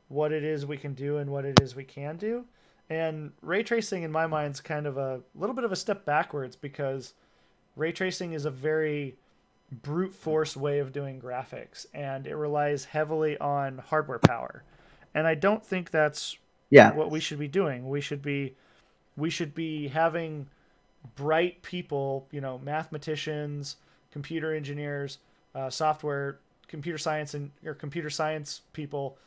what it is we can do and what it is we can do. And ray tracing, in my mind, is kind of a little bit of a step backwards, because ray tracing is a very brute force way of doing graphics, and it relies heavily on hardware power. And I don't think that's what we should be doing. We should be having bright people, mathematicians, computer engineers, computer science people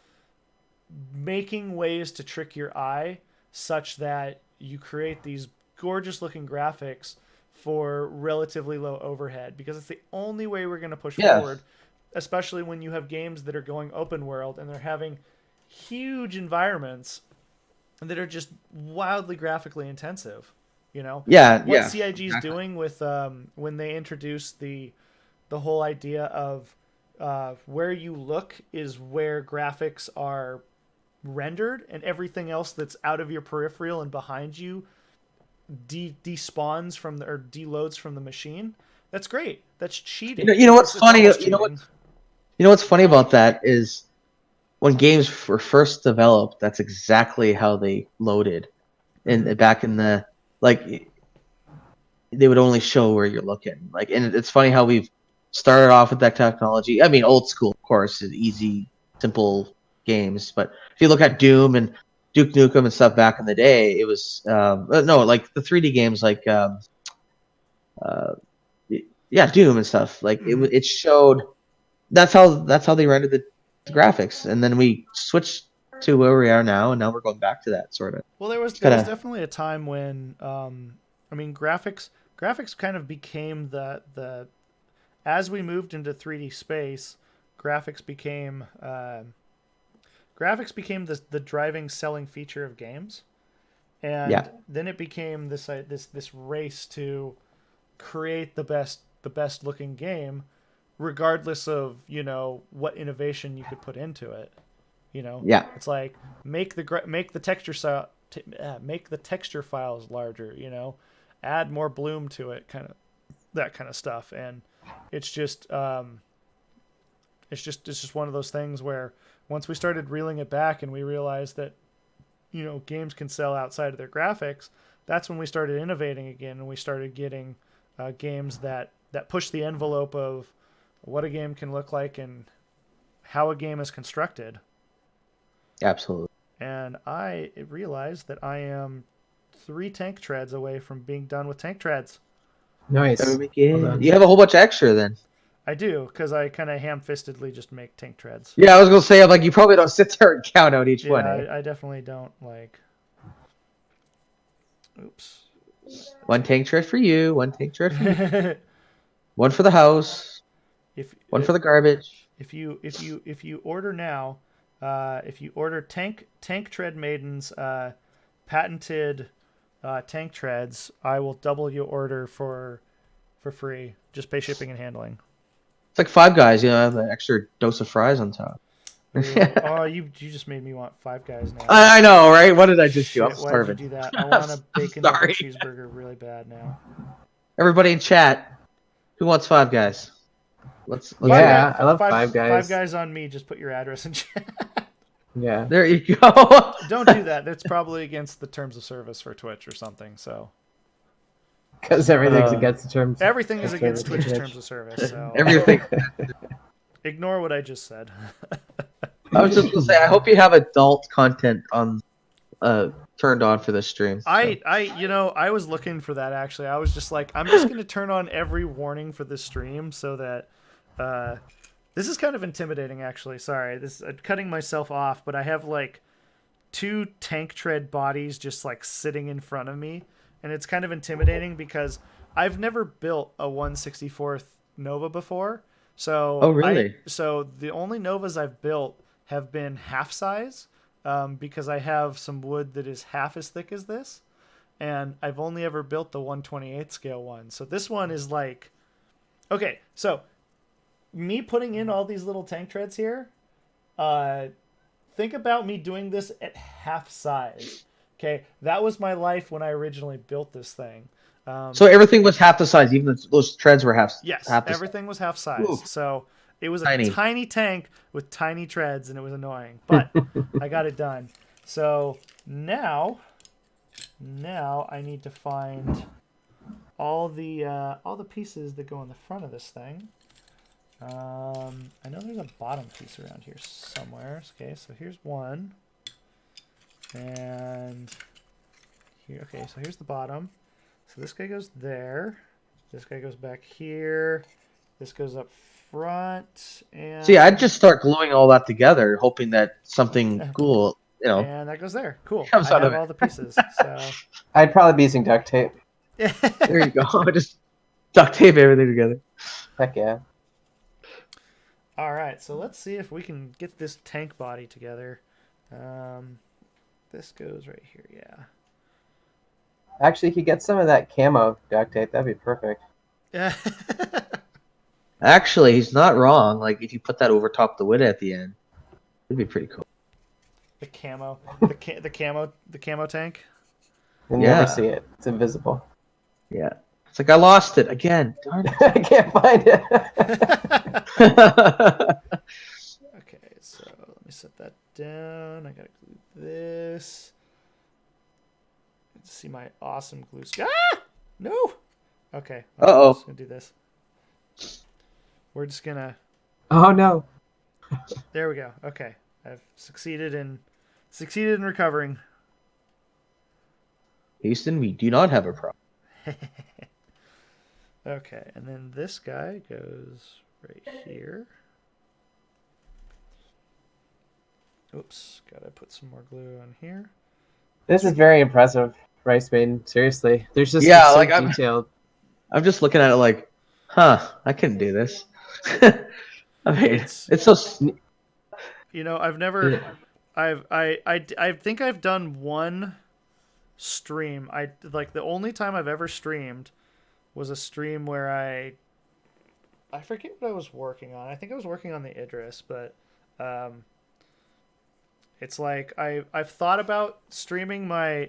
making ways to trick your eye such that you create these gorgeous looking graphics for relatively low overhead, because it's the only way we're going to push forward, especially when you have games that are going open world and they're having huge environments that are just wildly graphically intensive. What CIG is doing with when they introduce the whole idea of where you look is where graphics are rendered, and everything else that's out of your peripheral and behind you despawns from or deloads from the machine. That's great. That's cheating. What's funny? What's funny about that is when games were first developed, that's exactly how they loaded. And back in the they would only show where you're looking. And it's funny how we've started off with that technology. I mean, old school, of course, is easy, simple games. But if you look at Doom and Duke Nukem and stuff back in the day, it was no, like the 3D games, like Doom and stuff. Like it showed. That's how they rendered the graphics, and then we switched to where we are now, and now we're going back to that sort of. Well, there was definitely a time when I mean graphics kind of became the as we moved into 3D space, graphics became the driving selling feature of games, and then it became this race to create the best looking game, regardless of what innovation you could put into it. It's like make the texture files larger. Add more bloom to it, that kind of stuff, and it's just one of those things where once we started reeling it back and we realized that games can sell outside of their graphics, that's when we started innovating again, and we started getting games that push the envelope of what a game can look like and how a game is constructed. Absolutely. And I realized that I am 3 tank treads away from being done with tank treads. Nice. You have a whole bunch extra then. I do, because I kind of ham-fistedly just make tank treads. Yeah, I was gonna say, I'm like, you probably don't sit there and count out each one. I definitely don't Oops. 1 tank tread for you. 1 tank tread for you. 1 for the house. 1 for the garbage. If you order now, if you order tank tread maidens patented tank treads, I will double your order for free. Just pay shipping and handling. It's like Five Guys, the extra dose of fries on top. Oh, you just made me want Five Guys now. I know, right? What did I just do? I'm starving. Why did you do that? I want a bacon cheeseburger really bad now. Everybody in chat, who wants Five Guys? Let's yeah, I love Five Guys. 5 Guys on me. Just put your address in chat. Yeah. There you go. Don't do that. That's probably against the terms of service for Twitch or something. So. Because everything's against the terms. Everything is against Twitch's terms of service. So. Everything. Ignore what I just said. I was just gonna say, I hope you have adult content on turned on for this stream. So. I was looking for that actually. I was just like, I'm just gonna turn on every warning for this stream so that this is kind of intimidating actually. Sorry, I'm cutting myself off, but I have like 2 tank tread bodies just like sitting in front of me, and it's kind of intimidating because I've never built a 1/64th Nova before. So oh really? So the only Novas I've built have been half size, because I have some wood that is half as thick as this, and I've only ever built the 1/28 scale one. So this one is like, okay, so me putting in all these little tank treads here, think about me doing this at half size. Okay, that was my life when I originally built this thing. So everything was half the size, even those treads were half. Yes, half the everything was half size. Ooh. So it was a tiny tank with tiny treads, and it was annoying. But I got it done. So now I need to find all the pieces that go on the front of this thing. I know there's a bottom piece around here somewhere. Okay, so here's one, and here. Okay, so here's the bottom. So this guy goes there. This guy goes back here. This goes up front. And see, I'd just start gluing all that together, hoping that something cool, And that goes there. Cool. I have all the pieces. So I'd probably be using duct tape. there you go. Just duct tape everything together. Heck yeah. All right, so let's see if we can get this tank body together. This goes right here, yeah. Actually, if you get some of that camo duct tape, that'd be perfect. Yeah. Actually, he's not wrong. Like, if you put that over top the wood at the end, it'd be pretty cool. The camo tank. You never see it. It's invisible. Yeah. It's like I lost it again. Darn it. I can't find it. Okay, so let me set that down. I gotta glue this. Let's see my awesome glue. Ah! No. Okay. Uh-oh. I'm just gonna do this. We're just gonna. Oh no. There we go. Okay, I've succeeded in Succeeded in recovering. Houston, we do not have a problem. Okay, and then this guy goes right here. Oops, gotta put some more glue on here. This is very impressive, Rice Maiden. Seriously, there's just Yeah, it's so like, detailed. I'm just looking at it like, huh, I couldn't do this. I mean, it's so. You know, I've never, I think I've done one stream. I like the only time I've ever streamed was a stream where I forget what I was working on. I think I was working on the Idris, but it's like I've thought about streaming my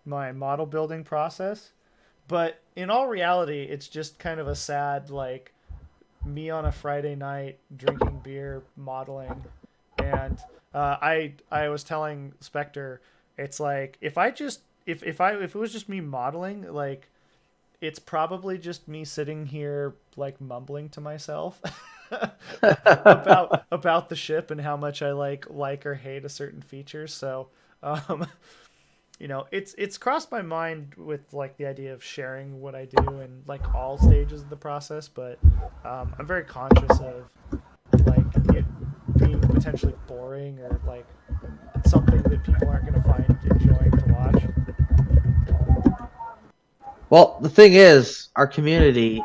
model building process, but in all reality, it's just kind of a sad like me on a Friday night drinking beer modeling, and I was telling Spectre, it's like if it was just me modeling, like it's probably just me sitting here like mumbling to myself about the ship and how much I like or hate a certain feature. So um you know, it's crossed my mind with like the idea of sharing what I do in like all stages of the process, but I'm very conscious of like it being potentially boring or like something that people aren't going to find enjoying to watch. Well, the thing is, our community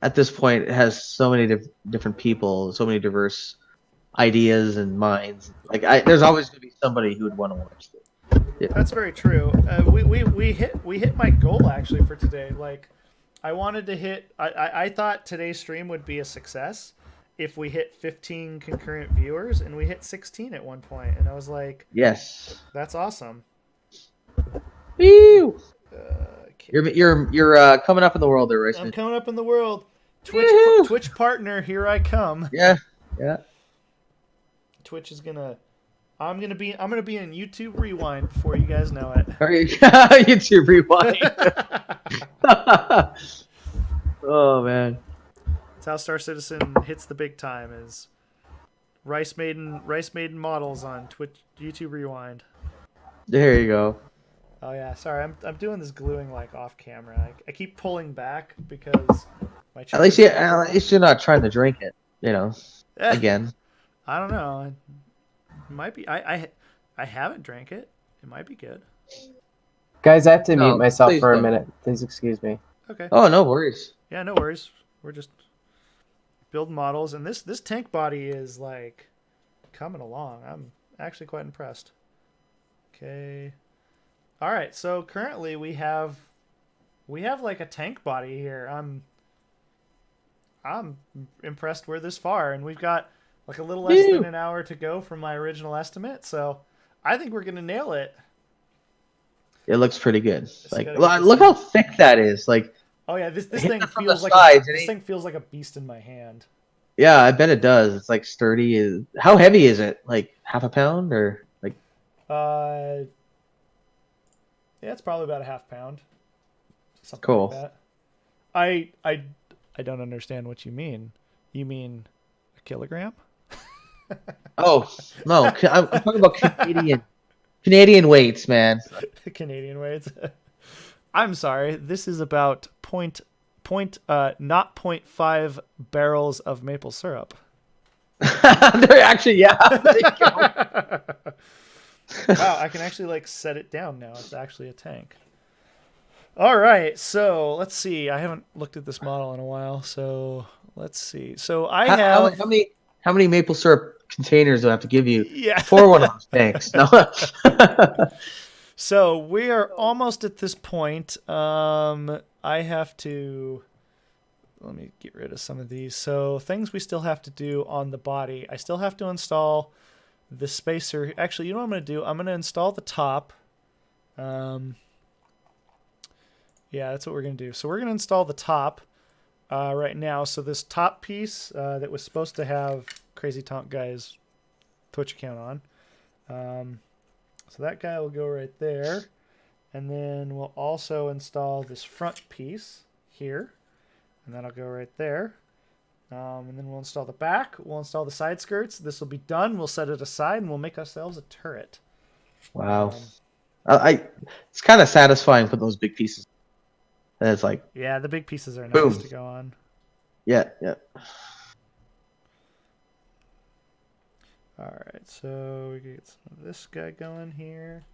at this point has so many different people, so many diverse ideas and minds. Like, there's always going to be somebody who would want to watch this. Yeah. That's very true. We hit my goal actually for today. Like, I wanted to hit. I thought today's stream would be a success if we hit 15 concurrent viewers, and we hit 16 at one point, and I was like, yes, that's awesome. Woo! You're coming up in the world there, right? I'm coming up in the world. Twitch partner, here I come. Yeah. Twitch is gonna. I'm gonna be in YouTube Rewind before you guys know it. YouTube Rewind. Oh man. That's how Star Citizen hits the big time. Is Rice Maiden models on Twitch YouTube Rewind. There you go. Oh yeah, sorry, I'm doing this gluing like off camera. I keep pulling back because my. At least you're not trying to drink it. You know. Again. I don't know. It might be. I haven't drank it. It might be good. Guys, I have to mute myself for don't. a minute. Please excuse me. Okay. Oh, no worries. Yeah, no worries. We're just building models, and this tank body is like coming along. I'm actually quite impressed. Okay. All right. So currently we have like a tank body here. I'm impressed we're this far, and we've got like a little less than an hour to go from my original estimate. So I think we're gonna nail it. It looks pretty good. Like, look how thick that is. Like, oh yeah, this thing feels like this thing feels like a beast in my hand. Yeah, I bet it does. It's like sturdy. How heavy is it? Like half a pound or like? Yeah, it's probably about a half pound. Something cool. Like that. I don't understand what you mean. You mean a kilogram? Oh no, I'm talking about Canadian weights, man. Canadian weights. I'm sorry. This is about not 0.5 barrels of maple syrup. They're actually, yeah. Wow, I can actually like set it down now. It's actually a tank. All right, so let's see. I haven't looked at this model in a while, so let's see. So I have how many maple syrup containers do I have to give you Yeah. for one of those tanks? No. So we are almost at this point. I have to. Let me get rid of some of these. So things we still have to do on the body. I still have to install the spacer. Actually, you know what I'm going to do? I'm going to install the top. Yeah, that's what we're going to do. So we're going to install the top right now. So this top piece that was supposed to have Crazy Tonk Guy's Twitch account on. So that guy will go right there. And then we'll also install this front piece here. And that'll go right there. And then we'll install the back. We'll install the side skirts. This will be done. We'll set it aside, and we'll make ourselves a turret. Wow. It's kind of satisfying putting those big pieces. And it's like, Yeah, the big pieces are boom. nice to go on. Yeah. All right, so we can get some of this guy going here.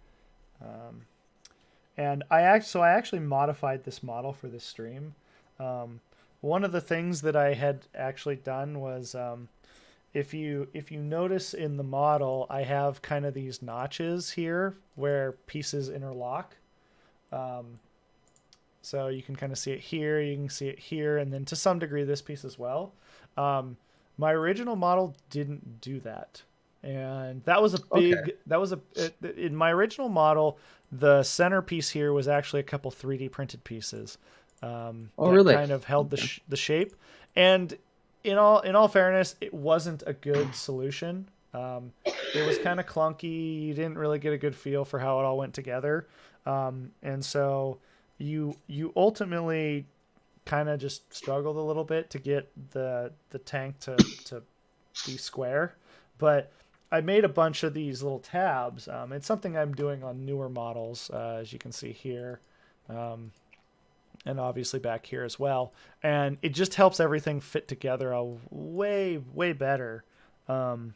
And I actually modified this model for this stream. One of the things that I had actually done was, if you notice in the model, I have kind of these notches here where pieces interlock. So you can kind of see it here, you can see it here, and then to some degree this piece as well. My original model didn't do that. And that was a big, in my original model, the centerpiece here was actually a couple 3D printed pieces. That kind of held the shape. And in all fairness, it wasn't a good solution. It was kind of clunky. You didn't really get a good feel for how it all went together. And so you ultimately kind of just struggled a little bit to get the tank to be square. But I made a bunch of these little tabs. It's something I'm doing on newer models, as you can see here. And obviously back here as well. And it just helps everything fit together way, way better in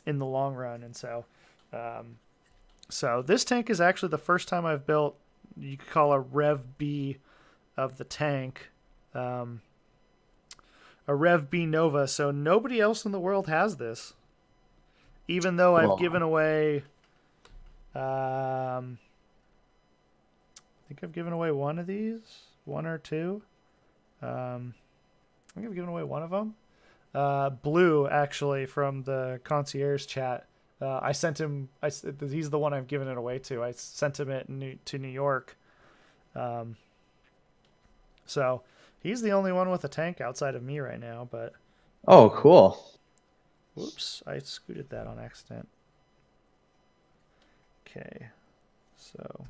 the long run. And so so this tank is actually the first time I've built, you could call a Rev B of the tank. A Rev B Nova. So nobody else in the world has this. Even though I've given away, I think I've given away one of these, one or two. I think I've given away one of them. Blue, actually, from the concierge chat. I sent him. He's the one I've given it away to. I sent him it to New York. So he's the only one with a tank outside of me right now. But oh, cool. Whoops, I scooted that on accident. Okay, so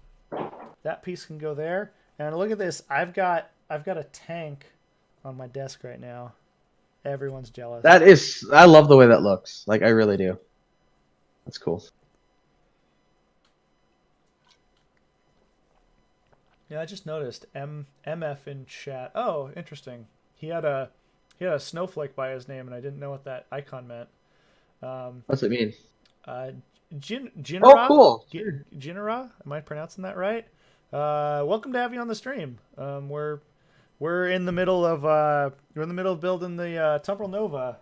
that piece can go there. And look at this. I've got a tank on my desk right now. Everyone's jealous. I love the way that looks. Like, I really do. That's cool. Yeah, I just noticed MF in chat. Oh, interesting. He had a snowflake by his name, and I didn't know what that icon meant. What's it mean? Jinra? Oh, cool. Jinra? Am I pronouncing that right? Welcome to have you on the stream. We're in the middle of building the Temporal Nova.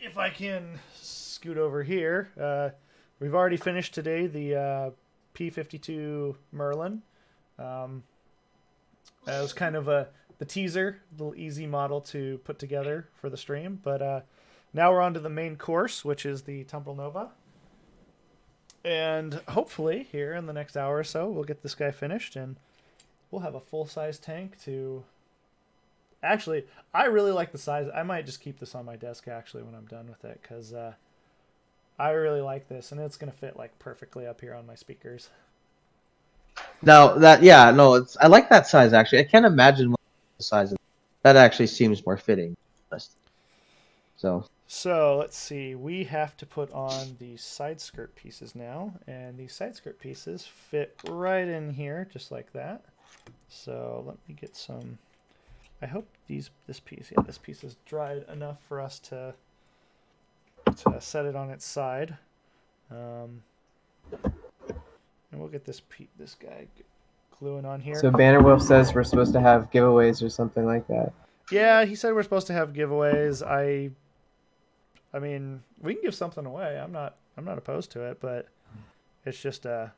If I can scoot over here, we've already finished today the P-52 Merlin. It was kind of the teaser, little easy model to put together for the stream, but now we're on to the main course, which is the Temporal Nova. And hopefully here in the next hour or so, we'll get this guy finished and we'll have a full-size tank to... Actually, I really like the size. I might just keep this on my desk, actually, when I'm done with it, because I really like this, and it's going to fit like perfectly up here on my speakers. Now, I like that size, actually. I can't imagine what the size is. That actually seems more fitting. So let's see. We have to put on the side skirt pieces now, and these side skirt pieces fit right in here, just like that. So let me get some. I hope this piece is dried enough for us to set it on its side. And we'll get this guy gluing on here. So Bannerwolf says we're supposed to have giveaways or something like that. Yeah, he said we're supposed to have giveaways. I mean, we can give something away. I'm not opposed to it, but it's just I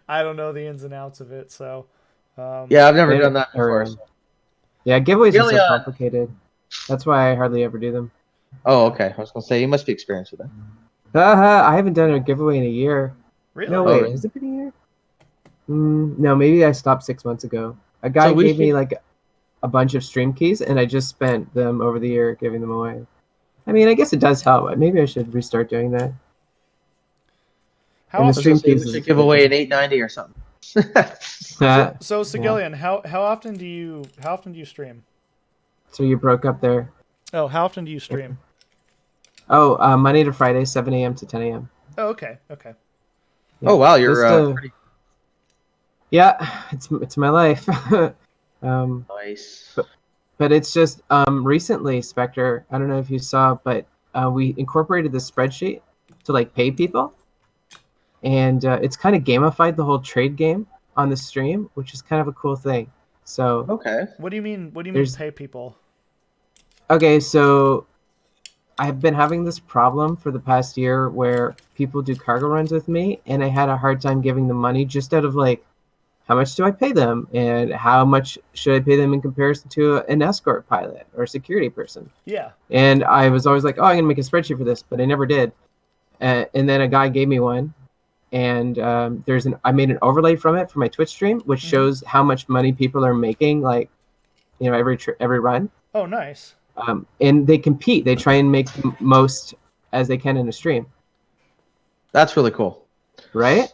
don't know the ins and outs of it, so yeah, I've never done that before. Yeah, giveaways are so complicated. That's why I hardly ever do them. Oh, okay. I was gonna say you must be experienced with that. I haven't done a giveaway in a year. Really? No, wait, has it been a year? No, maybe I stopped 6 months ago. A guy gave me like a bunch of stream keys, and I just spent them over the year giving them away. I mean, I guess it does help. Maybe I should restart doing that. How often do you give away an 890 or something? So Yeah. Sigillian, how often do you stream? So you broke up there. Oh, how often do you stream? Oh, Monday to Friday, 7 a.m. to 10 a.m. Oh, okay. Yeah. Oh wow, you're Just, pretty yeah, it's my life. um, nice. but it's just recently, Spectre. I don't know if you saw, but we incorporated the spreadsheet to like pay people, and it's kind of gamified the whole trade game on the stream, which is kind of a cool thing. So Okay. What do you mean? What do you mean There's- pay people? okay, so I've been having this problem for the past year where people do cargo runs with me, and I had a hard time giving them money just out of like, how much do I pay them, and how much should I pay them in comparison to an escort pilot or a security person? Yeah. And I was always like, oh, I'm gonna make a spreadsheet for this, but I never did. And then a guy gave me one, and I made an overlay from it for my Twitch stream, which shows how much money people are making, like, every run. Oh, nice. And they compete. They try and make the most as they can in a stream, That's really cool. right?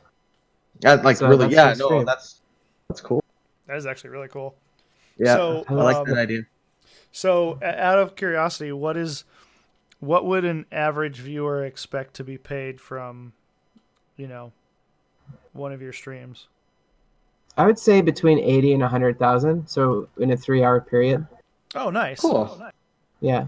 Like So really, that's yeah, the no, stream. that's cool. That is actually really cool. Yeah, So, I like um, that idea. So, out of curiosity, what would an average viewer expect to be paid from, one of your streams? I would say between 80 and 100,000. So in a 3-hour period. Oh, nice. Cool. Yeah.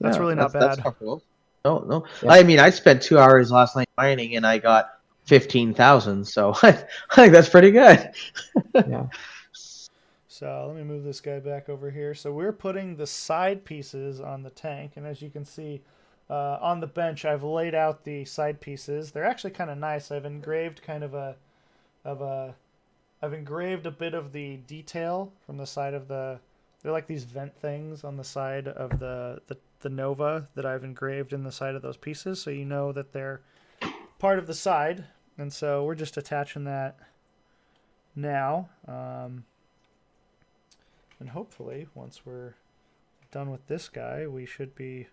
That's really not That's bad. comfortable. No. Yeah. I mean, I spent 2 hours last night mining, and I got 15,000. So I think that's pretty good. Yeah. So let me move this guy back over here. So we're putting the side pieces on the tank, and as you can see on the bench, I've laid out the side pieces. They're actually kind of nice. I've engraved I've engraved a bit of the detail from the side of the. They're like these vent things on the side of the Nova that I've engraved in the side of those pieces, so you know that they're part of the side. And so we're just attaching that now. And hopefully, once we're done with this guy, we should be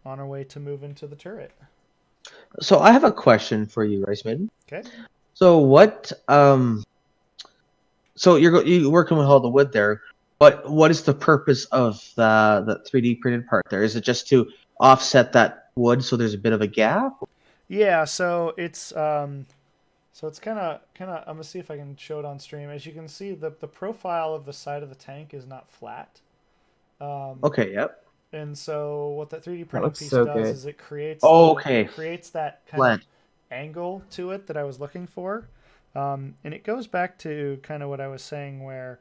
on our way to move into the turret. So I have a question for you, Rice Maiden. Okay. So what? So you're working with all the wood there, but what is the purpose of the 3D printed part there? Is it just to offset that wood so there's a bit of a gap? Yeah. So it's kind of. I'm gonna see if I can show it on stream. As you can see, the profile of the side of the tank is not flat. Okay. Yep. And so what that 3D printed looks piece so does good. is it creates Okay. that kind Blend. of angle to it that I was looking for. And it goes back to kind of what I was saying, where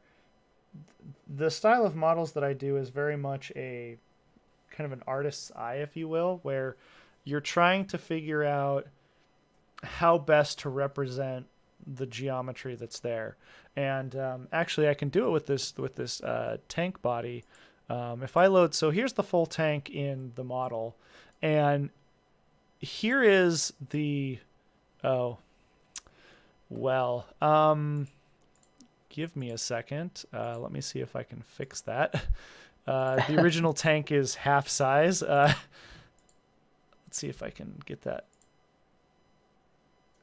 the style of models that I do is very much a kind of an artist's eye, if you will, where you're trying to figure out how best to represent the geometry that's there. And actually, I can do it with this tank body. If I load, so here's the full tank in the model, and here is the, give me a second. Let me see if I can fix that. The original tank is half size. Let's see if I can get that.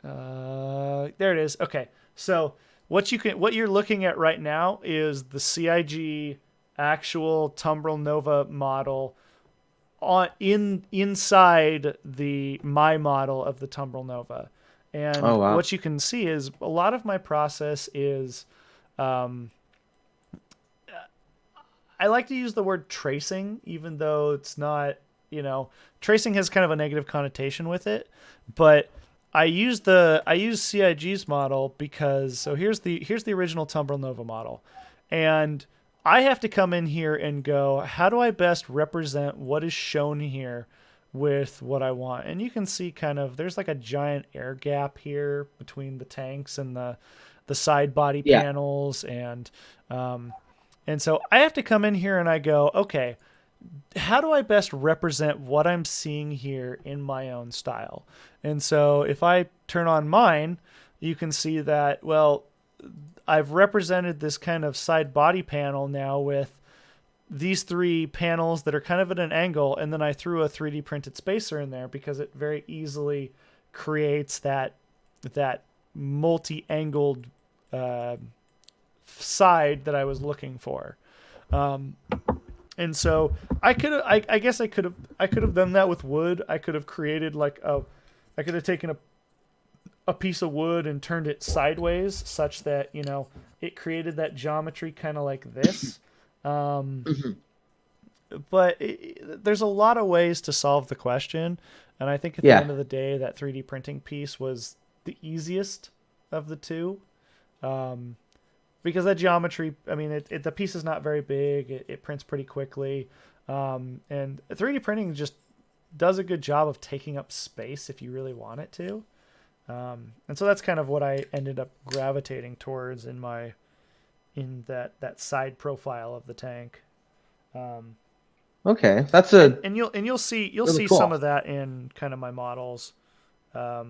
There it is. Okay. So what you're looking at right now is the CIG actual Tumbril Nova model inside my model of the Tumbril Nova. And Oh, wow. what you can see is a lot of my process is I like to use the word tracing, even though it's not, tracing has kind of a negative connotation with it, but I use CIG's model because, so here's the original Tumbril Nova model, and I have to come in here and go, how do I best represent what is shown here with what I want? And you can see kind of, there's like a giant air gap here between the tanks and the side body panels. And so I have to come in here and I go, okay, how do I best represent what I'm seeing here in my own style? And so if I turn on mine, you can see that, well, I've represented this kind of side body panel now with these three panels that are kind of at an angle, and then I threw a 3D printed spacer in there because it very easily creates that multi-angled side that I was looking for. And so I guess I could have done that with wood. I could have created I could have taken a piece of wood and turned it sideways such that, it created that geometry kind of like this. But there's a lot of ways to solve the question. And I think at the end of the day, that 3D printing piece was the easiest of the two. Because that geometry, I mean, the piece is not very big. It prints pretty quickly. And 3D printing just does a good job of taking up space if you really want it to. And so that's kind of what I ended up gravitating towards in that side profile of the tank. Okay, that's a and you'll see really some cool. of that in kind of my models. Oh,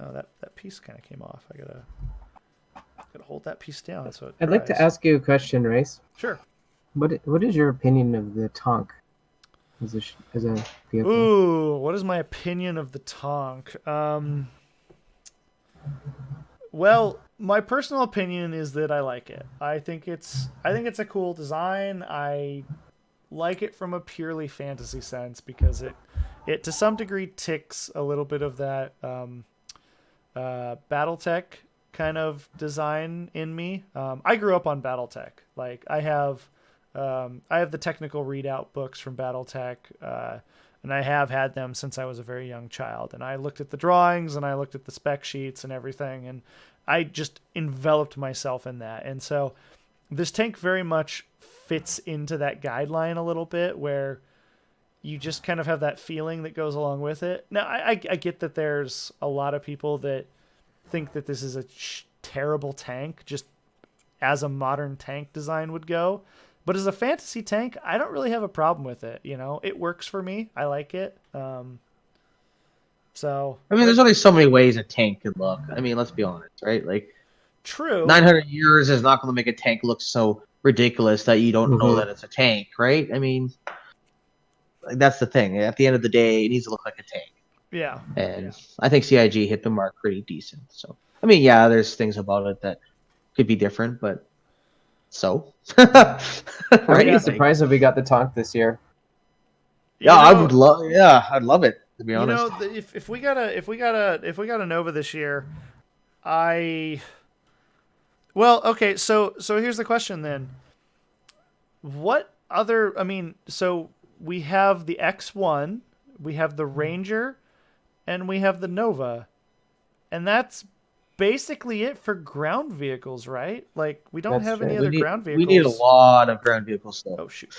that piece kind of came off. I gotta hold that piece down so it I'd like to dries. ask you a question, Race. Sure. What is your opinion of the Tonk as a vehicle? Ooh, what is my opinion of the Tonk? Well, my personal opinion is that I like it. I think it's a cool design. I like it from a purely fantasy sense because it to some degree ticks a little bit of that BattleTech kind of design in me. I grew up on BattleTech. Like I have the technical readout books from BattleTech, and I have had them since I was a very young child. And I looked at the drawings and I looked at the spec sheets and everything, and I just enveloped myself in that. And so this tank very much fits into that guideline a little bit, where you just kind of have that feeling that goes along with it. Now, I get that there's a lot of people that think that this is a terrible tank, just as a modern tank design would go. But as a fantasy tank, I don't really have a problem with it. It works for me. I like it. So I mean, there's only so many ways a tank can look. I mean, let's be honest, right? Like, true. 900 years is not going to make a tank look so ridiculous that you don't know Mhm. that it's a tank, right? I mean, like, that's the thing. At the end of the day, it needs to look like a tank. Yeah. And I think CIG hit the mark pretty decent. So, I mean, yeah, there's things about it that could be different, but so. I Right? wouldn't be Yeah. surprised if we got the Tonk this year. Yeah, I would love. Yeah, I'd love it, to be honest. If we got a Nova this year, well, okay, so here's the question then. What other, I mean, so we have the X1, we have the Ranger, and we have the Nova. And that's basically it for ground vehicles, right? Like, we don't That's have true. any other ground We vehicles. need a lot of ground vehicle stuff. Oh, shoot.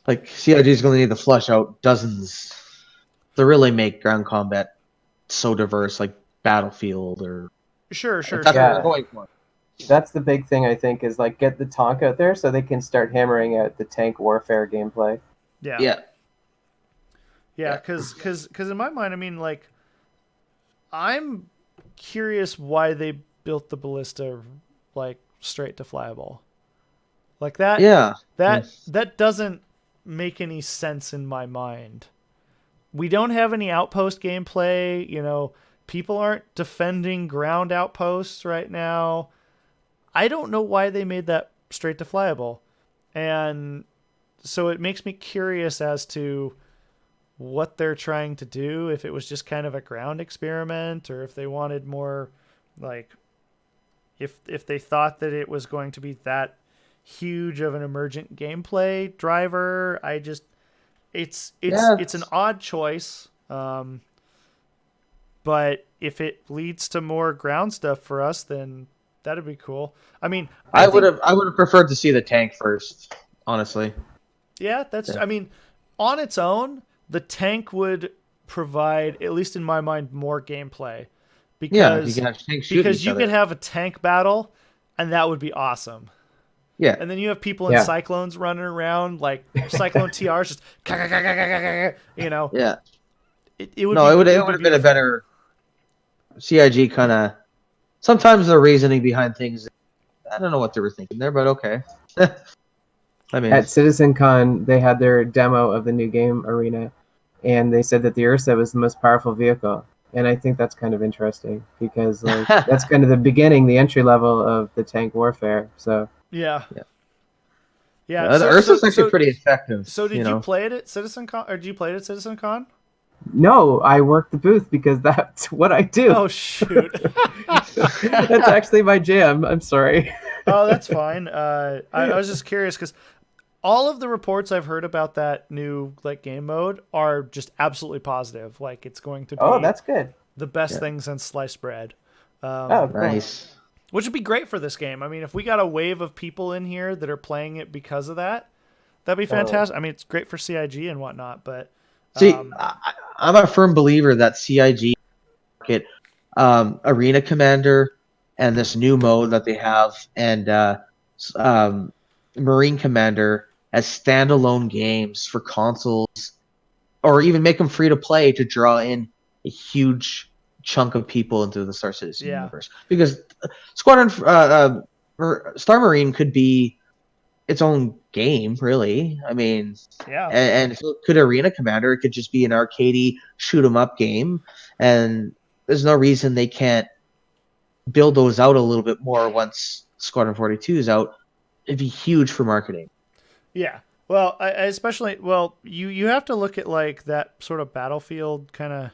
Like, CIG is going to need to flush out dozens to really make ground combat so diverse, like Battlefield or. Sure. That's what Yeah. we're going for. That's the big thing, I think, is like get the Tonk out there so they can start hammering out the tank warfare gameplay. Yeah, because in my mind, I mean, like, I'm curious why they built the ballista like straight to flyable, like that. Yeah. That doesn't make any sense in my mind. We don't have any outpost gameplay. People aren't defending ground outposts right now. I don't know why they made that straight to flyable, and so it makes me curious as to what they're trying to do, if it was just kind of a ground experiment, or if they wanted more, like, if they thought that it was going to be that huge of an emergent gameplay driver. It's an odd choice, but if it leads to more ground stuff for us, then that'd be cool. I mean, I would have preferred to see the tank first, honestly. Yeah, I mean, on its own, the tank would provide, at least in my mind, more gameplay. Because, you can have tanks shoot because each you other. could have a tank battle, and that would be awesome. Yeah. And then you have people in Cyclones running around, like Cyclone TRs, just, Yeah. It would have been a better CIG kind of. Sometimes the reasoning behind things, I don't know what they were thinking there, but okay. I mean, At CitizenCon, they had their demo of the new game arena, and they said that the Ursa was the most powerful vehicle. and I think that's kind of interesting because like that's kind of the beginning, the entry level of the tank warfare. So Yeah. Yeah. Yeah. The Ursa's actually pretty effective. So did you play it at CitizenCon, or did you play it at CitizenCon? no, I work the booth because that's what I do. Oh shoot. That's actually my jam. I'm sorry. Oh, that's fine. I was just curious because all of the reports I've heard about that new like game mode are just absolutely positive. Like it's going to be Oh, that's good. the best thing since sliced bread. Oh, cool. Nice. Which would be great for this game. I mean, if we got a wave of people in here that are playing it because of that, that'd be fantastic. I mean, it's great for CIG and whatnot, but See, I'm a firm believer that CIG market Arena Commander and this new mode that they have and Marine Commander as standalone games for consoles, or even make them free to play to draw in a huge chunk of people into the Star Citizen universe. Because Squadron Star Marine could be its own game, really. I mean, and if it could Arena Commander, it could just be an arcadey shoot 'em up game, and there's no reason they can't build those out a little bit more once Squadron 42 is out. It'd be huge for marketing. Yeah. Well, I especially you have to look at like that sort of Battlefield kind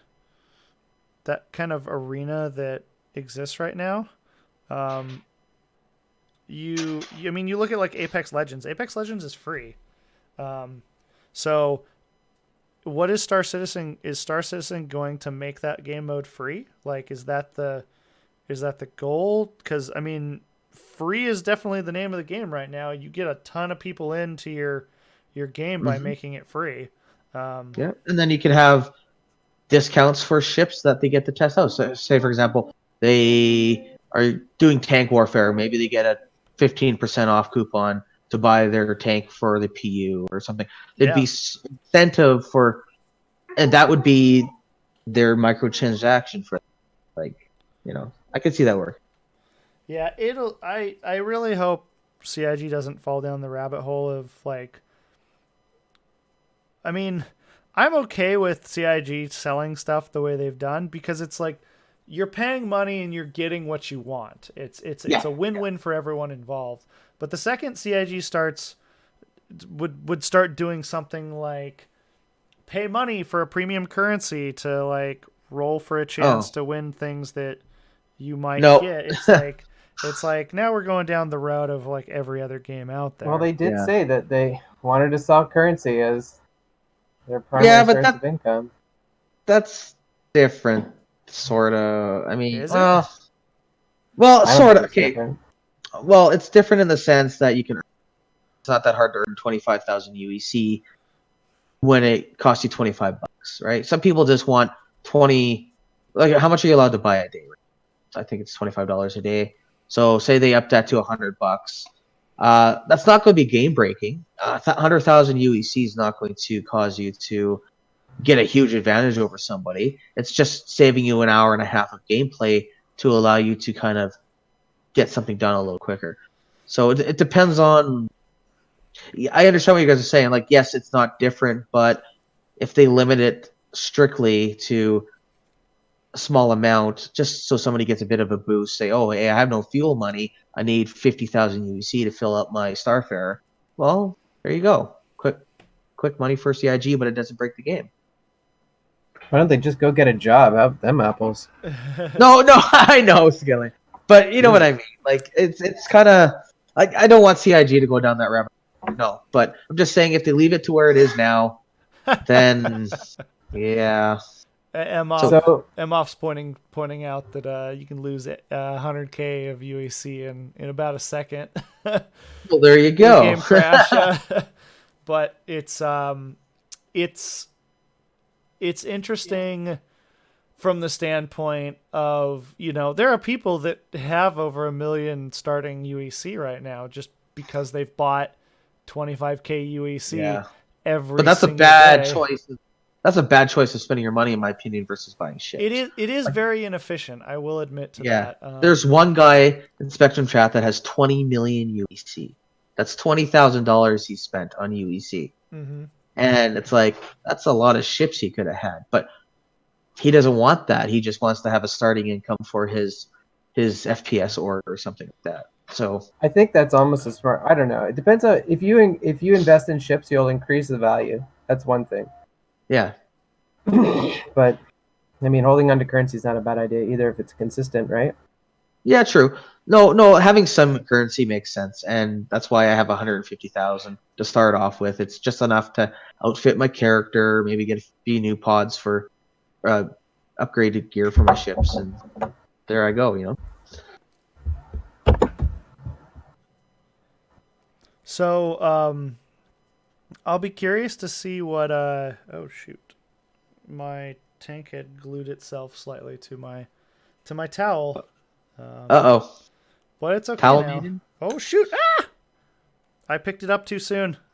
of arena that exists right now. I mean, you look at like Apex Legends. Apex Legends is free. So what is Star Citizen? Is Star Citizen going to make that game mode free? Like, is that the goal? Because I mean, free is definitely the name of the game right now. You get a ton of people into your game by making it free. Yeah, and then you can have discounts for ships that they get to test out. So, say for example, they are doing tank warfare. Maybe they get a 15% off coupon to buy their tank for the PU or something. It'd be incentive for, and that would be their microtransaction for, like, I could see that work. Yeah, I really hope CIG doesn't fall down the rabbit hole of like. I mean, I'm okay with CIG selling stuff the way they've done because it's like you're paying money and you're getting what you want. It's a win-win for everyone involved. But the second CIG would start doing something like pay money for a premium currency to like roll for a chance to win things that you might get. It's like now we're going down the road of like every other game out there. Well, they did say that they wanted to sell currency as their primary source of income. That's different, sort of. I mean, Is well, sort of. Okay. Different. Well, it's different in the sense that it's not that hard to earn 25,000 UEC when it costs you $25, right? Some people just want 20. Like, how much are you allowed to buy a day? I think it's $25 a day. So, say they up that to $100. That's not going to be game breaking. 100,000 UEC is not going to cause you to get a huge advantage over somebody. It's just saving you an hour and a half of gameplay to allow you to kind of get something done a little quicker. So it depends on. I understand what you guys are saying. Like, yes, it's not different, but if they limit it strictly to a small amount, just so somebody gets a bit of a boost, say, oh, hey, I have no fuel money. I need 50,000 UEC to fill up my Starfarer. Well, there you go. Quick money for CIG, but it doesn't break the game. Why don't they just go get a job? Have them apples. No, I know, Skilly. But you know what I mean. Like, it's kind of like, I don't want CIG to go down that rabbit hole. No, but I'm just saying if they leave it to where it is now, then yeah. Moff's pointing out that you can lose 100K of UAC in about a second. Well, there you go. Game crash. But it's interesting from the standpoint of, there are people that have over 1 million starting UEC right now just because they've bought 25K UEC every. But that's a bad choice. That's a bad choice of spending your money, in my opinion, versus buying shit. It is very inefficient. I will admit to that. There's one guy in Spectrum Chat that has 20 million UEC. That's $20,000 he spent on UEC. Mm-hmm. And it's like, that's a lot of ships he could have had. But he doesn't want that. He just wants to have a starting income for his FPS org or something like that. So I think that's almost as smart. I don't know. It depends on if you invest in ships, you'll increase the value. That's one thing. yeah, But I mean, holding onto currency is not a bad idea either if it's consistent, right? yeah, true. No, having some currency makes sense, and that's why I have 150,000 to start off with. It's just enough to outfit my character, maybe get a few new pods for upgraded gear for my ships, and there I go. So, I'll be curious to see what. Oh shoot, my tank had glued itself slightly to my towel. Uh-oh. But it's okay Towel now. needed? Oh shoot! Ah! I picked it up too soon. Picked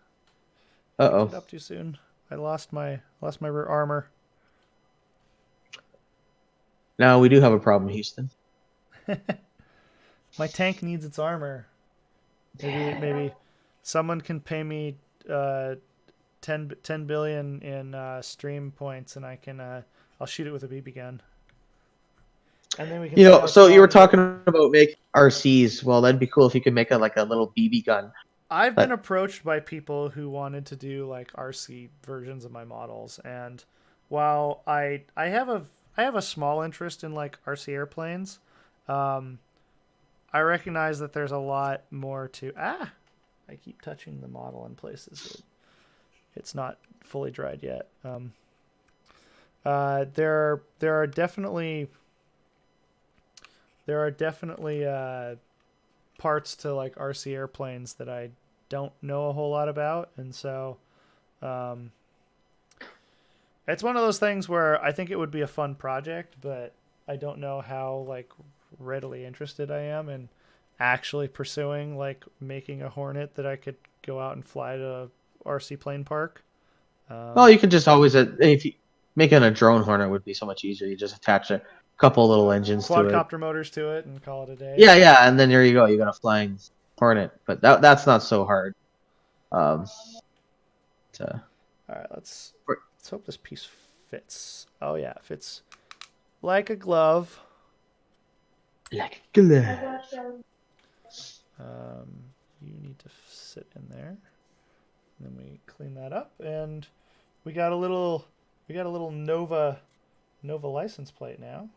it Uh-oh. up too soon. I lost my rear armor. Now we do have a problem, Houston. My tank needs its armor. Maybe someone can pay me 10 billion in stream points, and I'll shoot it with a BB gun. And then we can. So you were talking about making RCs. Well, that'd be cool if you could make a little BB gun. I've been approached by people who wanted to do like RC versions of my models, and while I have a small interest in like RC airplanes, I recognize that there's a lot more to. I keep touching the model in places. It's not fully dried yet. There are definitely parts to like RC airplanes that I don't know a whole lot about, and so it's one of those things where I think it would be a fun project, but I don't know how like readily interested I am in actually pursuing like making a Hornet that I could go out and fly to RC plane park. Well, you can just always if you making a drone Hornet would be so much easier. You just attach a couple little engines to it, quadcopter motors to it, and call it a day. Yeah, and then there you go. You got a flying Hornet, but that's not so hard. All right, let's hope this piece fits. Oh yeah, it fits like a glove. Like a glove. You need to sit in there. And then we clean that up, and we got a little Nova license plate now.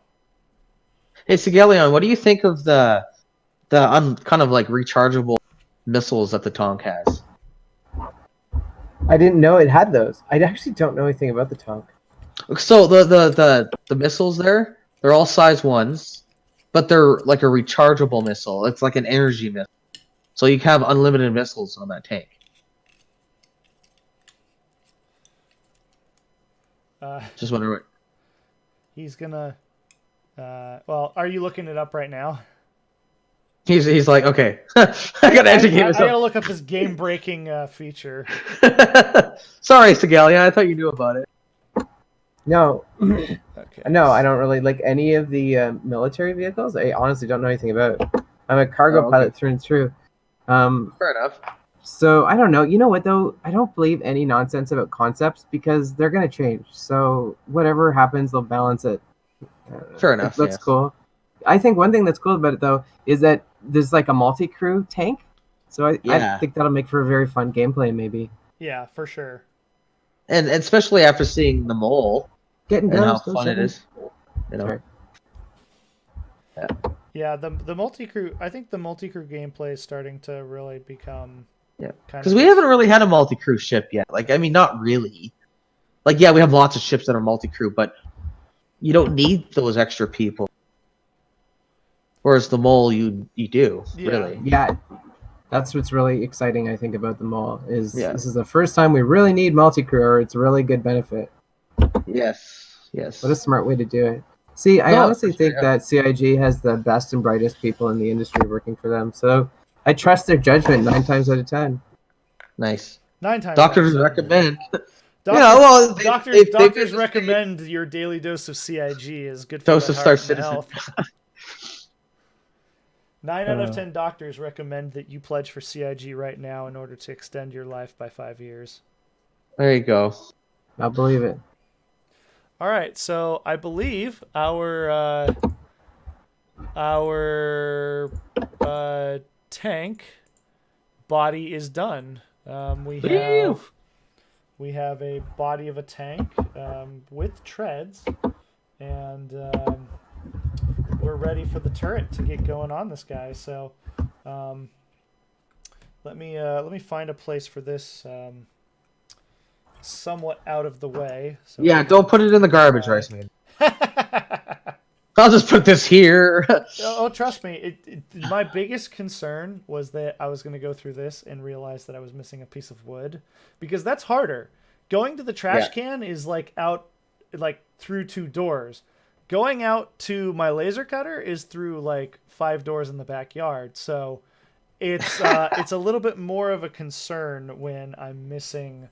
Hey, Sigelion, what do you think of the kind of like rechargeable missiles that the Tonk has? I didn't know it had those. I actually don't know anything about the Tonk. So the missiles they're all size 1s, but they're like a rechargeable missile. It's like an energy missile. So you have unlimited missiles on that tank. Just wondering what He's gonna. Well, are you looking it up right now? he's like, okay, I gotta educate I myself. gotta look up this game-breaking feature. Sorry, Sigelion, I thought you knew about it. No, Okay. no, I don't really like any of the military vehicles. I honestly don't know anything about it. I'm a cargo pilot through and through. Fair enough. So I don't know. You know what though? I don't believe any nonsense about concepts because they're gonna change. So whatever happens, they'll balance it. Fair enough. That's cool. I think one thing that's cool about it though is that there's like a multi-crew tank. So I think that'll make for a very fun gameplay maybe. Yeah, for sure. And especially after seeing the mole Getting and how guns, fun it is. Sorry. Yeah, the multi-crew. I think the multi-crew gameplay is starting to really become. Yeah, because we haven't really had a multi-crew ship yet. Like, I mean, not really. Like, yeah, we have lots of ships that are multi-crew, but you don't need those extra people. Whereas the mole, you do, really. Yeah, that's what's really exciting, I think, about the mole is Yeah. This is the first time we really need multi-crew, or it's a really good benefit. Yes. What a smart way to do it. See, I honestly think that CIG has the best and brightest people in the industry working for them. So I trust their judgment 9 times out of 10. Nice. 9 times. Doctors recommend. Doctors recommend your daily dose of CIG is good for Dose the of heart Star and Citizen. health. 9 out of 10 doctors recommend that you pledge for CIG right now in order to extend your life by 5 years. There you go. I'll believe it. All right, so I believe our tank body is done. Woo! We have a body of a tank with treads, and we're ready for the turret to get going on this guy. So let me find a place for this somewhat out of the way. So Yeah, don't put it in the garbage, Rice Man. I'll just put this here. Oh, trust me. My biggest concern was that I was going to go through this and realize that I was missing a piece of wood, because that's harder. Going to the trash can is like out, like through 2 doors. Going out to my laser cutter is through like 5 doors in the backyard. So it's it's a little bit more of a concern when I'm missing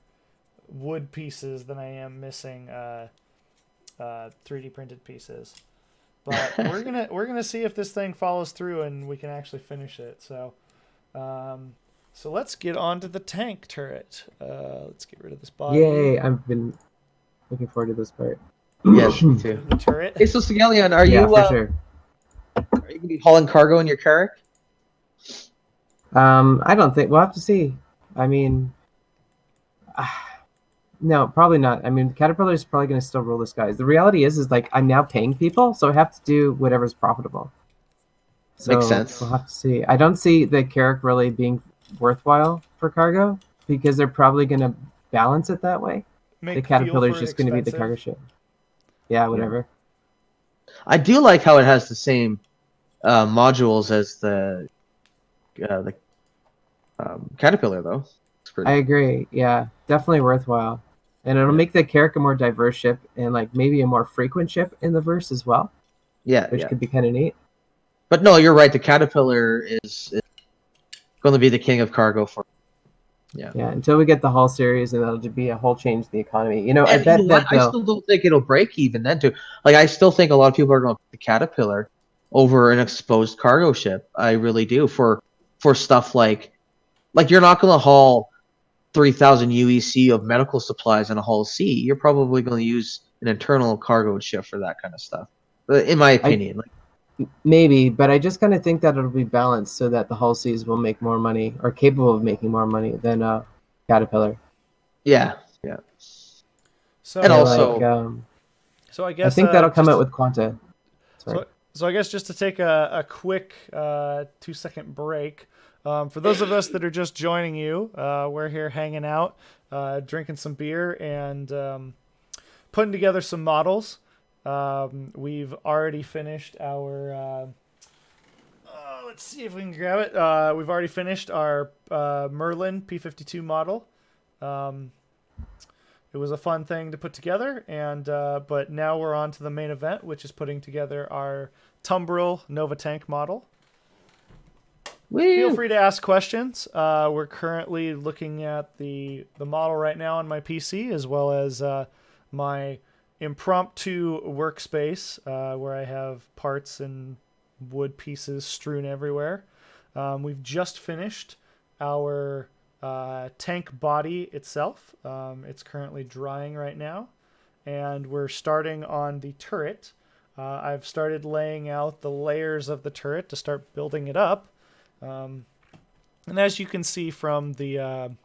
wood pieces than I am missing 3D printed pieces. But we're gonna see if this thing follows through and we can actually finish it. So, so let's get on to the tank turret. Let's get rid of this body. Yay! I've been looking forward to this part. Yes, me too. The turret. Hey, so Sigelion, are Yeah, you for sure. are you gonna be hauling cargo in your Carrack? I don't think we'll have to see. I mean, no, probably not. I mean, Caterpillar is probably going to still rule the skies. The reality is like I'm now paying people, so I have to do whatever's profitable. So Makes sense. We'll have to see. I don't see the Carrack really being worthwhile for cargo because they're probably going to balance it that way. The Caterpillar is just going to be the cargo ship. Yeah, whatever. I do like how it has the same modules as the Caterpillar, though. It's pretty... I agree. Yeah, definitely worthwhile. And it'll make the Carrack a more diverse ship and like maybe a more frequent ship in the verse as well. Yeah, which could be kind of neat. But no, you're right. The Caterpillar is going to be the king of cargo for. Yeah. Until we get the Hull series, and that'll be a whole change in the economy. You know, And I bet you know what? I still don't think it'll break even then too. Like I still think a lot of people are going to pick the Caterpillar over an exposed cargo ship. I really do for stuff like you're not going to haul 3,000 UEC of medical supplies in a Hull C. You're probably going to use an internal cargo ship for that kind of stuff. In my opinion, maybe, but I just kind of think that it'll be balanced so that the Hull Cs will make more money or capable of making more money than Caterpillar. Yeah. So and also, so I guess I think that'll come out with Quanta. So I guess just to take a quick 2-second break. For those of us that are just joining you, we're here hanging out, drinking some beer, and putting together some models. We've already finished our... let's see if we can grab it. We've already finished our Merlin P52 model. It was a fun thing to put together, and but now we're on to the main event, which is putting together our Tumbril Nova Tank model. Woo! Feel free to ask questions. We're currently looking at the model right now on my PC, as well as my impromptu workspace, where I have parts and wood pieces strewn everywhere. We've just finished our tank body itself. It's currently drying right now, and we're starting on the turret. I've started laying out the layers of the turret to start building it up. And as you can see from the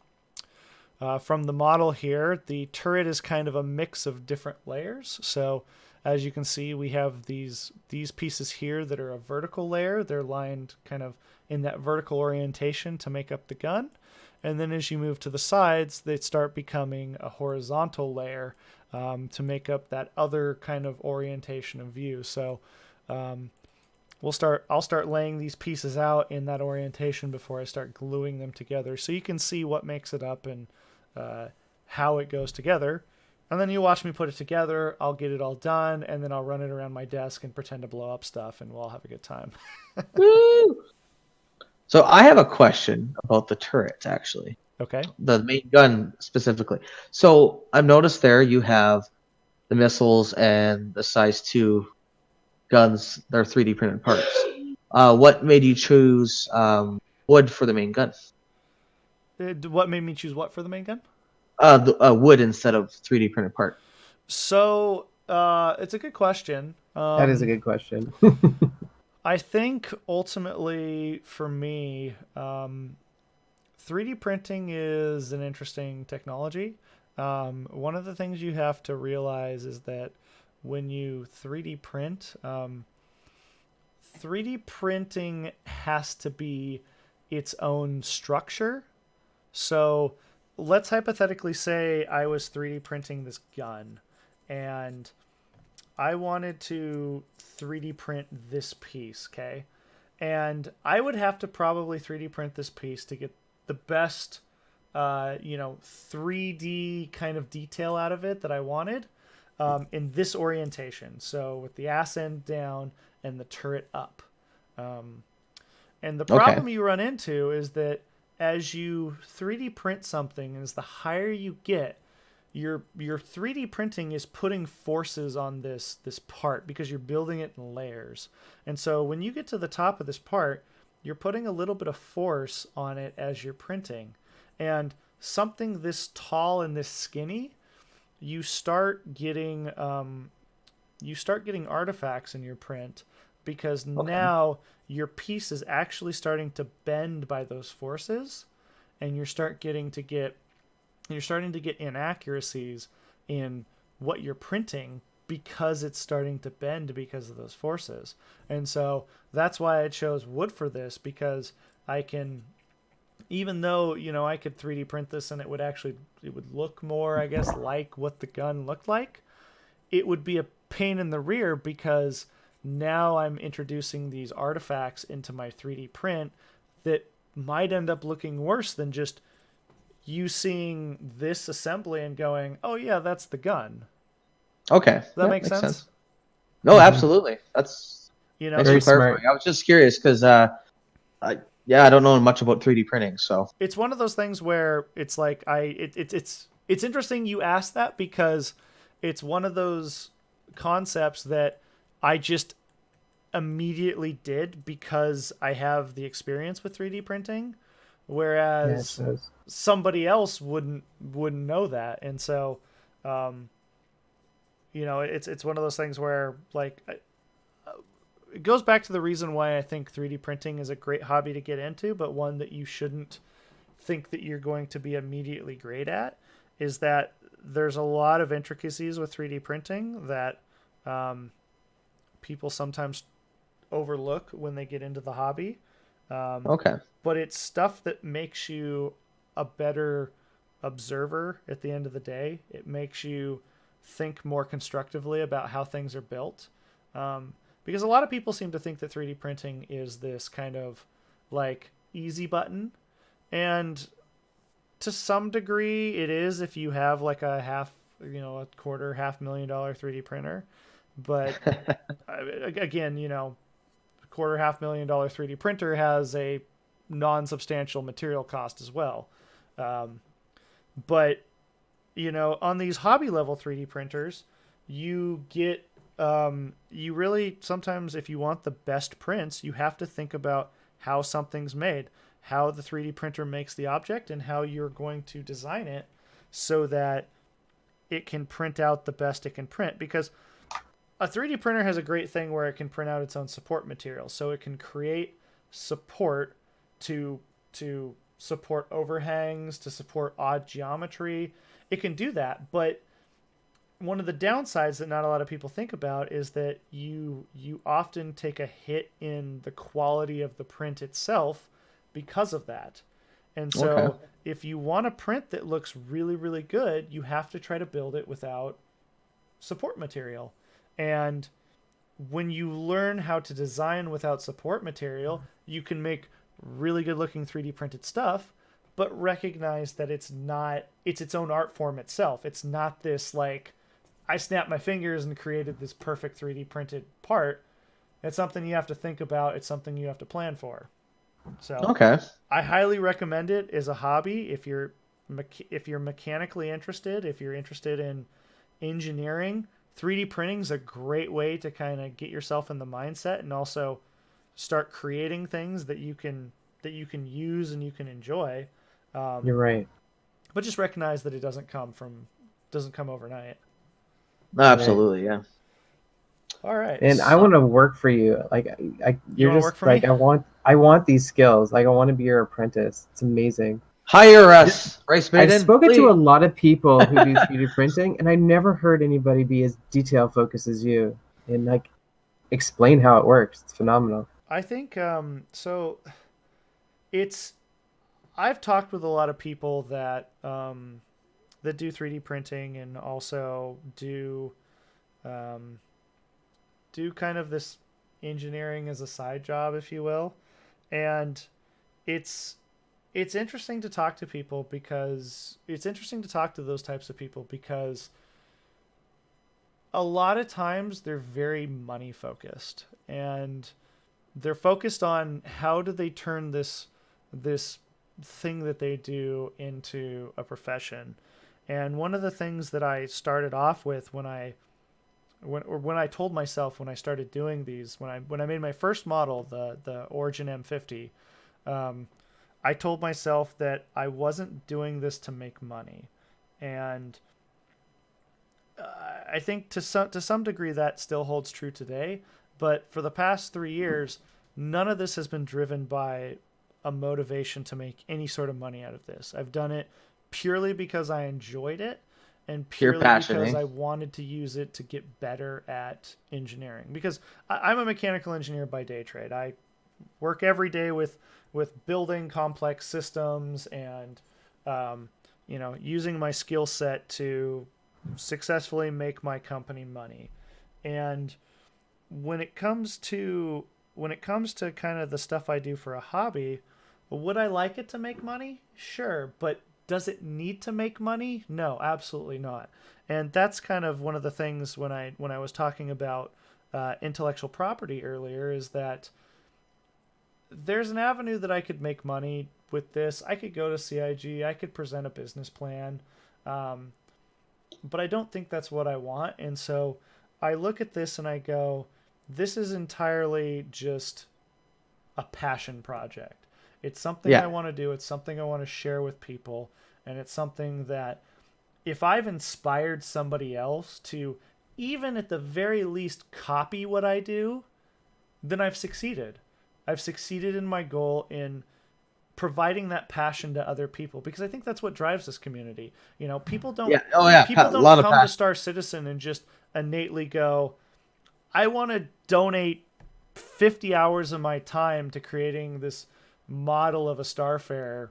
model here, the turret is kind of a mix of different layers. So as you can see, we have these pieces here that are a vertical layer. They're lined kind of in that vertical orientation to make up the gun. And then as you move to the sides, they start becoming a horizontal layer to make up that other kind of orientation of view. So I'll start laying these pieces out in that orientation before I start gluing them together, so you can see what makes it up and how it goes together. And then you watch me put it together. I'll get it all done, and then I'll run it around my desk and pretend to blow up stuff, and we'll all have a good time. Woo! So I have a question about the turret, actually. Okay. The main gun specifically. So I've noticed there you have the missiles and the size 2 guns. They're 3D printed parts. What made you choose wood for the main gun? What made me choose what for the main gun? Wood instead of 3D printed part. So It's a good question. That is a good question. I think ultimately for me, 3D printing is an interesting technology. One of the things you have to realize is that when you 3D print, 3D printing has to be its own structure. So let's hypothetically say I was 3D printing this gun and I wanted to 3D print this piece, okay? And I would have to probably 3D print this piece to get the best, 3D kind of detail out of it that I wanted in this orientation. So with the ass end down and the turret up. And the Okay. problem you run into is that as you 3D print something, as the higher you get, your 3D printing is putting forces on this part because you're building it in layers. And so when you get to the top of this part, you're putting a little bit of force on it as you're printing. And something this tall and this skinny, you start getting artifacts in your print because now your piece is actually starting to bend by those forces, and you're starting to get inaccuracies in what you're printing because it's starting to bend because of those forces. And so that's why I chose wood for this, because I can, even though, I could 3D print this and it would look more, I guess, like what the gun looked like, it would be a pain in the rear because now I'm introducing these artifacts into my 3D print that might end up looking worse than just you seeing this assembly and going, oh yeah, that's the gun. Okay. Does that make sense? No, absolutely. That's thanks Very for clarifying. smart. I was just curious because I don't know much about 3D printing, so It's one of those things where it's like it's interesting you asked that because it's one of those concepts that I just immediately did because I have the experience with 3D printing, whereas somebody else wouldn't know that. And so it's one of those things where like it goes back to the reason why I think 3D printing is a great hobby to get into, but one that you shouldn't think that you're going to be immediately great at, is that there's a lot of intricacies with 3D printing that people sometimes overlook when they get into the hobby. okay. But it's stuff that makes you a better observer at the end of the day. It makes you think more constructively about how things are built. Because a lot of people seem to think that 3D printing is this kind of like easy button. And to some degree it is if you have like a $250,000 3D printer. But again, $250,000 3D printer has a non-substantial material cost as well. But on these hobby level 3D printers, you get you really sometimes, if you want the best prints, you have to think about how something's made, how the 3D printer makes the object, and how you're going to design it so that it can print out the best it can print. Because a 3D printer has a great thing where it can print out its own support material, so it can create support to support overhangs, to support odd geometry. It can do that, but one of the downsides that not a lot of people think about is that you often take a hit in the quality of the print itself because of that. And so if you want a print that looks really, really good, you have to try to build it without support material. And when you learn how to design without support material, you can make really good looking 3D printed stuff, but recognize that it's its own art form itself. It's not this like, I snapped my fingers and created this perfect 3D printed part. It's something you have to think about. It's something you have to plan for. So I highly recommend it as a hobby. If you're mechanically interested, if you're interested in engineering, 3D printing is a great way to kind of get yourself in the mindset and also start creating things that you can use and you can enjoy. You're right. But just recognize that it doesn't come overnight. Absolutely, yeah. All right. And I want to work for you. Like, You you're wanna just work for like me? I want these skills. Like, I want to be your apprentice. It's amazing. Hire Just us, Rice I've Maiden. spoken to a Please. lot of people who do 3D printing, and I never heard anybody be as detail focused as you and like explain how it works. It's phenomenal. I think so. It's I've talked with a lot of people that do 3D printing and also um, do kind of this engineering as a side job, if you will. And it's it's interesting to talk to people because it's interesting to talk to those types of people because a lot of times they're very money focused and they're focused on how do they turn this thing that they do into a profession. And one of the things that I started off with when I told myself when I started doing these when I made my first model, the Origin M50, um, I told myself that I wasn't doing this to make money. And I think to some degree that still holds true today. But for the past 3 years, none of this has been driven by a motivation to make any sort of money out of this. I've done it purely because I enjoyed it and Pure purely passion, because eh? I wanted to use it to get better at engineering. Because I'm a mechanical engineer by day trade. I work every day with building complex systems and using my skill set to successfully make my company money. And when it comes to kind of the stuff I do for a hobby, would I like it to make money? Sure, but does it need to make money? No, absolutely not. And that's kind of one of the things when I was talking about intellectual property earlier is that there's an avenue that I could make money with this. I could go to CIG. I could present a business plan. Um, but I don't think that's what I want. And so I look at this and I go, this is entirely just a passion project. It's something I Yeah, want to do. It's something I want to share with people. And it's something that if I've inspired somebody else to even at the very least copy what I do, then I've succeeded. I've succeeded in my goal in providing that passion to other people because I think that's what drives this community. You know, yeah. Oh yeah, people a don't lot of come to passion. Star Citizen and just innately go, I want to donate 50 hours of my time to creating this model of a Starfarer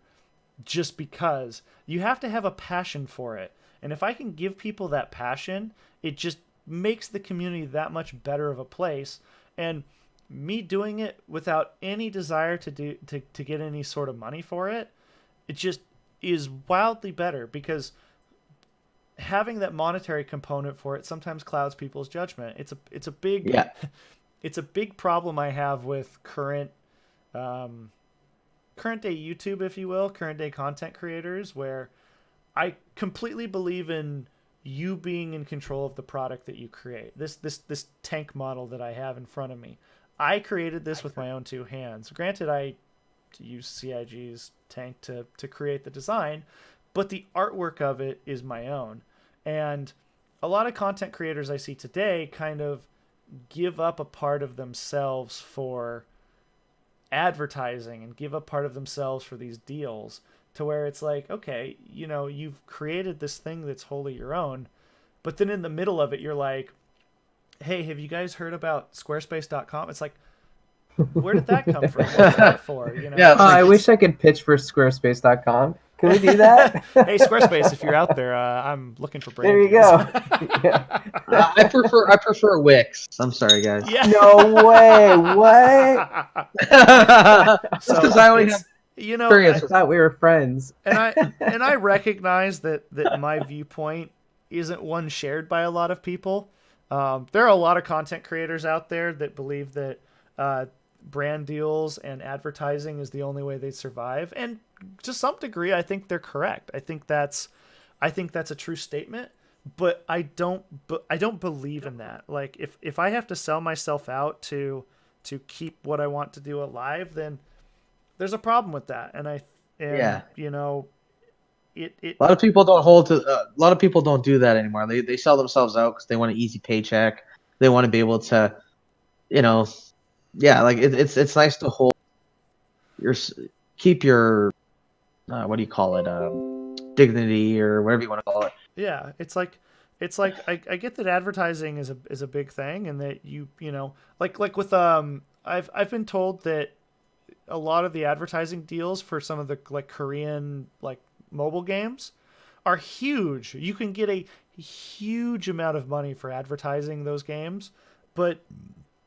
just because. You have to have a passion for it. And if I can give people that passion, it just makes the community that much better of a place. And me doing it without any desire to get any sort of money for it, it just is wildly better because having that monetary component for it sometimes clouds people's judgment. It's a big Yeah, it's a big problem I have with um, current day YouTube, if you will, current day content creators, where I completely believe in you being in control of the product that you create. This tank model that I have in front of me, I created this with my own two hands. Granted, I used CIG's tank to create the design, but the artwork of it is my own. And a lot of content creators I see today kind of give up a part of themselves for advertising and give up part of themselves for these deals to where it's like, okay, you've created this thing that's wholly your own, but then in the middle of it, you're like, hey, have you guys heard about squarespace.com? It's like, where did that come from? What's that for? yeah. It's like I wish I could pitch for squarespace.com. Can we do that? Hey, Squarespace, if you're out there, I'm looking for brand There you deals. go. Yeah. I prefer Wix. I'm sorry, guys. Yeah. No way. What? Just So because I only have I experience with. thought we were friends. and I recognize that my viewpoint isn't one shared by a lot of people. There are a lot of content creators out there that believe that brand deals and advertising is the only way they survive, and to some degree, I think they're correct. I think that's a true statement. But I don't believe in that. Like if I have to sell myself out to keep what I want to do alive, then there's a problem with that. And Yeah, it A lot of people don't hold to. A lot of people don't do that anymore. They sell themselves out because they want an easy paycheck. They want to be able to, you know, yeah, like it's nice to hold your keep your what do you call it, dignity or whatever you want to call it. yeah, it's like I get that advertising is a big thing, and that you know, like with I've been told that a lot of the advertising deals for some of the like Korean like mobile games are huge. You can get a huge amount of money for advertising those games, but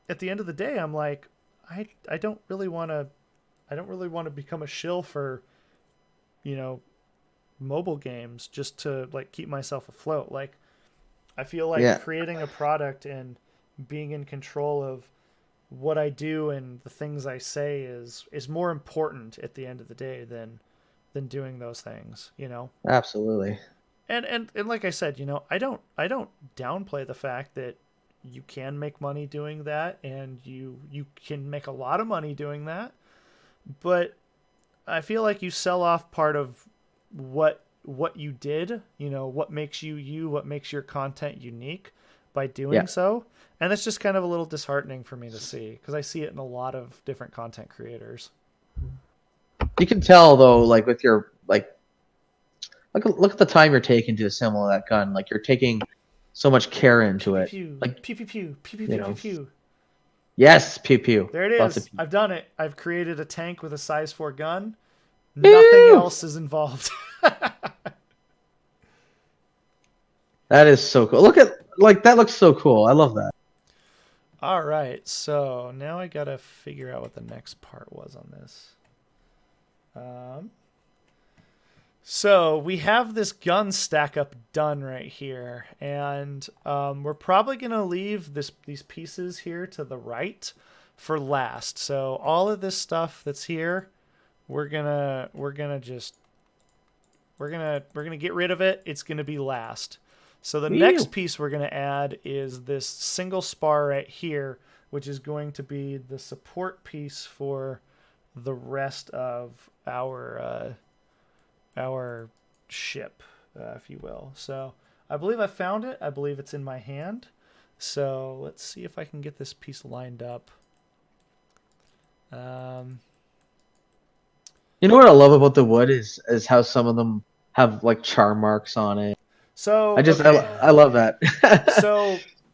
at the end of the day, I'm like, I don't really want to become a shill for, you know, mobile games just to like keep myself afloat. Like I feel like Yeah, creating a product and being in control of what I do and the things I say is more important at the end of the day than doing those things, you know. absolutely. And like I said, you know, I don't downplay the fact that you can make money doing that, and you can make a lot of money doing that, but I feel like you sell off part of what you did, you know, what makes you you, what makes your content unique by doing Yeah, so. And that's just kind of a little disheartening for me to see, because I see it in a lot of different content creators. you can tell though, like with your like look at the time you're taking to assemble that gun. Like you're taking so much care Pew into pew it. pew Like pew pew pew pew pew you pew pew know, pew. yes, pew pew, There it lots of is. pew. I've done it. I've created a tank with a size 4 gun. Nothing Pew! else is involved. That is so cool. Look at like that looks so cool. I love that. All right, so now I gotta figure out what the next part was on this. Um, so we have this gun stack up done right here, and we're probably gonna leave these pieces here to the right for last. So all of this stuff that's here, we're gonna get rid of it. It's gonna be last. So the Ew. next piece we're gonna add is this single spar right here, which is going to be the support piece for the rest of our ship, if you will. So I believe I found it. I believe it's in my hand. So let's see if I can get this piece lined up. You know what I love about the wood is how some of them have like charm marks on it. So I just okay. I love that.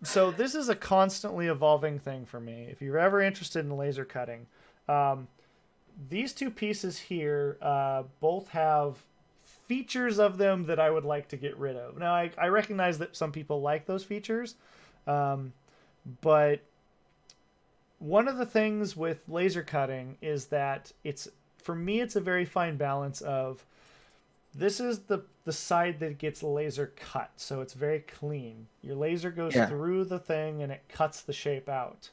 So this is a constantly evolving thing for me. If you're ever interested in laser cutting, um, these two pieces here both have features of them that I would like to get rid of. Now I recognize that some people like those features, um, but one of the things with laser cutting is that it's, for me, it's a very fine balance of, this is the side that gets laser cut, so it's very clean. Your laser goes Yeah. through the thing and it cuts the shape out.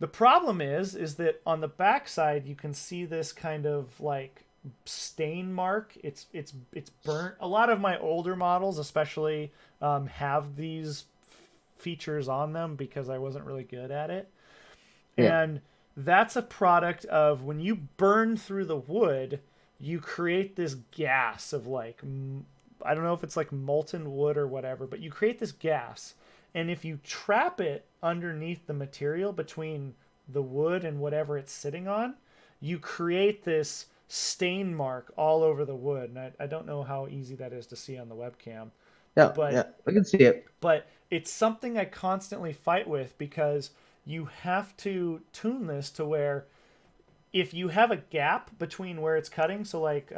The problem is that on the back side you can see this kind of like stain mark. It's burnt. A lot of my older models, especially, have these features on them because I wasn't really good at it, Yeah. and that's a product of when you burn through the wood, you create this gas of like, I don't know if it's like molten wood or whatever, but you create this gas. And if you trap it underneath the material between the wood and whatever it's sitting on, you create this stain mark all over the wood. And I don't know how easy that is to see on the webcam, Yeah. but Yeah. I can see it. it's something I constantly fight with, because you have to tune this to where if you have a gap between where it's cutting, so like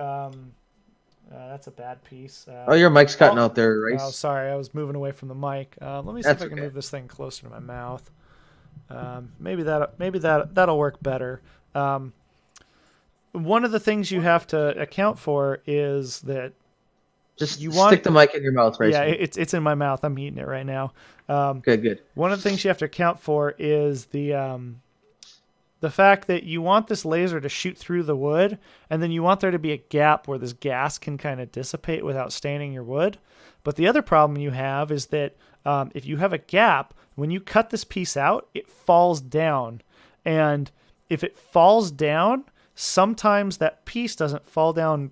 that's a bad piece. Oh, your mic's cutting Oh, out there, oh, Rice. sorry, I was moving away from the mic. Let me see if That's I can okay. move this thing closer to my mouth. Maybe that'll work better. One of the things you have to account for is that Just you stick want, the mic in your mouth, Rice. yeah, it's in my mouth. I'm eating it right now. Good, good. One of the things you have to account for is the fact that you want this laser to shoot through the wood, and then you want there to be a gap where this gas can kind of dissipate without staining your wood. But the other problem you have is that if you have a gap, when you cut this piece out, it falls down. And if it falls down, sometimes that piece doesn't fall down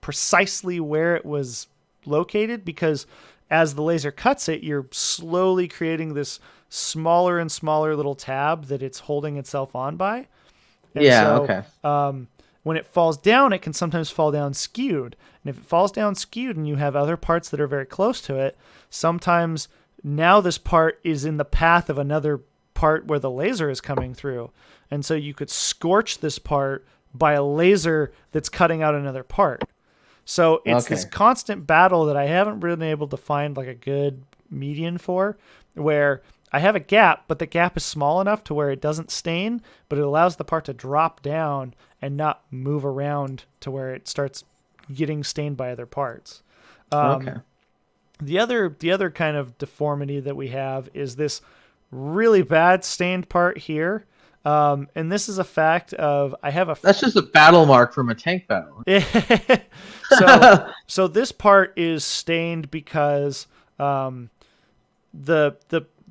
precisely where it was located, because as the laser cuts it, you're slowly creating this smaller and smaller little tab that it's holding itself on by. And Yeah, so, okay. when it falls down, it can sometimes fall down skewed. And if it falls down skewed and you have other parts that are very close to it, sometimes now this part is in the path of another part where the laser is coming through. And so you could scorch this part by a laser that's cutting out another part. So it's this constant battle that I haven't been able to find like a good median for, where I have a gap, but the gap is small enough to where it doesn't stain, but it allows the part to drop down and not move around to where it starts getting stained by other parts. The other kind of deformity that we have is this really bad stained part here. And this is a fact of I have a. That's just a battle mark from a tank battle. So this part is stained because the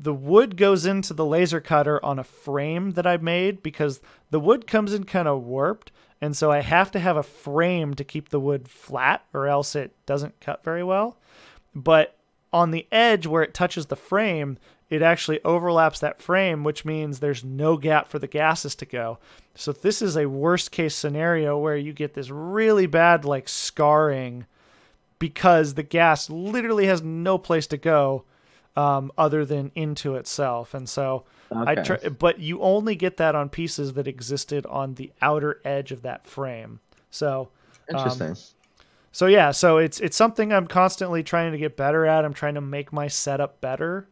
wood goes into the laser cutter on a frame that I made, because the wood comes in kind of warped, and so I have to have a frame to keep the wood flat, or else it doesn't cut very well. But on the edge where it touches the frame, it actually overlaps that frame, which means there's no gap for the gases to go. So this is a worst case scenario where you get this really bad like scarring because the gas literally has no place to go other than into itself. And so but you only get that on pieces that existed on the outer edge of that frame. So interesting. So yeah, so it's something I'm constantly trying to get better at. I'm trying to make my setup better.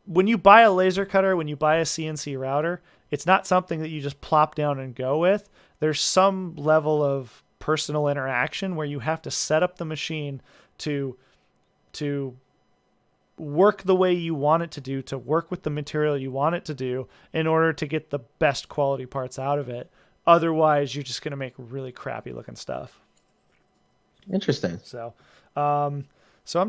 When you buy a laser cutter, when you buy a CNC router, it's not something that you just plop down and go with. There's some level of personal interaction where you have to set up the machine to work the way you want it to work with the material you want it to do in order to get the best quality parts out of it. Otherwise, you're just going to make really crappy looking stuff. Interesting. So I'm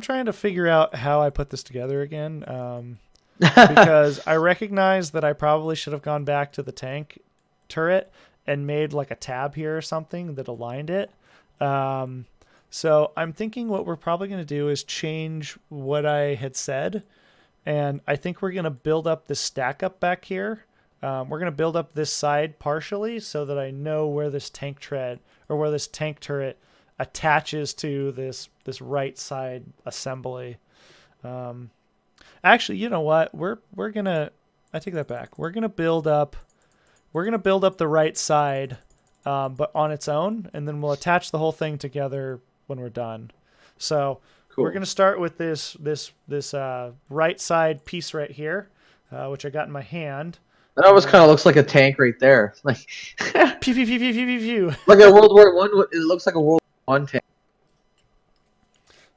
trying to figure out how I put this together again. Because I recognize that I probably should have gone back to the tank turret and made like a tab here or something that aligned it. So I'm thinking what we're probably going to do is change what I had said. And I think we're going to build up this stack up back here. We're going to build up this side partially so that I know where this tank tread or where this tank turret attaches to this right side assembly. Actually, you know what? I take that back. We're gonna build up the right side, but on its own, and then we'll attach the whole thing together when we're done. So We're gonna start with this right side piece right here, which I got in my hand. That almost kind of looks like a tank right there, like pew pew pew pew pew pew pew. Like a World War One. It looks like a World War One tank.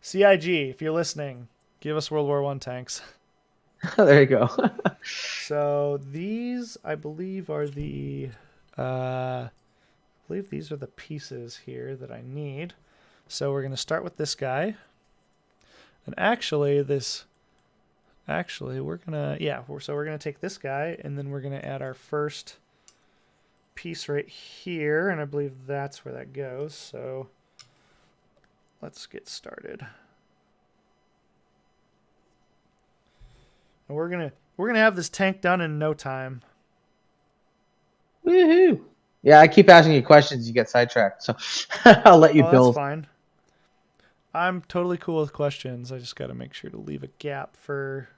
CIG, if you're listening, give us World War One tanks. There you go. So these, I believe, are the these are the pieces here that I need. So we're going to start with this guy. And actually, we're going to take this guy, and then we're going to add our first piece right here, and I believe that's where that goes. So let's get started. And we're gonna have this tank done in no time. Woohoo! Yeah, I keep asking you questions, you get sidetracked, so I'll let you build. That's fine. I'm totally cool with questions. I just got to make sure to leave a gap for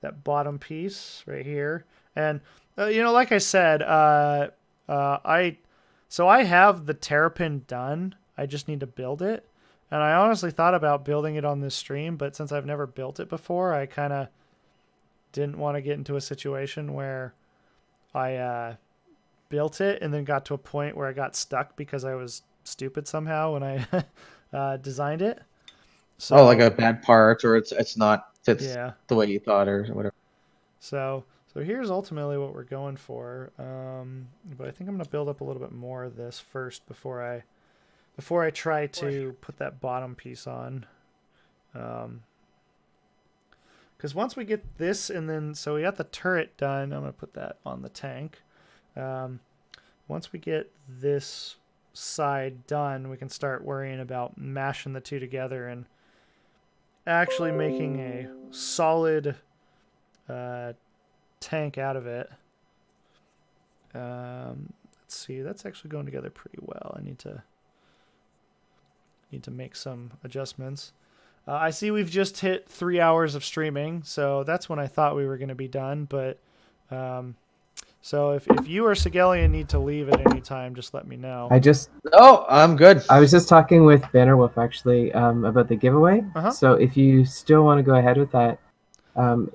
that bottom piece right here. And like I said, I have the terrapin done. I just need to build it. And I honestly thought about building it on this stream, but since I've never built it before, I kind of didn't want to get into a situation where I built it and then got to a point where I got stuck because I was stupid somehow when I designed it. So, like a bad part, or it's not fits the way you thought, or whatever. So here's ultimately what we're going for. But I think I'm going to build up a little bit more of this first before I try to put that bottom piece on. Because once we get this, and then, so we got the turret done, I'm going to put that on the tank. Once we get this side done, we can start worrying about mashing the two together and actually making a solid tank out of it. Let's see, that's actually going together pretty well. I need to make some adjustments. I see we've just hit 3 hours of streaming, so that's when I thought we were going to be done. But so if you or Sigelian need to leave at any time, just let me know. Oh, I'm good. I was just talking with Bannerwolf actually about the giveaway. So if you still want to go ahead with that,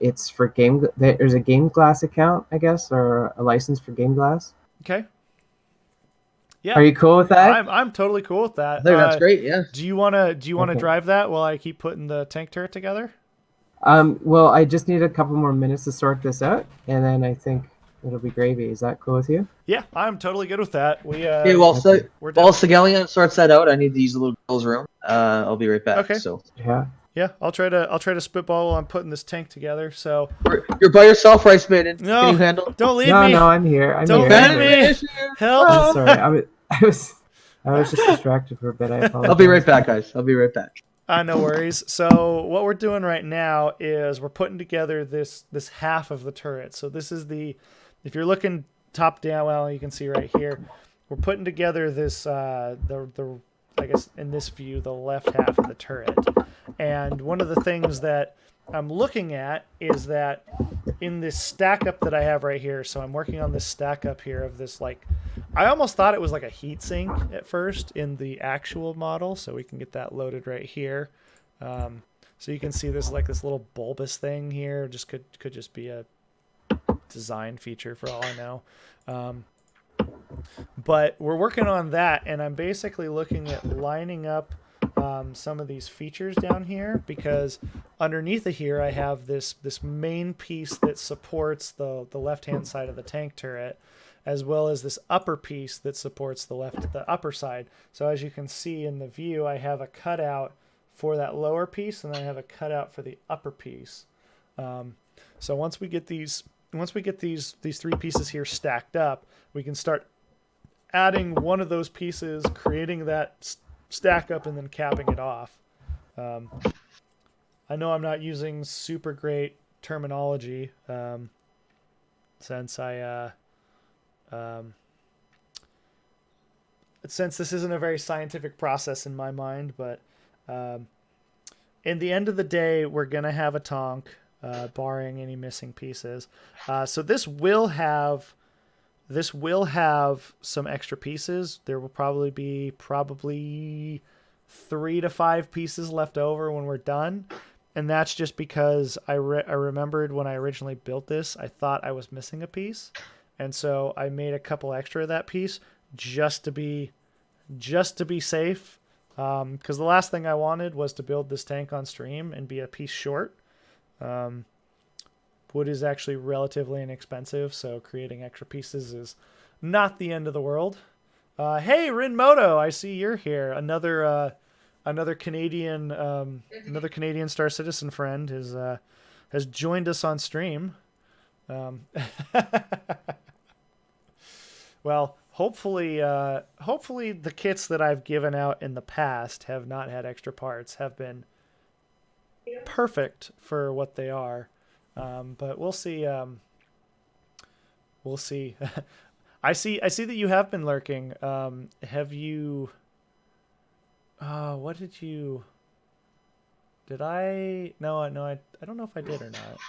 it's for game. There's a Game Glass account, I guess, or a license for Game Glass. Okay. Yeah. Are you cool with that? I'm totally cool with that. I think that's great. Yeah. Do you want to drive that while I keep putting the tank turret together? Well, I just need a couple more minutes to sort this out, and then I think it'll be gravy. Is that cool with you? Yeah, I'm totally good with that. While Sigelian sorts that out, I need to use the little girl's room. I'll be right back. Okay. So yeah, I'll try to spitball while I'm putting this tank together. So you're by yourself, Rice Maiden. No, can you handle? Don't leave me. No, I'm here. Don't leave me. Help! I'm sorry, I was just distracted for a bit. I apologize. I'll be right back, guys. I'll be right back. No worries. So what we're doing right now is we're putting together this half of the turret. So this is if you're looking top down, well, you can see right here, we're putting together this I guess in this view, the left half of the turret. And one of the things that I'm looking at is that in this stack up that I have right here, so I'm working on this stack up here of this, like, I almost thought it was like a heat sink at first in the actual model, so we can get that loaded right here. So you can see this this little bulbous thing here, just could just be a design feature for all I know. But we're working on that, and I'm basically looking at lining up some of these features down here, because underneath of here I have this main piece that supports the left-hand side of the tank turret, as well as this upper piece that supports the upper side. So as you can see in the view, I have a cutout for that lower piece, and then I have a cutout for the upper piece. So once we get these three pieces here stacked up, we can start adding one of those pieces, creating that stack up, and then capping it off. I know I'm not using super great terminology, since since this isn't a very scientific process in my mind, but in the end of the day, we're gonna have a tonk, barring any missing pieces. So this will have some extra pieces. There will probably be 3 to 5 pieces left over when we're done. And that's just because I remembered when I originally built this, I thought I was missing a piece. And so I made a couple extra of that piece just to be safe. Because the last thing I wanted was to build this tank on stream and be a piece short. Wood is actually relatively inexpensive, so creating extra pieces is not the end of the world. Hey, Rinmoto, I see you're here. Another Canadian Star Citizen friend has joined us on stream. Well, hopefully the kits that I've given out in the past have not had extra parts, have been perfect for what they are. But we'll see. We'll see. I see that you have been lurking. Have you? What did you? Did I? No. I don't know if I did or not.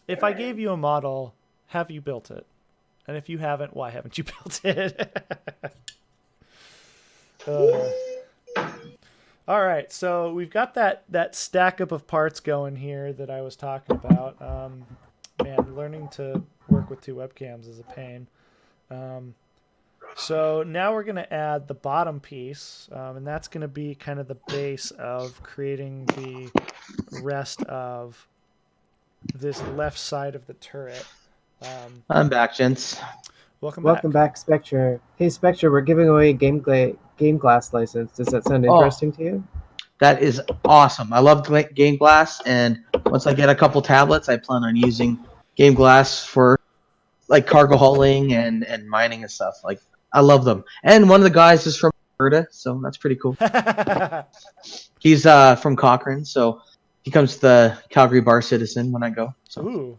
If I gave you a model, have you built it? And if you haven't, why haven't you built it? All right, so we've got that stack up of parts going here that I was talking about. Man, learning to work with 2 webcams is a pain. So now we're going to add the bottom piece, and that's going to be kind of the base of creating the rest of this left side of the turret. I'm back, gents. Welcome back, Spectre. Hey, Spectre, we're giving away a Game Glass license. Does that sound interesting to you? That is awesome. I love Game Glass, and once I get a couple tablets, I plan on using Game Glass for like cargo hauling and mining and stuff. Like, I love them. And one of the guys is from Alberta, so that's pretty cool. He's from Cochrane, so he comes to the Calgary Bar Citizen when I go. So, Ooh.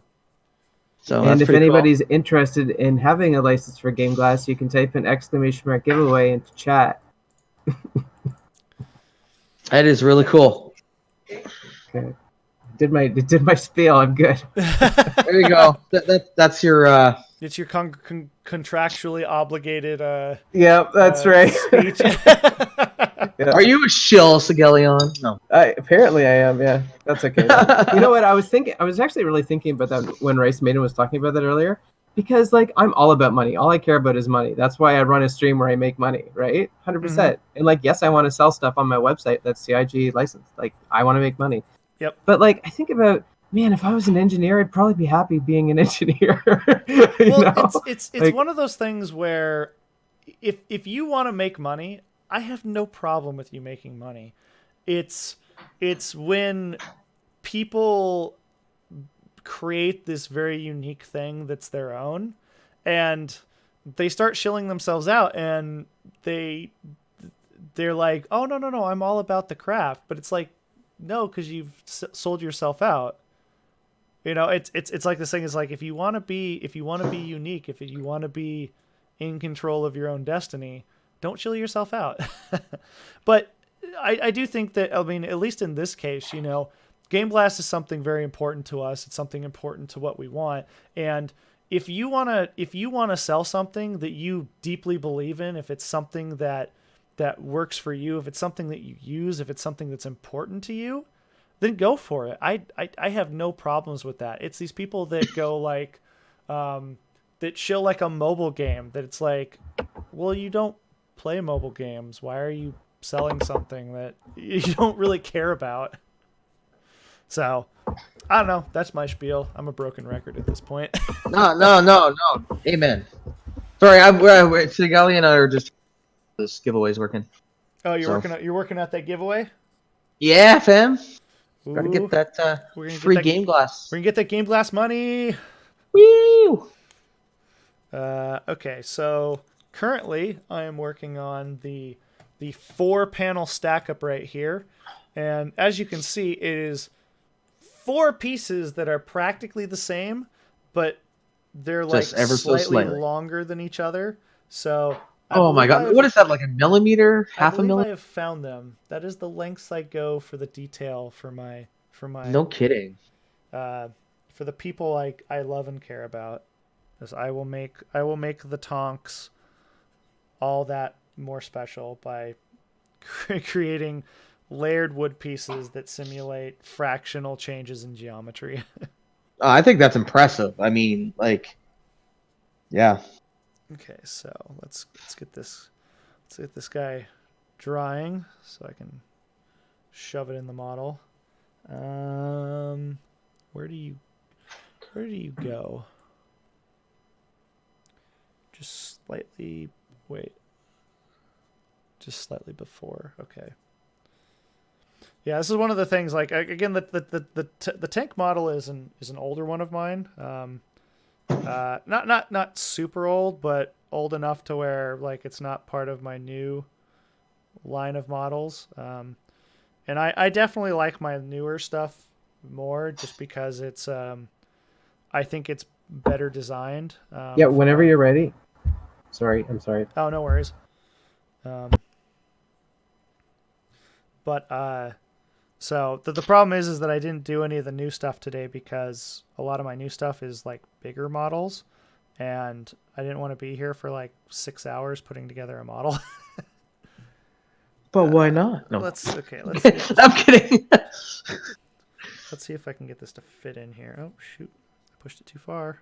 so And that's if pretty anybody's interested in having a license for Game Glass, you can type an ! giveaway into chat. cool. That is really cool. Okay. Did my spiel. I'm good. There you go. That's your. It's your contractually obligated Yep, that's right. speech. Yeah. Are you a shill, Sigelion? No. Apparently I am. Yeah, that's okay. You know what? I was thinking. I was actually really thinking about that when Rice Maiden was talking about that earlier. Because like I'm all about money. All I care about is money. That's why I run a stream where I make money, right? 100%. And like, yes, I want to sell stuff on my website that's CIG licensed. Like, I want to make money. Yep. But like, I think about, man, if I was an engineer, I'd probably be happy being an engineer. It's like, one of those things where if you want to make money, I have no problem with you making money. It's when people create this very unique thing that's their own, and they start shilling themselves out, and they're like, oh no, I'm all about the craft, but it's like, no, because you've sold yourself out. You know, it's like this thing is like, if you want to be unique, if you want to be in control of your own destiny, don't chill yourself out. But I do think that, I mean, at least in this case, you know, Game Blast is something very important to us. It's something important to what we want. And if you want to sell something that you deeply believe in, if it's something that works for you, if it's something that you use, if it's something that's important to you, then go for it. I have no problems with that. It's these people that go like, that shill like a mobile game, that it's like, well, you don't play mobile games. Why are you selling something that you don't really care about? So, I don't know. That's my spiel. I'm a broken record at this point. No. Amen. Sorry, Sigali and I are just this giveaway's working. Oh, you're working out that giveaway? Yeah, fam. Ooh, Gotta get that we're gonna free get that, Game Glass. We're gonna get that Game Glass money. Woo! Okay, so currently I am working on the 4-panel stack up right here, and as you can see, it is 4 pieces that are practically the same, but they're like Just ever so slightly slightly longer than each other. So Oh my god, what is that, like a millimeter? I Half a believe I millimeter? have found them. That is the lengths I go for the detail for my No kidding. for the people I love and care about. Because I will make the tonks all that more special by creating layered wood pieces that simulate fractional changes in geometry. I think that's impressive. I mean, like, yeah. Okay, so let's get this guy drying so I can shove it in the model. Where do you go? Just slightly before. Okay. Yeah, this is one of the things. Like, again, the tank model is an older one of mine. Not super old, but old enough to where like it's not part of my new line of models. And I definitely like my newer stuff more, just because it's I think it's better designed. yeah, whenever you're ready. Sorry, I'm sorry. Oh, no worries. So the problem is that I didn't do any of the new stuff today because a lot of my new stuff is like bigger models, and I didn't want to be here for like 6 hours putting together a model. But why not? No. Let's see if I'm kidding. let's see if I can get this to fit in here. Oh shoot, I pushed it too far.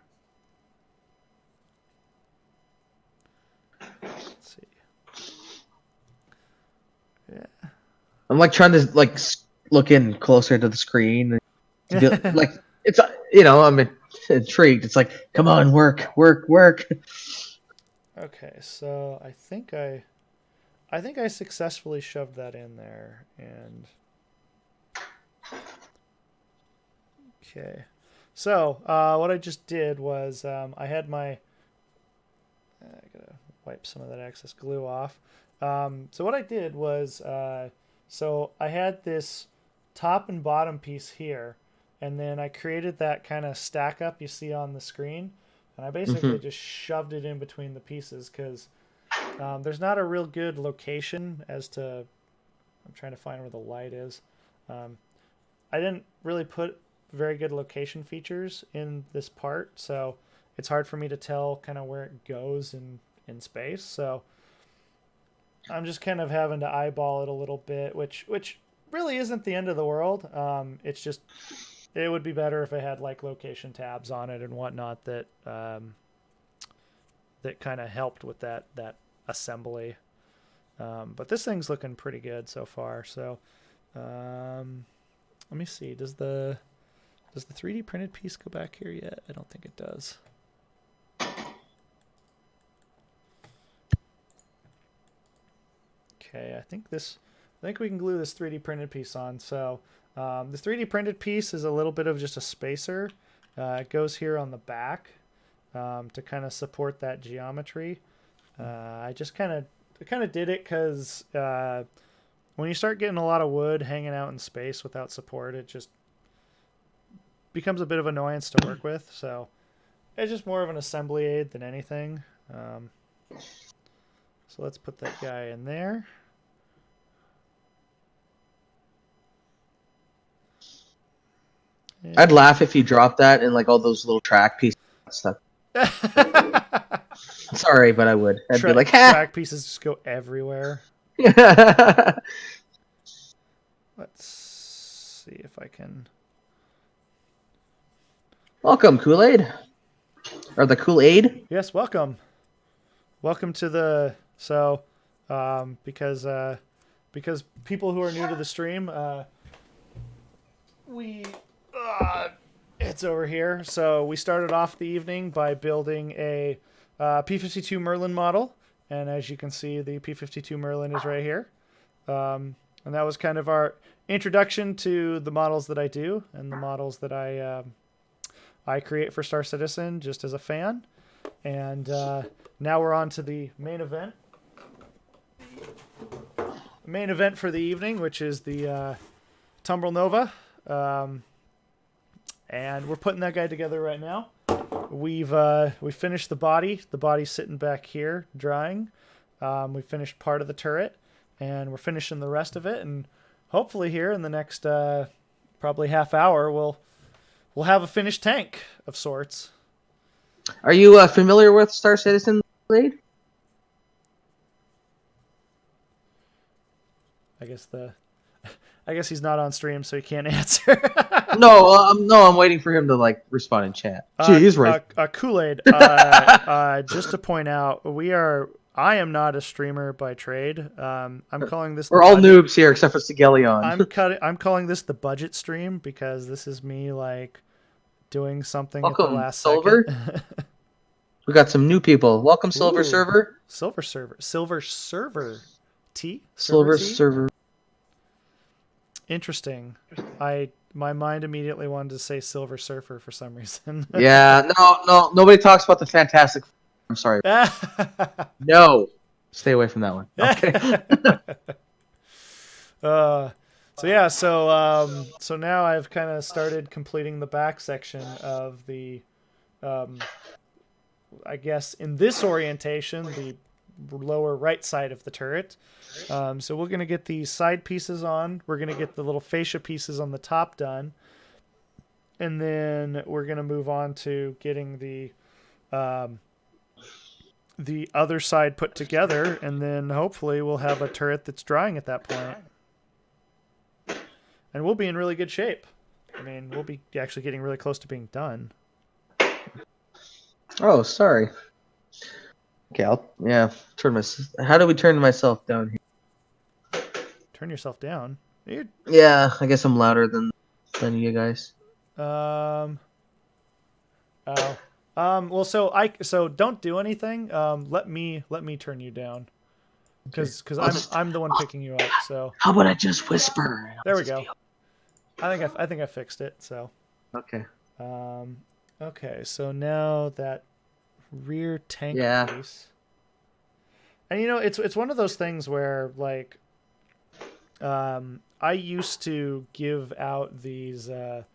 Let's see. Yeah. I'm like trying to like look in closer to the screen. Like, it's, you know, I'm intrigued. It's like, come on, work. Okay, so I think I successfully shoved that in there, and okay. So what I just did was I had my I gotta wipe some of that excess glue off. So what I did was, so I had this top and bottom piece here, and then I created that kind of stack up you see on the screen, and I basically just shoved it in between the pieces because there's not a real good location as to, I'm trying to find where the light is. I didn't really put very good location features in this part, so it's hard for me to tell kind of where it goes in space. So I'm just kind of having to eyeball it a little bit, which really isn't the end of the world. It's just, it would be better if it had like location tabs on it and whatnot that that kind of helped with that assembly. But this thing's looking pretty good so far. So let me see. Does the 3D printed piece go back here yet? I don't think it does. Okay, I think we can glue this 3D printed piece on. So this 3D printed piece is a little bit of just a spacer. It goes here on the back to kind of support that geometry. I just kind of did it because when you start getting a lot of wood hanging out in space without support, it just becomes a bit of annoyance to work with. So it's just more of an assembly aid than anything. So let's put that guy in there. I'd laugh if you dropped that in like all those little track pieces and stuff. Sorry, but I would. I'd be like, ha! Track pieces just go everywhere. Let's see if I can. Welcome, Kool-Aid. Or the Kool-Aid? Yes, welcome. Welcome to the because people who are new to the stream, it's over here. So we started off the evening by building a P-52 Merlin model, and as you can see, the P-52 Merlin is right here. And that was kind of our introduction to the models that I do and the models that I create for Star Citizen just as a fan. And now we're on to the main event. Main event for the evening, which is the Tumbrel Nova. And we're putting that guy together right now. We finished the body. The body's sitting back here drying. We finished part of the turret, and we're finishing the rest of it. And hopefully here in the next probably half hour, we'll have a finished tank of sorts. Are you familiar with Star Citizen, Blade? I guess he's not on stream, so he can't answer. No, I'm waiting for him to like respond in chat. Gee, he's right. Kool-Aid. Just to point out, I am not a streamer by trade. I'm calling this. We're all noobs here except for Sigelion. I'm calling this the budget stream because this is me like doing something Welcome, at the last Silver. second. We got some new people. Welcome, Silver Ooh. Server. Silver Server. Silver Server. Interesting. My mind immediately wanted to say Silver Surfer for some reason. Yeah, no, nobody talks about the Fantastic. I'm sorry. No, stay away from that one. Okay. So now I've kind of started completing the back section of the, I guess in this orientation, the lower right side of the turret. So we're going to get the side pieces on. We're going to get the little fascia pieces on the top done. And then we're going to move on to getting the other side put together. And then hopefully we'll have a turret that's drying at that point. And we'll be in really good shape. I mean, we'll be actually getting really close to being done. Oh, sorry. Okay, turn how do we turn myself down here? Turn yourself down? Yeah, I guess I'm louder than you guys. Well, so don't do anything. Let me turn you down. Because I'm the one picking you up, so. How about I just whisper? There we go. I think I fixed it, so. Okay. Okay, so now that rear tank piece. And it's one of those things where like I used to give out these the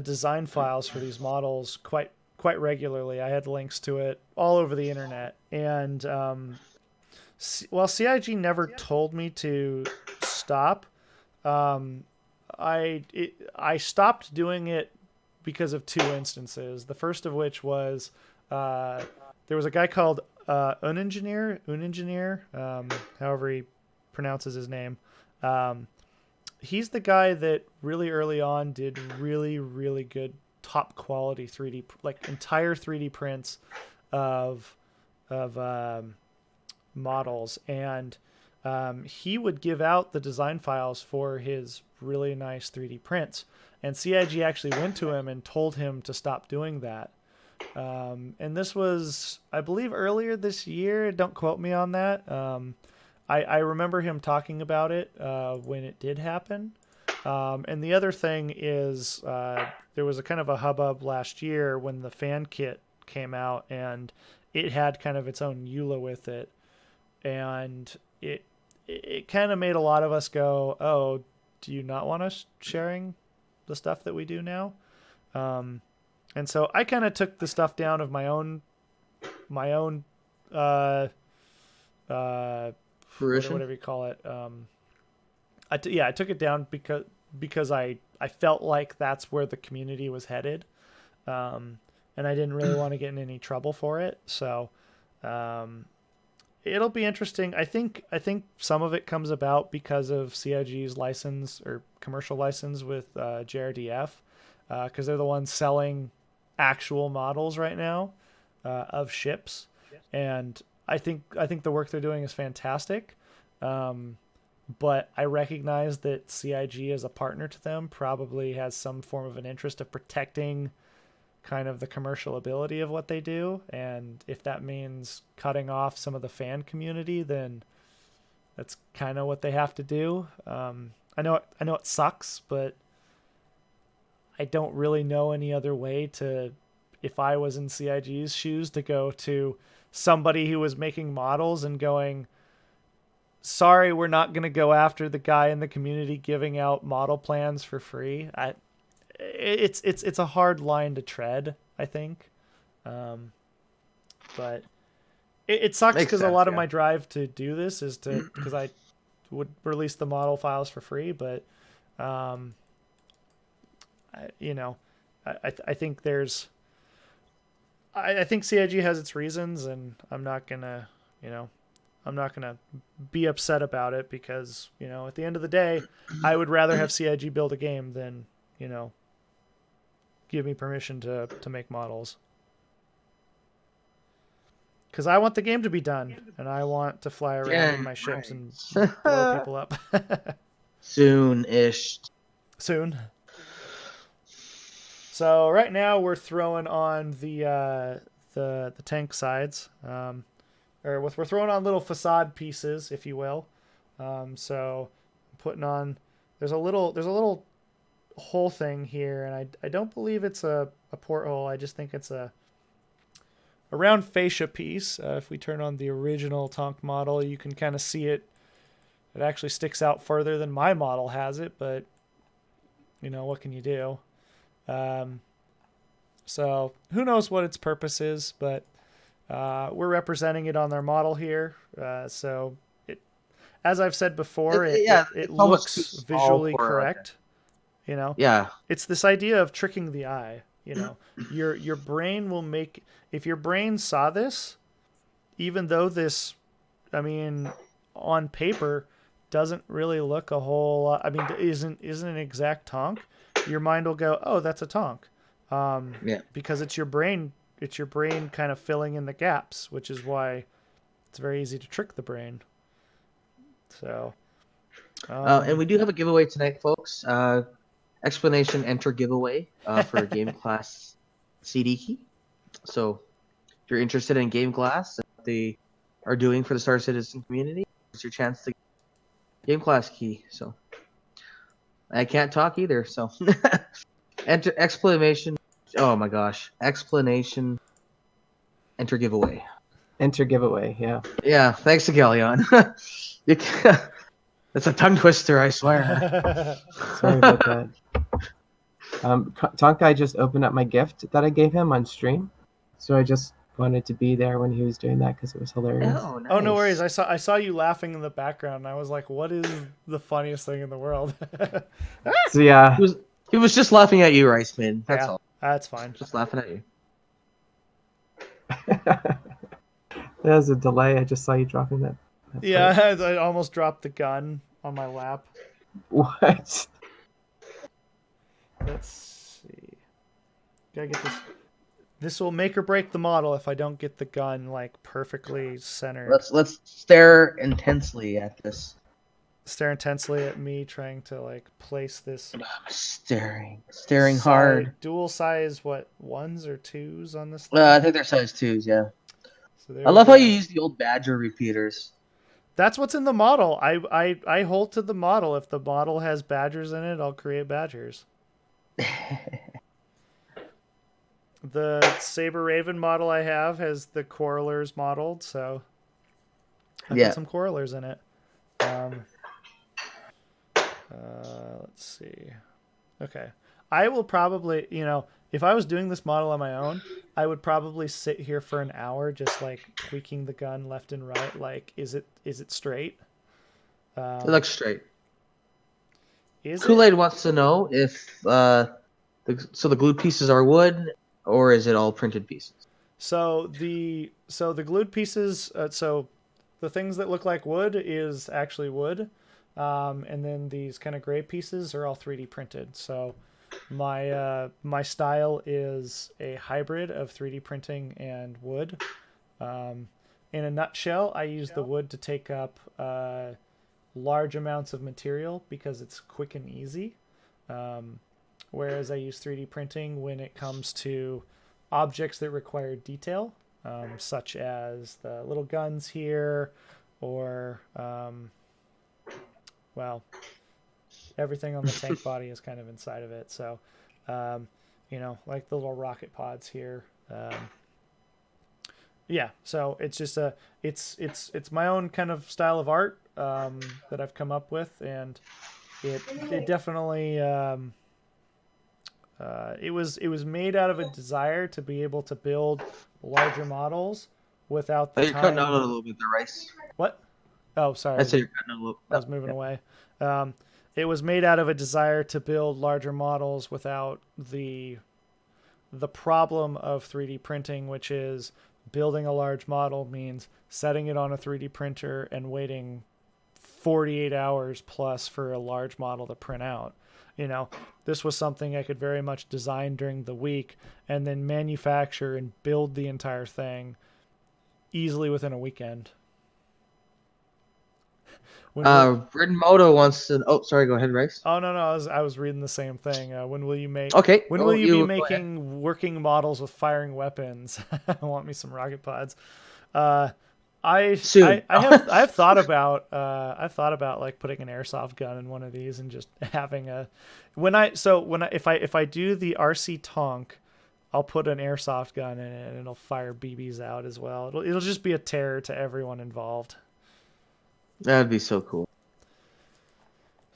design files for these models quite regularly. I had links to it all over the internet, and while CIG never told me to stop, um, I stopped doing it because of two instances. The first of which was there was a guy called Unengineer, however he pronounces his name. He's the guy that really early on did really, really good top quality 3D, like entire 3D prints of models. And he would give out the design files for his really nice 3D prints. And CIG actually went to him and told him to stop doing that. And this was, I believe, earlier this year. Don't quote me on that. I remember him talking about it when it did happen. And the other thing is there was a kind of a hubbub last year when the fan kit came out, and it had kind of its own EULA with it. And it kind of made a lot of us go, oh, do you not want us sharing the stuff that we do now? And so I kind of took the stuff down of my own Fruition? whatever you call it. I took it down because I felt like that's where the community was headed, and I didn't really want to get in any trouble for it. So it'll be interesting. I think some of it comes about because of CIG's license or commercial license with JRDF, because they're the ones selling actual models right now of ships, and I think the work they're doing is fantastic. But I recognize that CIG as a partner to them probably has some form of an interest of protecting kind of the commercial ability of what they do. And if that means cutting off some of the fan community, then that's kind of what they have to do. I know it sucks, but I don't really know any other way to, if I was in CIG's shoes, to go to somebody who was making models and going, sorry, we're not going to go after the guy in the community giving out model plans for free. It's a hard line to tread, I think. But it sucks because a lot of my drive to do this is because I would release the model files for free, but I think I think CIG has its reasons, and I'm not gonna be upset about it because, at the end of the day, I would rather have CIG build a game than, give me permission to make models. Because I want the game to be done, and I want to fly around in my ships and blow people up. Soon-ish. Soon. So right now we're throwing on the tank sides. We're throwing on little facade pieces, if you will. So I'm putting on, there's a little hole thing here, and I don't believe it's a porthole. I just think it's a round fascia piece. If we turn on the original Tonk model, you can kind of see it. It actually sticks out further than my model has it, but what can you do? So who knows what its purpose is, but we're representing it on their model here. So as I've said before, it looks visually correct. Yeah. It's this idea of tricking the eye. Your brain will make, if your brain saw this, even though this, on paper doesn't really look a whole lot. Isn't an exact Tonk. Your mind will go, oh, that's a Tonk. Because it's your brain kind of filling in the gaps, which is why it's very easy to trick the brain. So, and we do have a giveaway tonight, folks. Explanation enter giveaway for a Game Class CD key. So, if you're interested in Game Class and what they are doing for the Star Citizen community, it's your chance to get a Game Class key. So, I can't talk either. So, enter explanation. Oh my gosh! Explanation. Enter giveaway. Enter giveaway. Yeah. Yeah, thanks to Galleon. It's a tongue twister, I swear. Sorry about that. Tonkai just opened up my gift that I gave him on stream, so I just wanted to be there when he was doing that because it was hilarious. Oh, nice. Oh, no worries. I saw you laughing in the background. And I was like, "What is the funniest thing in the world?" So yeah, He was just laughing at you, Rice Man. That's Yeah, all. that's fine. Just laughing at you. there's a delay. I just saw you dropping that. Yeah, I almost dropped the gun on my lap. What? Let's see. Gotta get this. This will make or break the model if I don't get the gun like perfectly centered. Let's stare intensely at this. Stare intensely at me trying to like place this. Staring hard. Dual size, what, 1s or 2s on this thing? I think they're size 2s, yeah. So I love how you use the old Badger repeaters. That's what's in the model. I hold to the model. If the model has badgers in it, I'll create badgers. The Saber Raven model I have has the Quarrelers modeled, so I put some Quarrelers in it. Let's see. Okay. I will probably, if I was doing this model on my own, I would probably sit here for an hour just like tweaking the gun left and right. Like, is it straight? It looks straight. Is Kool-Aid wants to know if the glued pieces are wood or is it all printed pieces? So the glued pieces, so the things that look like wood is actually wood. And then these kind of gray pieces are all 3D printed. So my style is a hybrid of 3D printing and wood. In a nutshell, I use the wood to take up large amounts of material because it's quick and easy. Whereas I use 3D printing when it comes to objects that require detail, such as the little guns here or... well, everything on the tank body is kind of inside of it. So, like the little rocket pods here. Yeah, so it's just it's my own kind of style of art that I've come up with, and it definitely it was made out of a desire to be able to build larger models without the you're time. cutting out a little bit there, Rice. What? Oh, sorry. I said you're cutting out a little. I was moving away. It was made out of a desire to build larger models without the problem of 3D printing, which is building a large model means setting it on a 3D printer and waiting 48 hours plus for a large model to print out. This was something I could very much design during the week and then manufacture and build the entire thing easily within a weekend. Ridmoto wants to. Oh, sorry. Go ahead, Rice. Oh no, I was reading the same thing. When will you make? Okay. When will you be making working models with firing weapons? I want me some rocket pods. Soon. I've thought about like putting an airsoft gun in one of these and just having a if I do the RC Tonk, I'll put an airsoft gun in it and it'll fire BBs out as well. It'll just be a terror to everyone involved. That'd be so cool.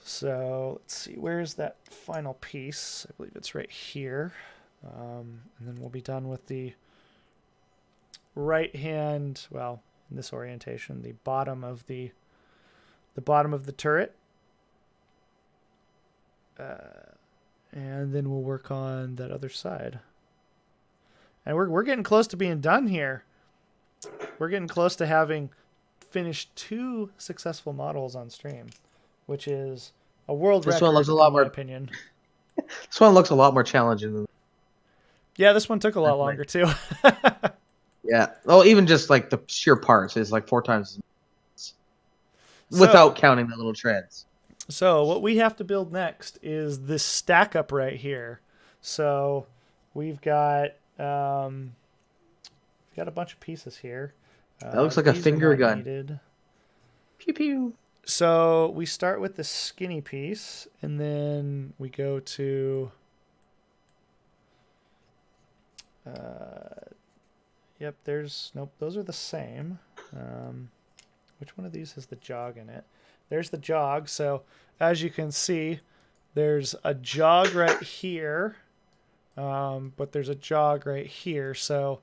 So let's see, where's that final piece? I believe it's right here. And then we'll be done with the right hand, well, in this orientation, the bottom of the turret. And then we'll work on that other side. And we're getting close to being done here. We're getting close to having finished 2 successful models on stream, which is a world record. This one looks a lot more. Opinion. This one looks a lot more challenging. Yeah, this one took a lot longer too. Yeah. Well, even just like the sheer parts is like 4 times without counting the little treads. So what we have to build next is this stack up right here. So we've got a bunch of pieces here. That looks like a finger gun. Needed. Pew pew. So we start with the skinny piece, and then we go to Yep, there's... Nope, those are the same. Which one of these has the jog in it? There's the jog. So, as you can see, there's a jog right here. But there's a jog right here. So,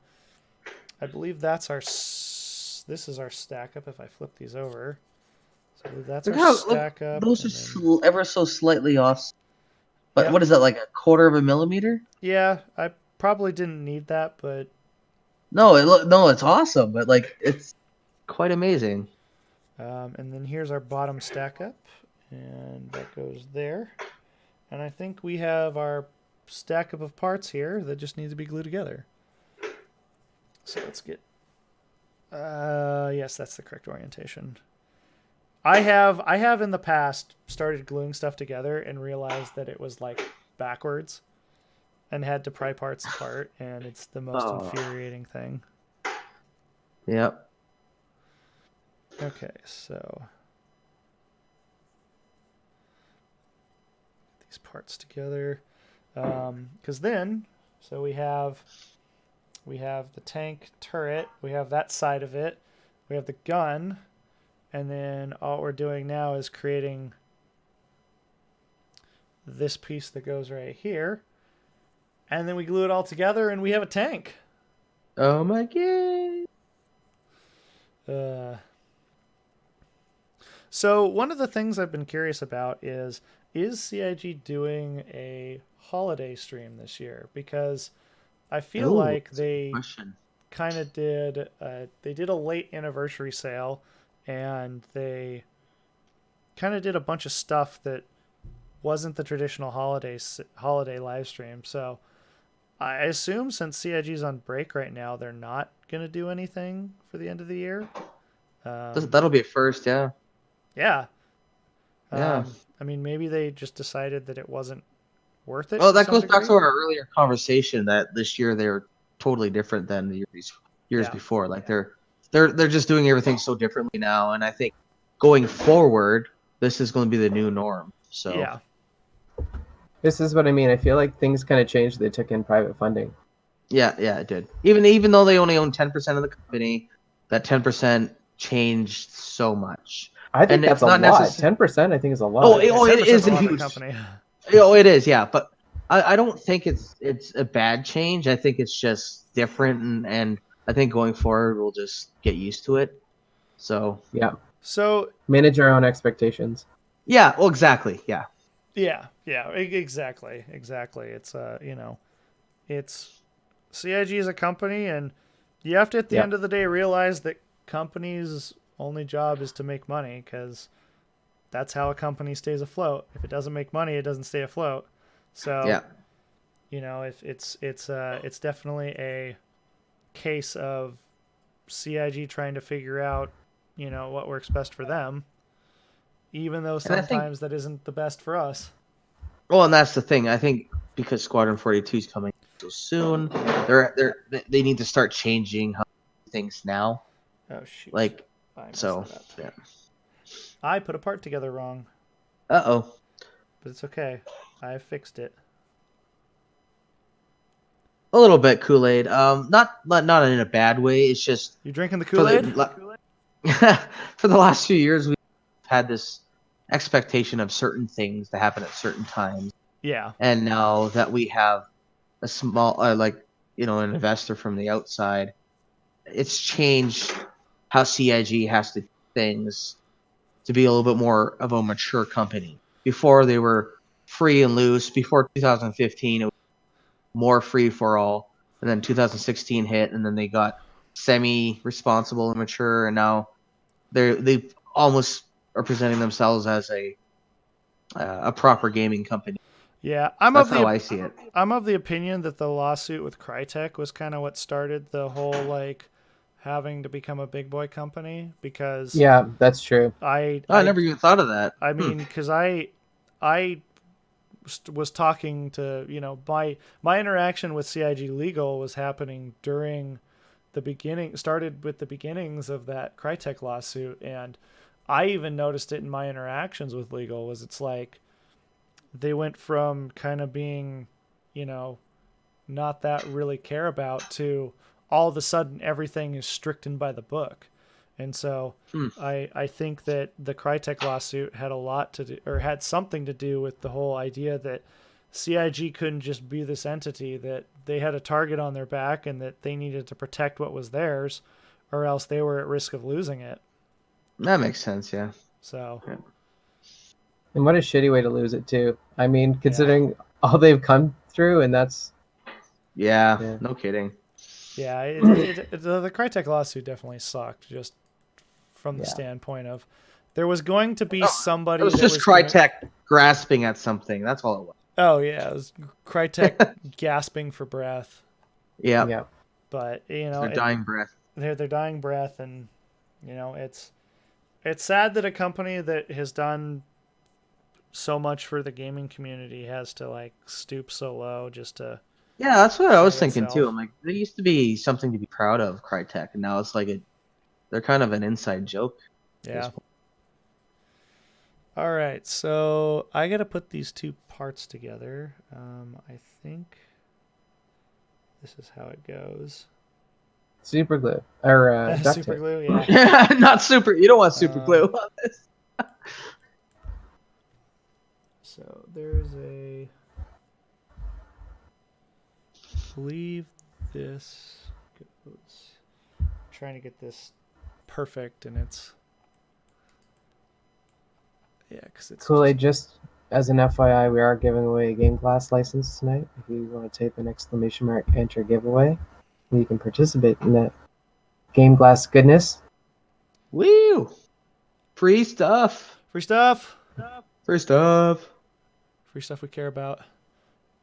I believe that's our... This is our stack up if I flip these over. So, I believe that's our stack up. Those are ever so slightly off. But Yep. what is that, like a quarter of a millimeter? Yeah, I probably didn't need that, but... No, it's awesome, but like it's quite amazing. And then here's our bottom stack up, and that goes there. And I think we have our stack up of parts here that just need to be glued together. So let's get... yes, that's the correct orientation. I have in the past started gluing stuff together and realized that it was like backwards and had to pry parts apart, and it's the most infuriating thing. Yep. Okay, so these parts together, because then, so we have the tank turret, we have that side of it, we have the gun, and then all we're doing now is creating this piece that goes right here, and then we glue it all together, and we have a tank. Oh my god. So one of the things I've been curious about is CIG doing a holiday stream this year? Because I feel like they kind of did a late anniversary sale, and they kind of did a bunch of stuff that wasn't the traditional holiday live stream. So I assume since CIG's on break right now, they're not going to do anything for the end of the year. That'll be a first, yeah. Yeah. Yeah. I mean, maybe they just decided that it wasn't worth it. Oh, that goes back to our earlier conversation that this year they're totally different than the years before. Like they're just doing everything so differently now, and I think going forward, this is going to be the new norm. So yeah. This is what I mean. I feel like things kind of changed. They took in private funding. Yeah, it did. Even though they only own 10% of the company, that 10% changed so much. I think that's a lot. 10%, I think, is a lot. Oh, it is a huge company. Oh, it is, yeah. But I don't think it's a bad change. I think it's just different, and I think going forward we'll just get used to it. So yeah. So manage our own expectations. Yeah. Well, exactly. Yeah. Yeah. Exactly. It's it's CIG is a company, and you have to at the end of the day realize that companies' only job is to make money, because that's how a company stays afloat. If it doesn't make money, it doesn't stay afloat. So, if it's definitely a case of CIG trying to figure out, what works best for them, even though sometimes that isn't the best for us. Well, and that's the thing. I think because Squadron 42 is coming so soon, they need to start changing how things now. Oh shoot! Like yeah. I put a part together wrong. Uh-oh. But it's okay. I fixed it. A little bit Kool-Aid. Not in a bad way. It's just you drinking the Kool-Aid? For the last few years, we've had this expectation of certain things to happen at certain times. Yeah. And now that we have a small, an investor from the outside, it's changed how CIG has to do things to be a little bit more of a mature company. Before they were free and loose. Before 2015, it was more free for all. And then 2016 hit, and then they got semi-responsible and mature, and now they almost are presenting themselves as a proper gaming company. Yeah, that's how I see it. I'm of the opinion that the lawsuit with Crytek was kind of what started the whole having to become a big boy company, because that's true. I never even thought of that. I mean, because I was talking to my interaction with CIG Legal was happening during started with the beginnings of that Crytek lawsuit, and I even noticed it in my interactions with Legal. It's like they went from kind of being not that really care about to all of a sudden everything is strictened by the book. And so I think that the Crytek lawsuit had a lot to do, or had something to do with the whole idea that CIG couldn't just be this entity, that they had a target on their back and that they needed to protect what was theirs, or else they were at risk of losing it. That makes sense, yeah. So, And what a shitty way to lose it too. I mean, considering all they've come through, and that's yeah. No kidding. Yeah, the Crytek lawsuit definitely sucked, just from the standpoint of there was going to be somebody. It was just Crytek grasping at something. That's all it was. Oh yeah, it was Crytek gasping for breath. Yeah. But you know, their dying breath. Their dying breath, and you know, it's sad that a company that has done so much for the gaming community has to like stoop so low just to. Yeah, that's what I was thinking too. I'm like, there used to be something to be proud of, Crytek, and now it's like they're kind of an inside joke. Yeah. All right, so I got to put these two parts together. I think this is how it goes. Super glue or duct super tape. glue, yeah. Not super. You don't want super glue on this. So there's a. I believe this goes. I'm trying to get this perfect, and it's. Yeah, because it's Kool-Aid, just as an FYI, we are giving away a Game Glass license tonight. If you want to type an exclamation mark enter giveaway, you can participate in that Game Glass goodness. Woo! Free stuff. Free stuff. Free stuff. Free stuff we care about.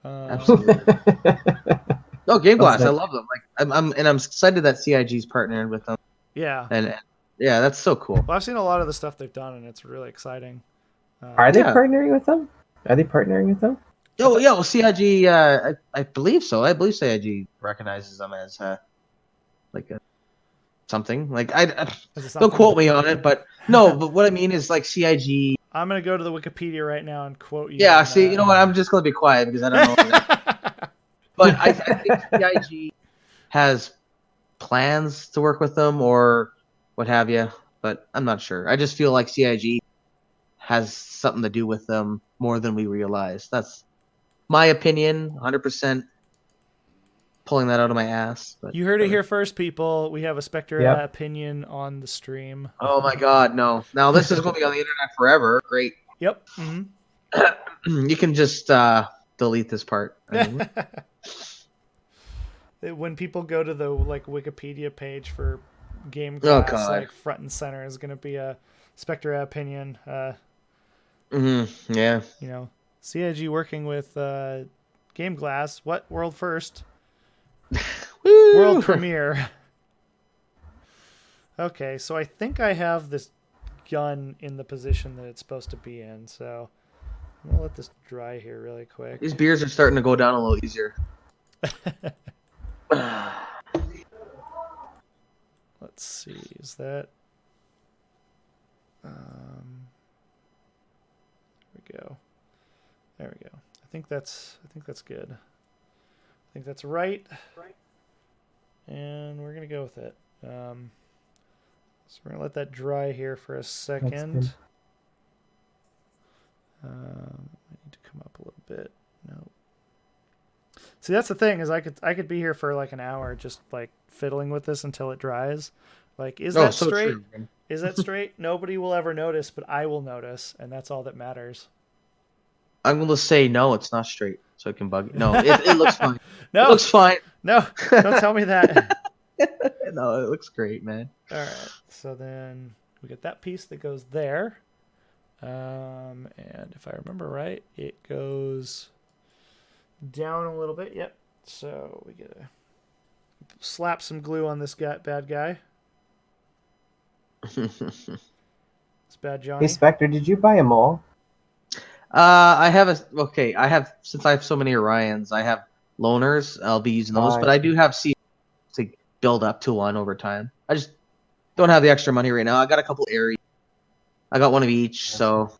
Absolutely. No, Game Glass. I love them. Like I'm excited that CIG's partnered with them. Yeah. And yeah, that's so cool. Well, I've seen a lot of the stuff they've done, and it's really exciting. Are they partnering with them? Are they partnering with them? Oh yeah, well CIG, I believe so. I believe CIG recognizes them as like a something. Like don't quote me on it, but no. But what I mean is like CIG. I'm gonna go to the Wikipedia right now and quote you. Yeah, see, you know what? I'm just gonna be quiet because I don't know. But I think CIG has plans to work with them or what have you, but I'm not sure. I just feel like CIG has something to do with them more than we realize. That's my opinion, 100% pulling that out of my ass. But you heard it here first, people. We have a Spectre opinion on the stream. Oh my God, no! Now this is going to be on the internet forever. Great. Yep. Mm-hmm. You can just delete this part. When people go to the like Wikipedia page for Game Glass, like front and center is going to be a Spectre opinion. Yeah. You know, CIG working with Game Glass. What world first? World premiere. Okay, so I think I have this gun in the position that it's supposed to be in. So I'm gonna let this dry here really quick. These beers are starting to go down a little easier. Let's see. Is that? There we go. There we go. I think that's good. I think that's right. And we're gonna go with it. So we're gonna let that dry here for a second. I need to come up a little bit. No. See, that's the thing is I could be here for like an hour just like fiddling with this until it dries. Like, is that straight? True, is that straight? Nobody will ever notice, but I will notice, and that's all that matters. I'm going to say no, it's not straight, so it can bug you. No, it looks fine. No, it looks fine. No, don't tell me that. No, it looks great, man. All right, so then we get that piece that goes there, and if I remember right, it goes down a little bit. Yep. So we get to slap some glue on this bad guy. It's bad Johnny. Hey Spectre, did you buy a mole? I have since I have so many Orions, I have loaners. I'll be using those, but I do have C to build up to one over time. I just don't have the extra money right now. I got a couple Aries. I got one of each, so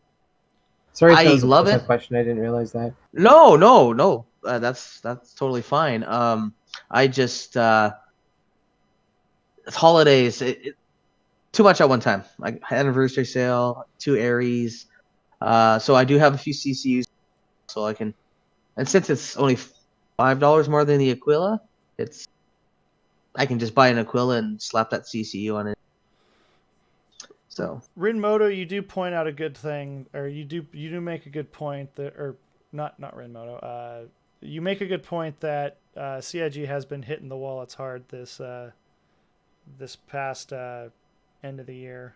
sorry, I love it. Question, I didn't realize that. No. That's totally fine. I just holidays, too much at one time. Like anniversary sale, 2 Aries. So I do have a few CCUs, so I can. And since it's only $5 more than the Aquila, I can just buy an Aquila and slap that CCU on it. So Rinmoto, you do point out a good thing, or you do make a good point that, or not Rinmoto. You make a good point that CIG has been hitting the wallets hard this past end of the year.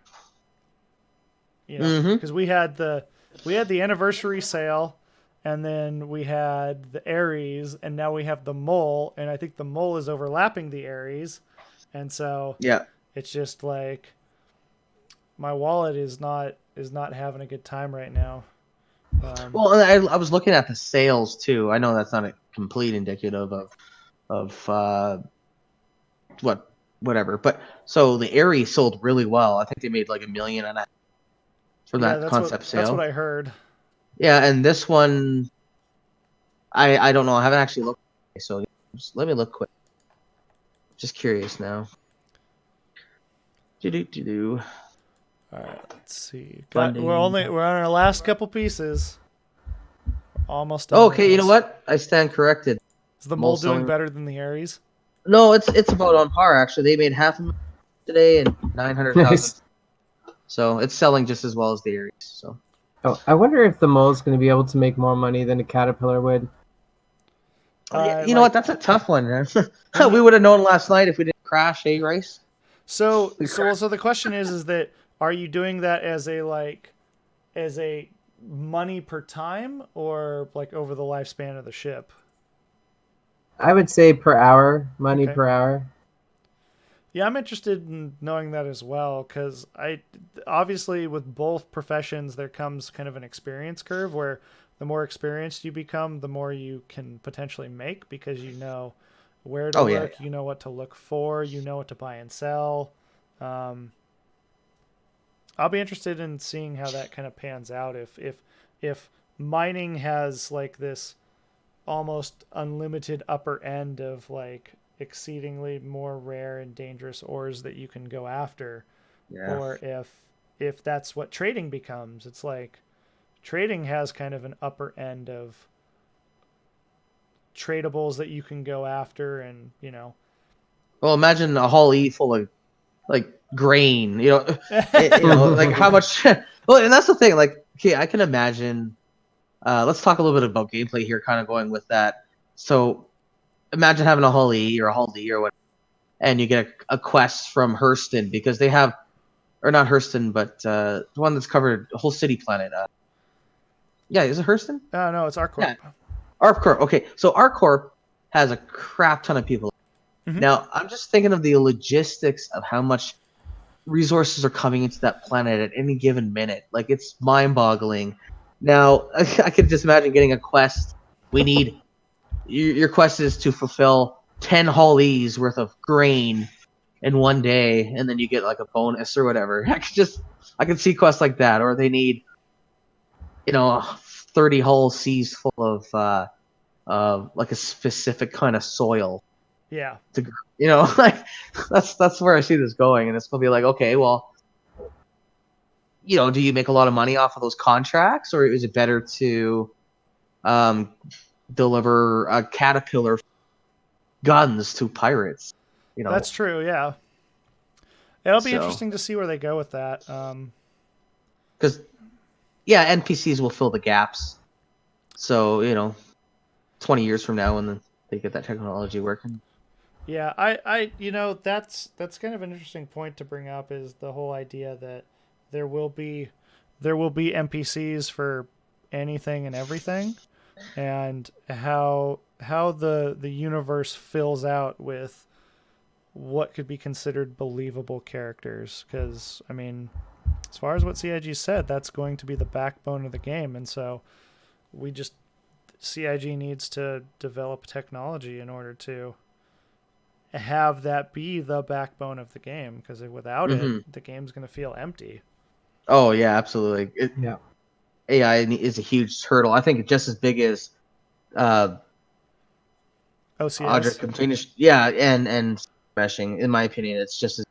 You know, because we had the anniversary sale, and then we had the Aries, and now we have the Mole, and I think the Mole is overlapping the Aries, and so yeah. it's just like my wallet is not having a good time right now. Well, I was looking at the sales too. I know that's not a complete indicative of whatever, but so the Aries sold really well. I think they made like $1.5 million for that concept sale. That's what I heard. Yeah, and this one, I don't know. I haven't actually looked. So just let me look quick. Just curious now. Do. All right, let's see. Funding. We're on our last couple pieces. Almost done. Oh, okay, you know what? I stand corrected. Is the Mole doing better than the Aries? No, it's about on par actually. They made $500,000 today and 900,000. So it's selling just as well as the Aries. So. Oh, I wonder if the Mole's going to be able to make more money than a Caterpillar would. You know what? That's a tough one, man. We would have known last night if we didn't crash, Rice? So the question is that are you doing that as a money per time or like over the lifespan of the ship? I would say per hour, money per hour. Yeah, I'm interested in knowing that as well, because obviously with both professions there comes kind of an experience curve where the more experienced you become, the more you can potentially make because you know where to look, you know what to look for, you know what to buy and sell. I'll be interested in seeing how that kind of pans out if mining has like this almost unlimited upper end of like exceedingly more rare and dangerous ores that you can go after, or if that's what trading becomes. It's like trading has kind of an upper end of tradables that you can go after, and well, imagine a Hull E full of like grain, like how much. Well, and that's the thing. Like, okay, I can imagine. Let's talk a little bit about gameplay here, kind of going with that. So, imagine having a Hull E or a Hull D or whatever, and you get a quest from Hurston because they have, or not Hurston, but the one that's covered a whole city planet. Yeah, is it Hurston? No, it's ArcCorp. Yeah. ArcCorp. Okay, so ArcCorp has a crap ton of people. Mm-hmm. Now, I'm just thinking of the logistics of how much resources are coming into that planet at any given minute. Like, it's mind-boggling. Now, I could just imagine getting a quest. We need your quest is to fulfill 10 Hull E's worth of grain in one day, and then you get like a bonus or whatever. I could see quests like that, or they need 30 Hull C's full of like a specific kind of soil. Yeah. Like that's where I see this going, and it's gonna be like, okay, well, do you make a lot of money off of those contracts, or is it better to deliver a Caterpillar guns to pirates? That's true. Yeah, it'll be interesting to see where they go with that. Because NPCs will fill the gaps. So 20 years from now, when they get that technology working. Yeah, I that's kind of an interesting point to bring up, is the whole idea that there will be NPCs for anything and everything, and how the universe fills out with what could be considered believable characters. Because I mean, as far as what CIG said, that's going to be the backbone of the game, and so CIG needs to develop technology in order to have that be the backbone of the game, because without it, the game's going to feel empty. Oh yeah, absolutely. AI is a huge hurdle. I think just as big as OCS. Object Containers. Yeah, and meshing. In my opinion, it's just as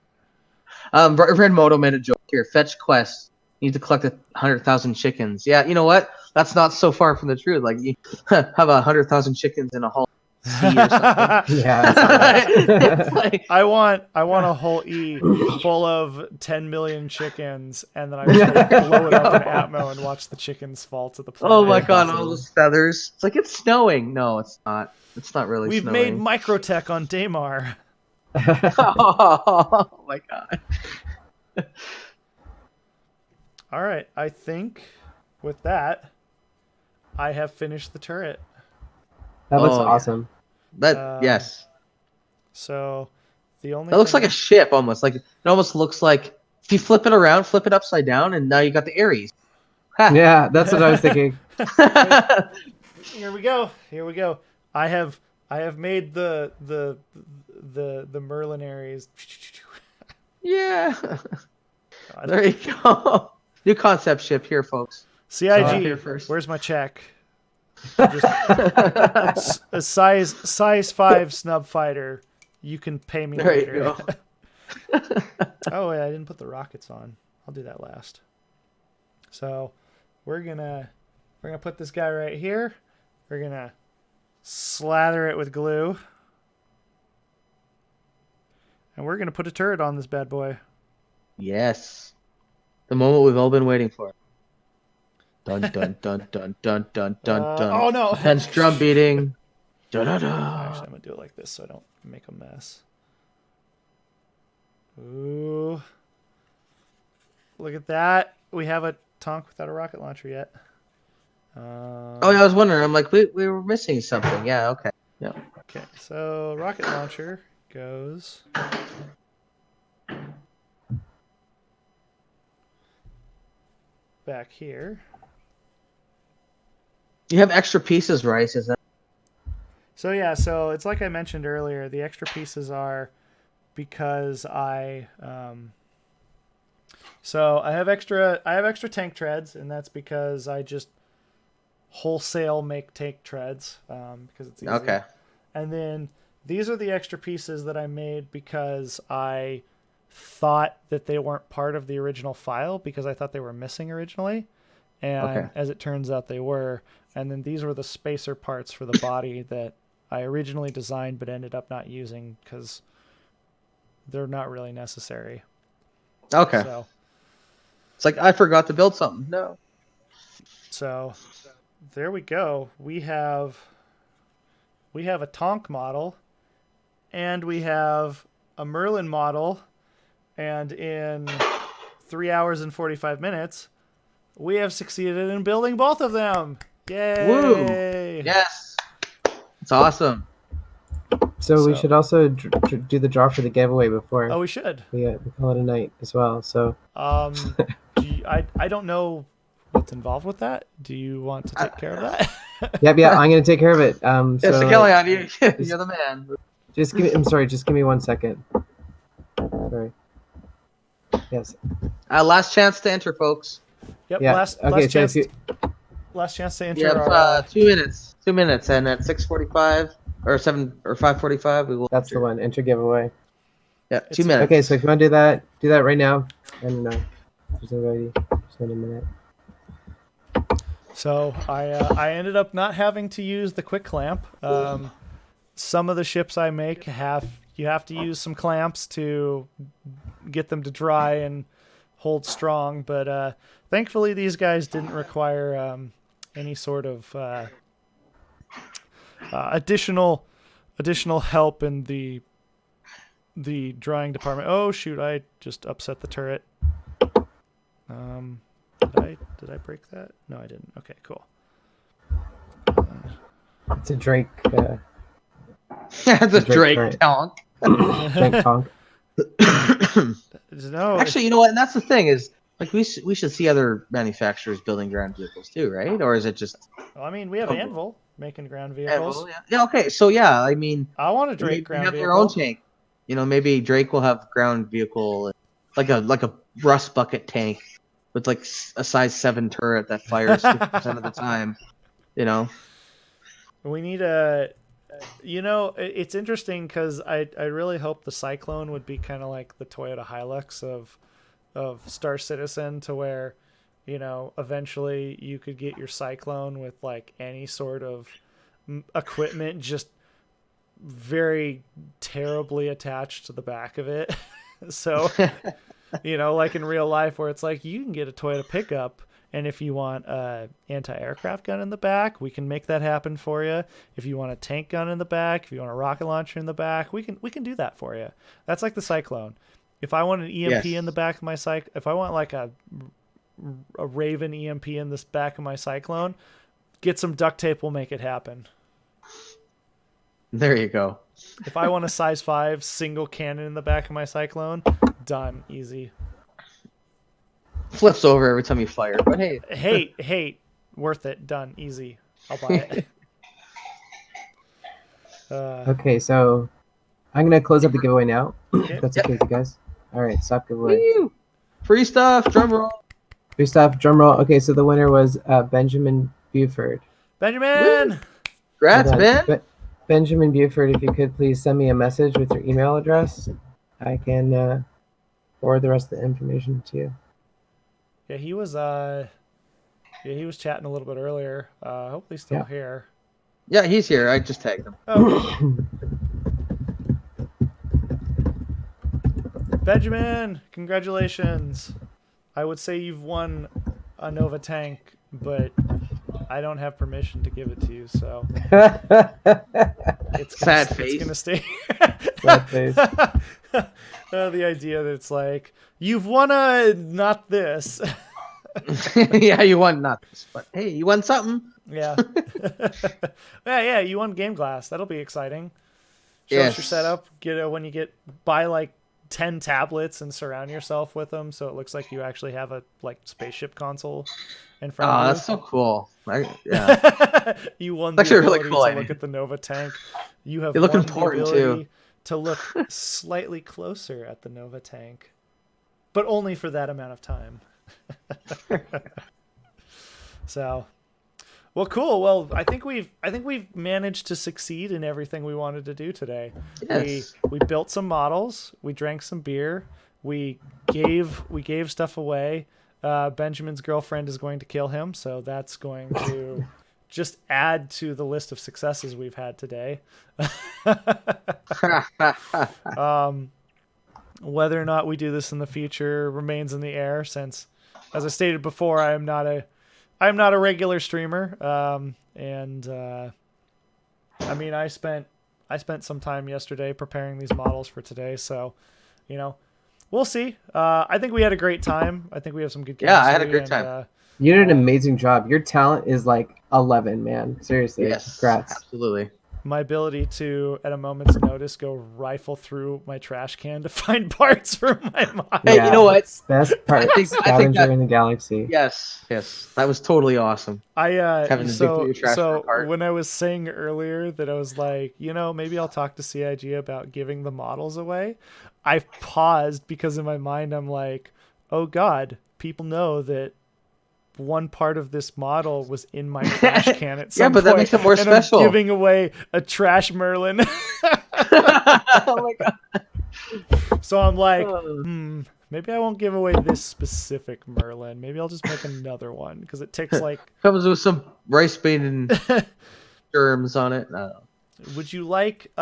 Red Moto made a joke here. Fetch quest. You need to collect 100,000 chickens. Yeah, you know what? That's not so far from the truth. Like you have 100,000 chickens in a whole sea or something. Yeah. It's like, I want a whole E full of 10 million chickens, and then I just like, blow it up in Atmo and watch the chickens fall to the planet. oh my god, all those feathers. It's like it's snowing. No, it's not. It's not really We've made snowing. microtech on Daymar. Oh my god. All right, I think with that, I have finished the turret. That looks Oh, yeah. awesome. That yes. So the only That looks thing like a ship almost. Like it almost looks like if you flip it around, flip it upside down, and now you got the Ares. Ha. Yeah, that's what I was thinking. Here we go. Here we go. I have made the Merlin Ares. Yeah. God. There you go. New concept ship here, folks. CIG. Here first. Where's my check? Just a size 5 snub fighter. You can pay me There later. you go. Oh wait, I didn't put the rockets on. I'll do that last. So we're gonna put this guy right here. We're gonna slather it with glue. And we're gonna put a turret on this bad boy. Yes. The moment we've all been waiting for. Dun dun dun dun dun dun dun dun. Oh no! Tense drum beating. Da da Actually, da. I'm gonna do it like this so I don't make a mess. Ooh. Look at that. We have a Tonk without a rocket launcher yet. Oh yeah, I was wondering. I'm like, we were missing something. Yeah. Okay. Yeah. Okay, so rocket launcher goes back here. You have extra pieces, Rice? Is that? So yeah, so it's like I mentioned earlier. The extra pieces are because I have extra tank treads, and that's because I just wholesale make tank treads because it's easy. Okay. And then these are the extra pieces that I made because I thought that they weren't part of the original file because I thought they were missing originally. And as it turns out, they were. And then these were the spacer parts for the body that I originally designed but ended up not using because they're not really necessary. Okay. So It's like I forgot to build something. No. So there we go. We have a Tonk model, and we have a Merlin model, and in 3 hours and 45 minutes, we have succeeded in building both of them. Yay! Woo! Yes. It's awesome. So we should also do the draw for the giveaway before Oh, we should. we call it a night as well. So I don't know what's involved with that. Do you want to take care of that? yeah, I'm gonna take care of it. Yes, So Kelly, you're the man. just give me. I'm sorry. Just give me 1 second. Sorry. Yes. Last chance to enter, folks. Yep. Yeah. Last Okay. chance. So if Last chance to enter. You have 2 minutes. 2 minutes, and at 6:45 or 5:45, we will. that's the one. Enter giveaway. Yeah, 2 minutes. Okay. So if you want to do that right now. And there's nobody. Just in a minute. So I ended up not having to use the quick clamp. Some of the ships I make you have to use some clamps to get them to dry and hold strong. But thankfully these guys didn't require any sort of additional help in the drying department. Oh shoot! I just upset the turret. Did I break that? No, I didn't. Okay, cool. It's a Drake. It's a Drake right. Tonk. Drake Tonk. No, Actually, you know what? And that's the thing is, like, we should see other manufacturers building ground vehicles too, right? Or is it just? well, I mean, we have Anvil making ground vehicles. Yeah. Okay. So yeah, I mean, I want a they Drake ground have vehicle. their own tank. You know, maybe Drake will have ground vehicle, like a rust bucket tank with like a size 7 turret that fires 50% of the time. You know. We need a It's interesting because I really hope the Cyclone would be kind of like the Toyota Hilux of Star Citizen, to where, eventually you could get your Cyclone with like any sort of equipment just very terribly attached to the back of it. So, like in real life, where it's like you can get a Toyota pickup, and if you want a anti-aircraft gun in the back, we can make that happen for you. If you want a tank gun in the back, if you want a rocket launcher in the back, we can do that for you. That's like the Cyclone. If I want an EMP in the back of my if I want like a Raven EMP in this back of my Cyclone, get some duct tape, we'll make it happen. There you go. If I want a size 5 single cannon in the back of my Cyclone, done, easy. Flips over every time you fire, but hey. Hey, worth it, done, easy. I'll buy it. Okay, so I'm gonna close up the giveaway now. Okay. If that's okay with you guys. All right, stop giveaway. Woo! Free stuff, drum roll. Free stuff, drum roll. Okay, so the winner was Benjamin Buford. Benjamin! Woo! Congrats, man. Benjamin Buford, if you could please send me a message with your email address, I can forward the rest of the information to you. Yeah, he was chatting a little bit earlier. Hopefully he's still here. Yeah, he's here. I just tagged him. Oh. Benjamin, congratulations. I would say you've won a Nova tank, but I don't have permission to give it to you, so it's sad face. It's gonna stay. Sad face. The idea that it's like, you've won a not this. Yeah, you won not this, but hey, you won something. Yeah. Yeah, you won Game Glass. That'll be exciting. Show us your setup. Buy like 10 tablets and surround yourself with them, so it looks like you actually have a like spaceship console in front of you. Oh, that's so cool. Yeah. You won That's the actually ability really cool. to look at the Nova tank. You have They look won important, the ability too. to look slightly closer at the Nova tank, but only for that amount of time. So, well, cool. Well, I think we've managed to succeed in everything we wanted to do today. Yes. We built some models. We drank some beer. We gave stuff away. Benjamin's girlfriend is going to kill him, so that's going to just add to the list of successes we've had today. Whether or not we do this in the future remains in the air, since, as I stated before, I'm not a regular streamer. I mean, I spent some time yesterday preparing these models for today, so we'll see. I think we had a great time. I think we have some good chemistry. Yeah, I had a great time. You did an amazing job. Your talent is like 11, man. Seriously. Yes, Congrats. absolutely. My ability to, at a moment's notice, go rifle through my trash can to find parts for my model. Hey, you know what? Best part, scavenger in the galaxy. Yes, that was totally awesome. Having to dig through your trash for a part. When I was saying earlier that I was like, maybe I'll talk to CIG about giving the models away, I paused because in my mind I'm like, oh God, people know that one part of this model was in my trash can at some point. Yeah, but that makes it more special. I'm giving away a trash Merlin. Oh my God. So I'm like, maybe I won't give away this specific Merlin. Maybe I'll just make another one, because it takes like... Comes with some rice bean and germs on it. No. Would you like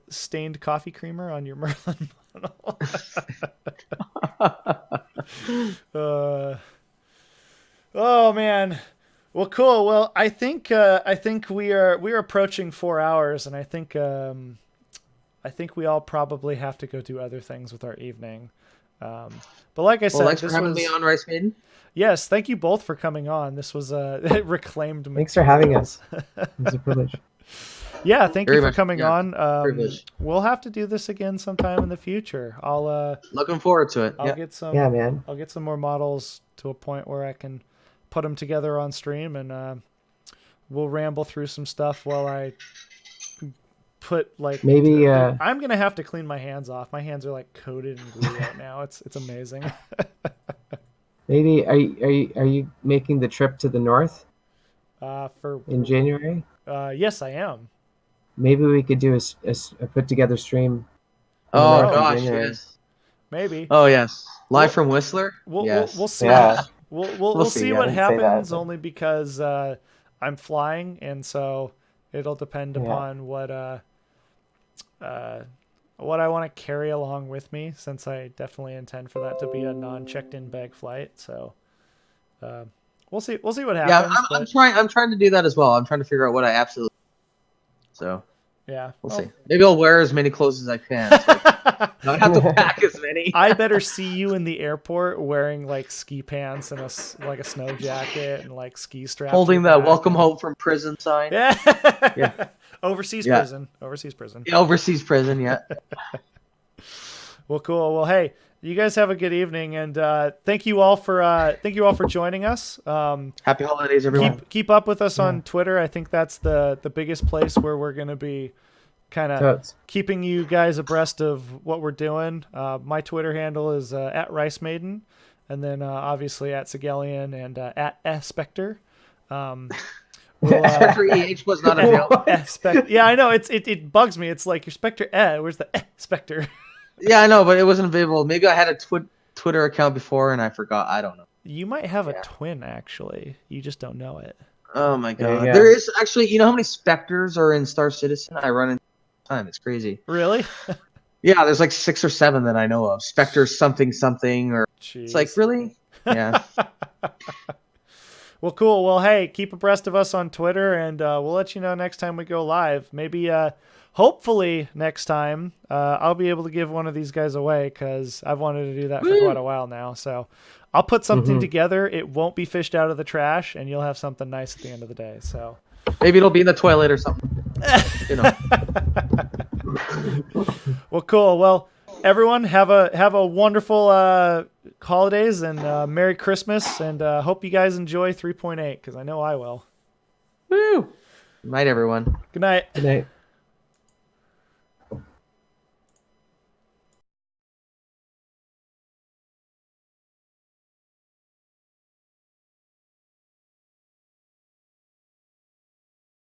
stained coffee creamer on your Merlin model? Oh man. Well, cool. Well, I think we're approaching 4 hours, and I think we all probably have to go do other things with our evening. But like I said, thanks for having me on, Rice Maiden. Yes, thank you both for coming on. This was reclaimed. Thanks for having us. It was a privilege. Yeah, thank you for coming on. on. We'll have to do this again sometime in the future. I'll looking forward to it. I'll get some. Yeah, man. I'll get some more models to a point where I can put them together on stream, and we'll ramble through some stuff while I put like maybe I'm gonna have to clean my hands off. My hands are like coated in glue right now. It's amazing. Maybe are you making the trip to the north in January? Yes, I am. Maybe we could do a put together stream. Oh Oh, gosh, January. yes. maybe. Oh yes, live Well- from Whistler. Yes. We'll see. Yeah. We'll see yeah. what Didn't say that, happens but- only because I'm flying, and so it'll depend Yeah. upon what I want to carry along with me, since I definitely intend for that to be a non-checked-in bag flight. So we'll see what Yeah, happens. I'm trying to do that as well. I'm trying to figure out what I absolutely. So yeah, we'll see. Maybe I'll wear as many clothes as I can. So I don't have to pack as many. I better see you in the airport wearing like ski pants and a snow jacket and like ski straps. Holding to your that back. "Welcome Home from Prison" sign. Yeah. Yeah. Overseas Yeah. prison. Overseas prison. Yeah, overseas prison. Yeah. Well, cool. Well, hey, you guys have a good evening, and thank you all for joining us. Happy holidays, everyone. Keep up with us on Twitter. I think that's the biggest place where we're going to be kind of Totes. keeping you guys abreast of what we're doing. My Twitter handle is at Rice Maiden, and then obviously at Sigelian and at Spectre. Spectre EH was not available. Yeah, I know. It bugs me. It's like your Spectre. Where's the Spectre? Yeah, I know, but it wasn't available. Maybe I had a Twitter account before and I forgot. I don't know. You might have a twin, actually. You just don't know it. Oh my There you god. go. There is actually, you know how many Spectres are in Star Citizen? I run into time. It's crazy. Really? Yeah, there's like 6 or 7 that I know of. Spectre something something, or Jeez. it's like, really? Yeah. Well, cool. Well, hey, keep abreast of us on Twitter, and we'll let you know next time we go live. Maybe, hopefully, next time I'll be able to give one of these guys away, because I've wanted to do that for quite a while now. So I'll put something together. It won't be fished out of the trash, and you'll have something nice at the end of the day. So Maybe it'll be in the toilet or something. You know. well, cool. Well, everyone, have a wonderful holidays and Merry Christmas, and hope you guys enjoy 3.8, because I know I will. Woo! Night, everyone. Good night. Good night.